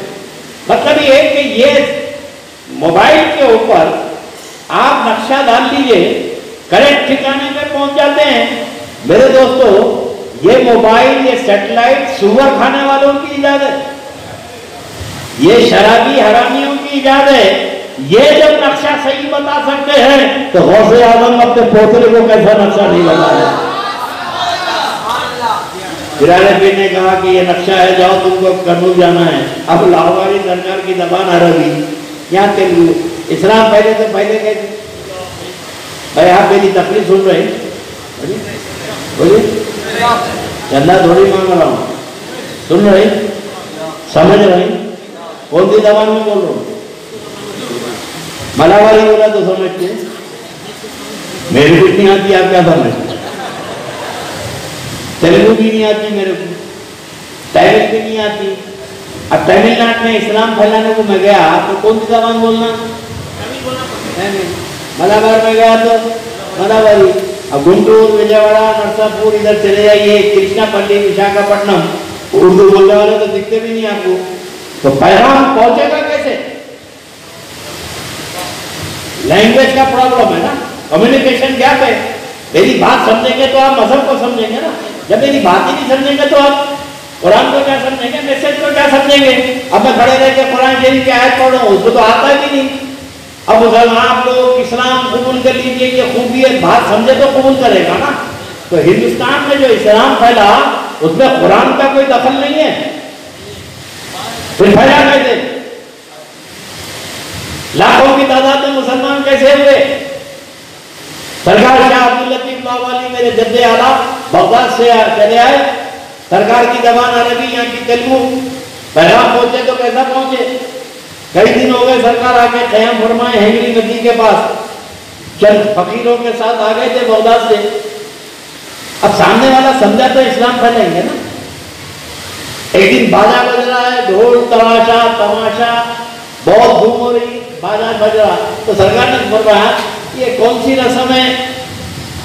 मतलब ये कि ये मोबाइल के ऊपर आप नक्शा डाल लीजिए, करेक्ट ठिकाने पे पहुंच जाते हैं। मेरे दोस्तों, ये मोबाइल, ये सैटेलाइट सुअर खाने वालों की इजाजत है, ये शराबी हरामियों की इजाजत है। ये जब नक्शा सही बता सकते हैं तो गौसे आजम अपने पोतरे को कैसा नक्शा नहीं बताया। बिराने पीर ने कहा कि ये नक्शा है, जाओ तुमको कर्नूल जाना है। अब लाहौरी सरकार की जबान अरबी, यहाँ तेलुगु। इस्लाम पहले तो पहले कहते भाई आप मेरी तकलीफ सुन रहे बोलिए, चंदा थोड़ी मांग रहा हूँ, सुन रहे, समझ रहे, कौन सी जबान में बोल रहा हूँ। मलावारी बोला तो समझते, मेरी कुछ नहीं आती, आप क्या समझते। तेलुगु भी नहीं आती मेरे को, तमिल भी नहीं आती। अब तमिलनाडु में इस्लाम फैलाने को मैं गया तो कौन सी जबान बोलना, मलाबार में गया तो मलाबारी। अब गुंटूर, विजयवाड़ा, नरसापुर इधर चले जाइए, कृष्णापल्ली, विशाखापट्टनम, उर्दू बोलने वाले तो दिखते भी नहीं आपको। तो पैगाम पहुंचेगा कैसे। लैंग्वेज का प्रॉब्लम है ना, कम्युनिकेशन गैप है। मेरी बात समझेंगे तो आप मजहब को समझेंगे ना, जब मेरी बात ही नहीं समझेंगे तो आप कुरान को क्या समझेंगे, मैसेज को क्या समझेंगे। अब मैं खड़े रह के कुरान शरीफ की आयत पढ़ रहा हूँ, उसको तो आता भी नहीं। अब मुसलमान आप लोग इस्लाम कबूल कर लीजिए, ये खूबी है, बात समझे तो कबूल करेगा ना। तो हिंदुस्तान में जो इस्लाम फैला उसमें कुरान का कोई दखल नहीं है, फिर फैला कैसे? लाखों की तादाद में मुसलमान कैसे हुए? सरकार शाह अब्दुल लतीफ बावाली मेरे जद्दे आला बगदाद से चले आए, सरकार की जबान अरबी, यहाँ की तेलुगु, पैगाम पहुंचे तो कैसा पहुंचे? कई दिन हो गए सरकार आके क़याम फरमाए हेंगरी नदी के पास, चंद फकीरों के साथ आ गए थे बगदाद से। अब सामने वाला समझा तो इस्लाम फैलाएंगे ना। एक दिन बाजा बज रहा है, ढोल तमाशा तमाशा, बहुत धूम हो रही, बाजा बज रहा, तो सरकार ने फरमाया ये कौन सी रस्म है,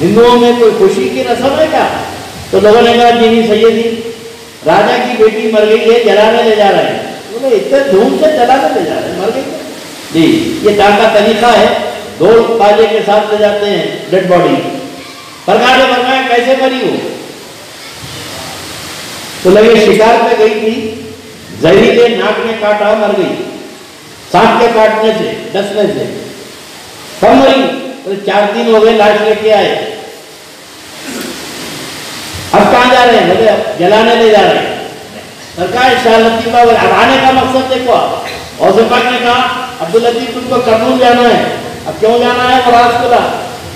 हिंदुओं में कोई खुशी की रस्म है क्या? तो लोगों ने कहा जी सैयदी, राजा की बेटी मर गई है, जलाने ले जा रहे हैं। बोले इतने धूम से जलाने ले जा रहे हैं, मर गई जी, ये क्या का तरीका है, ढोल बाजे के साथ ले जाते हैं डेड बॉडी। सरकार ने फरमाया कैसे मरी हो? तो लगे शिकार पे गई थी, जहरीले नाक में काटा, मर गई, सांप के काटने से, डसने से। कब मरी? तो 4 दिन हो गए, लाश लेके आए। अब कहाँ जा रहे हैं? बोले जलाने ले जा रहे हैं। सरकार शाह लतीफ बाबा, अब आने का मकसद देखो। और सरकार ने कहा अब्दुल लतीफ तुमको कर्नूल जाना है। अब क्यों जाना है? वो राज खुला।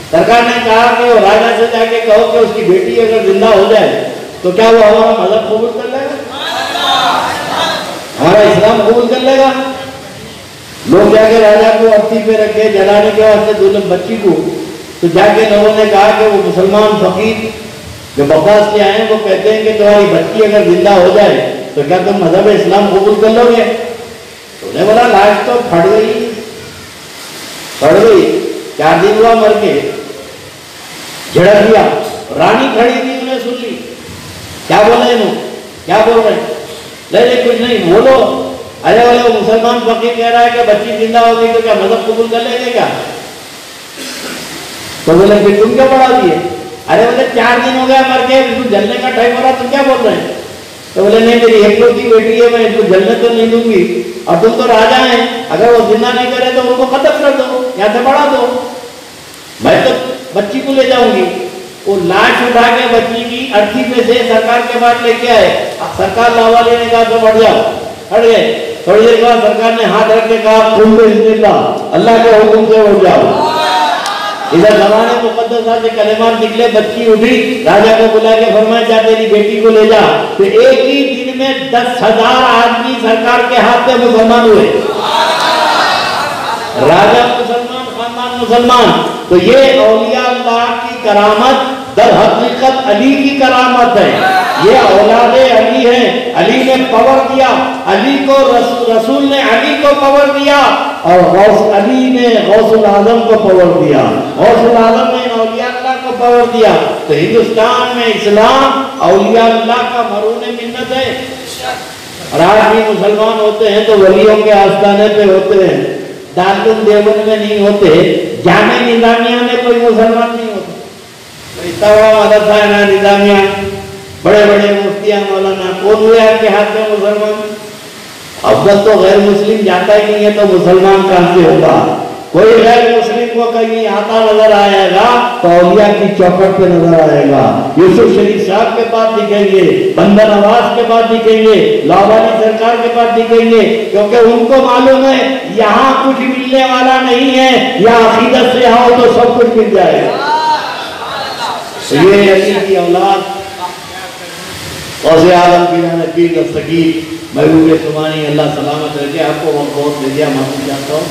सरकार ने कहा कि वो राजा से जाके कहो कि उसकी बेटी अगर जिंदा हो जाए तो क्या वो हमारा मजहब कबूल कर लेगा, हमारा इस्लाम कबूल कर लेगा? लोग जाके राजा को अर्थी पे रखे जलाने के वास्ते दुल्हन बच्ची को, तो जाके लोगों ने कहा कि वो मुसलमान फकीर जो बगदाद से आए वो कहते हैं कि तुम्हारी बच्ची अगर जिंदा हो जाए तो क्या तुम मजहब इस्लाम कबूल कर लोगे? तो उन्हें बोला लाश तो फट गई, 4 दिन हुआ मर के, झड़क दिया। रानी खड़ी थी, उन्हें सुन ली, क्या बोले इन्होंने, क्या बोल रहे? ले कुछ नहीं बोलो। अरे बोले वो मुसलमान फकीर कह रहा है कि बच्ची जिंदा हो गई तो क्या मजहब कबूल कर लेंगे क्या? तो बोले फिर तुम क्या पढ़ा दिए? अरे बोले 4 दिन हो गया मर के, इसको जलने का टाइम हो रहा, तुम क्या बोल रहे हैं? तो बोले नहीं मेरी एकलौती बेटी है, मैं इसको जलने तो नहीं दूंगी, और तुम तो राजा हैं, अगर वो जिंदा नहीं करे तो उनको खत्म कर दो, यहाँ से बढ़ा दो, मैं तो बच्ची को ले जाऊंगी। वो लाश उठा के बच्ची की अर्थी पे से सरकार के पास लेके आए। सरकार लावाली ने कहा तो बढ़ जाओ, हट गए। थोड़ी देर बाद सरकार ने हाथ रख के कहा तुम अल्लाह के हुक्म से उठ जाओ। इधर जमाने मुकद्दसा से कलेमात निकले, बच्ची उठी, राजा को बुला के फरमाया जा तेरी बेटी को ले जा। तो एक ही दिन में 10,000 आदमी सरकार के हाथ में मुसलमान हुए। राजा मुसलमान, खानदान मुसलमान। तो ये औलिया अल्लाह की करामत दर हकीकत अली की करामत है। ये औलादे अली है, अली ने पावर दिया, अली को रसूल ने अली को पावर दिया, और गौस अली ने गौसुल आजम को पावर दिया, गौसुल आजम ने औलिया अल्लाह को पावर दिया। तो हिंदुस्तान में इस्लाम औलिया अल्लाह का मरून मिन्नत है। और आज भी मुसलमान होते हैं तो वलियों के आस्थाने पे होते हैं, दारुल देवबंद में नहीं होते, जामे निजामिया में कोई मुसलमान नहीं होता। तो इतना बड़ा मदरसा है ना निजामिया, बड़े बड़े मुफ्तियां मौलाना, कौन हुए आपके हाथ में मुसलमान? अफजल तो गैर मुस्लिम जाता ही नहीं है, तो मुसलमान कहां से होगा? कोई गैर मुस्लिम को कहीं आता नजर आएगा तो औलिया की चौखट पे नजर आएगा। यूसुफ शरीफ साहब के पास दिखेंगे, बंदर नवाज के पास दिखेंगे, लावाली सरकार के पास दिखेंगे, क्योंकि उनको मालूम है यहाँ कुछ मिलने वाला नहीं है, या अकीदत से आओ तो सब कुछ मिल जाएगा। ये अली की औलाद गौसे आलम की दस्तगीर महबूब सुमानी अल्लाह सलामत रखे, आपको बहुत दे दिया, माफी चाहता हूँ।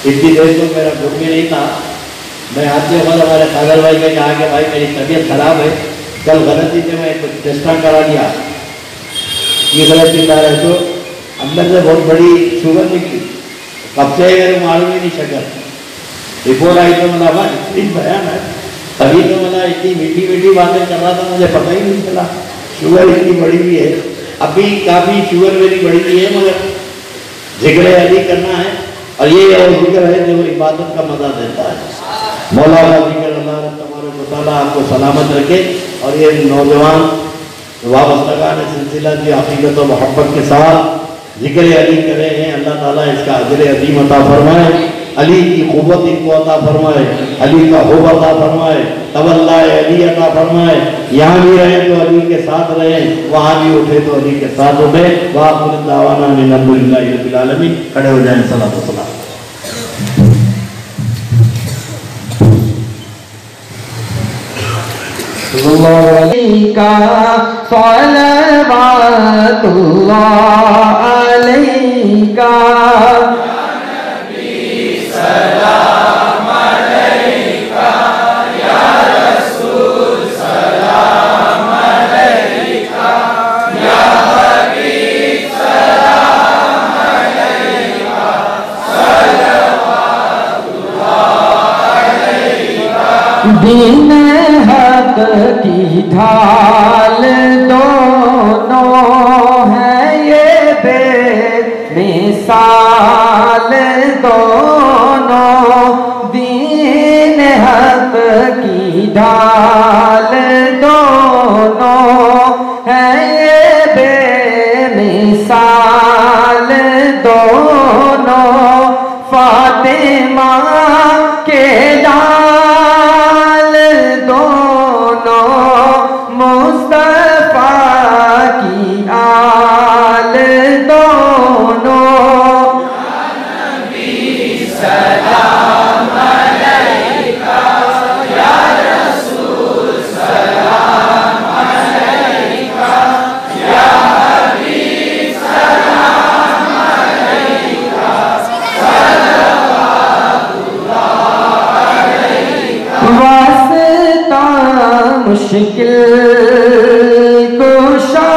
इतनी देर तो मेरा घुट में नहीं था, मैं आते वक्त हमारे सागर भाई ने कहा कि भाई मेरी तबीयत खराब है, कल गलती से मैं कुछ टेस्टा करा दिया, ये गलती ला रहे तो अंदर से बहुत बड़ी शुगर निकली, कब से मेरे मालूम ही नहीं शक्ल। रिपोर्ट आई तो मतलब इतनी बयान है, तभी तो मतलब इतनी मीठी मीठी बातें कर रहा था, मुझे पता ही नहीं चला शुगर इतनी बढ़ी हुई है। अभी काफ़ी शुगर मेरी बढ़ी हुई है, मगर जिक्र अली करना है और ये और जिक्र है जो इबादत का मजा देता है। मौला का जिक्र अल्लाह तबारक व तआला आपको सलामत रखे। और ये नौजवान वाबस्तगान सिलसिला की हकीकत और मोहब्बत के साथ जिक्र अली कर रहे हैं, अल्लाह ताला इसका अजर अजीम अता फरमाए, अली की क़ुव्वत इनको अता फरमाए, अली का हुब अता फरमाए, तवल्ला अली अता फरमाए। यहाँ भी रहे तो अली के साथ रहे, वहाँ भी उठे तो अली के साथ उठे। वाखिर दावाना अल्हम्दुलिल्लाहि रब्बिल आलमीन। खड़े हो जाएं, सलात व सलाम। अलैका सलवातुल्लाह अलैका सलाम अलैका या रसूल सलाम अलैका या हबीब सलाम अलैका सलवातुल्लाह अलैका। दिन हक की ढाल दोनों है ये बेमिसाल दोनों, दीन हक की ढाल दोनों है ये बेमिसाल दोनों। फातिमा के लाल दोनों, मुस्तफा की आल दोनों। या नबी सलाम अलैका या रसूल सलाम अलैका या हबीब सलाम अलैका सलवातुल्लाह अलैका। वास्ता मुश्किल कुशा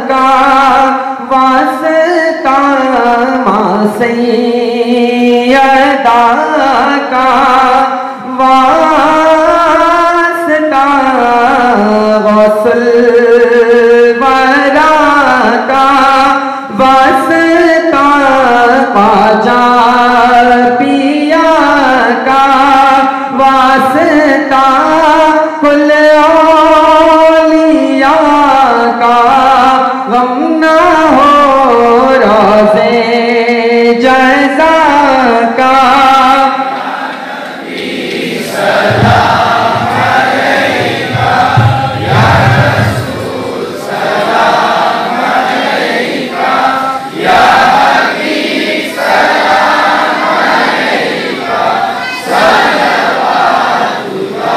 का वास्ता सैयदा का वास्ता गौसल वरा का वास्ता ख्वाजा पिया का वास्ता कुल औलिया का। गम ना हो रोज़े जज़ा का। सलाम अलैका या रसूल सलाम अलैका या हबीब सलाम अलैका सलवातुल्लाह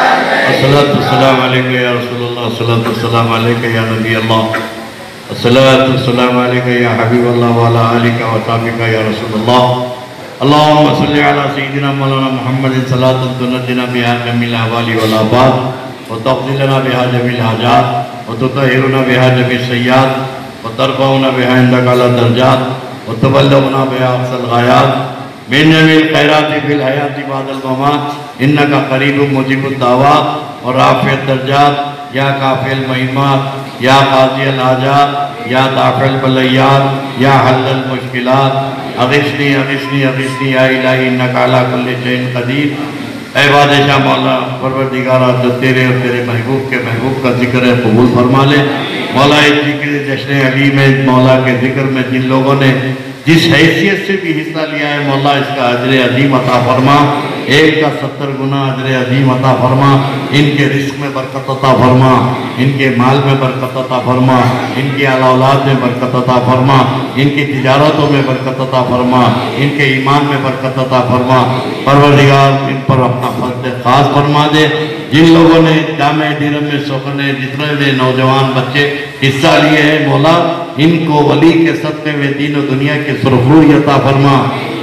अलैका। अस्सलातु वस्सलामु अलैका या रसूलल्लाह, अस्सलातु वस्सलामु अलैका या नबी अल्लाह, अस्सलातु वस्सलामु अलैका या हबीब अल्लाह व अला आलिका व ताबिका या रसूलल्लाह। अल्लाहुम्मा सल्लि अला सय्यिदिना मौलाना मुहम्मदिन सलातन तुनज्जिना बिहा जमील अहवाली वल आफात व तफ़ज़िलना बिहा जमील हाजात व तुतहिरुना बिहा जमील सय्यात व तरफ़उना बिहा इंदका अला दरजात व तुबल्लिगुना बिहा अक़सल गायात मिन जमील खैराति फिल हयाति बादल ममात इन्नका करीबुम मुजीबुद दावात और राफ़िअत दरजात या काफ़िल महिमात या क़ाज़ियल हाजात या दाफ़िल बलैयात या हल्लल मुश्किलात। अग़िस्नी अग़िस्नी अग़िस्नी या इलाही इन्नका अला कुल्लि शैइन क़दीर। ऐ बादशाह मौला परवरदिगारा, जो तेरे और तेरे महबूब के महबूब का जिक्र है कबूल फरमा ले। मौला इस जिक्र जश्न अली में मौला के जिक्र में जिन लोगों ने जिस हैसियत से भी हिस्सा लिया है मौला इसका अजर अजीम अता फरमा। एक का 70 गुना अजर अजीम अता फरमा। इनके रिस्क में बरकत अता फरमा, इनके माल में बरकत अता फरमा, इनकी औलाद में बरकत अता फरमा, इनकी तिजारतों में बरकत अता फरमा, इनके ईमान में बरकत अता फरमा। परवरदिगार इन पर अपना फज़्ल खास फरमा दे। जिन लोगों ने जामे दिरम में सोखने जितने भी नौजवान बच्चे हिस्सा लिए हैं मौला, इनको वली के सदक़े में दीन और दुनिया की सुरखरूरी अता फरमा,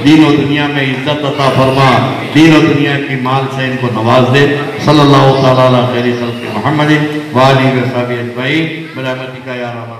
दीन और दुनिया में इज्जत अता फरमा, दीन और दुनिया की माल से इनको नवाज दे। सल्लल्लाहु तआला अला खैरि खल्क़ि मुहम्मदिन व आलिहि व सहबिहि अजमईन बिरहमतिका या रहमान।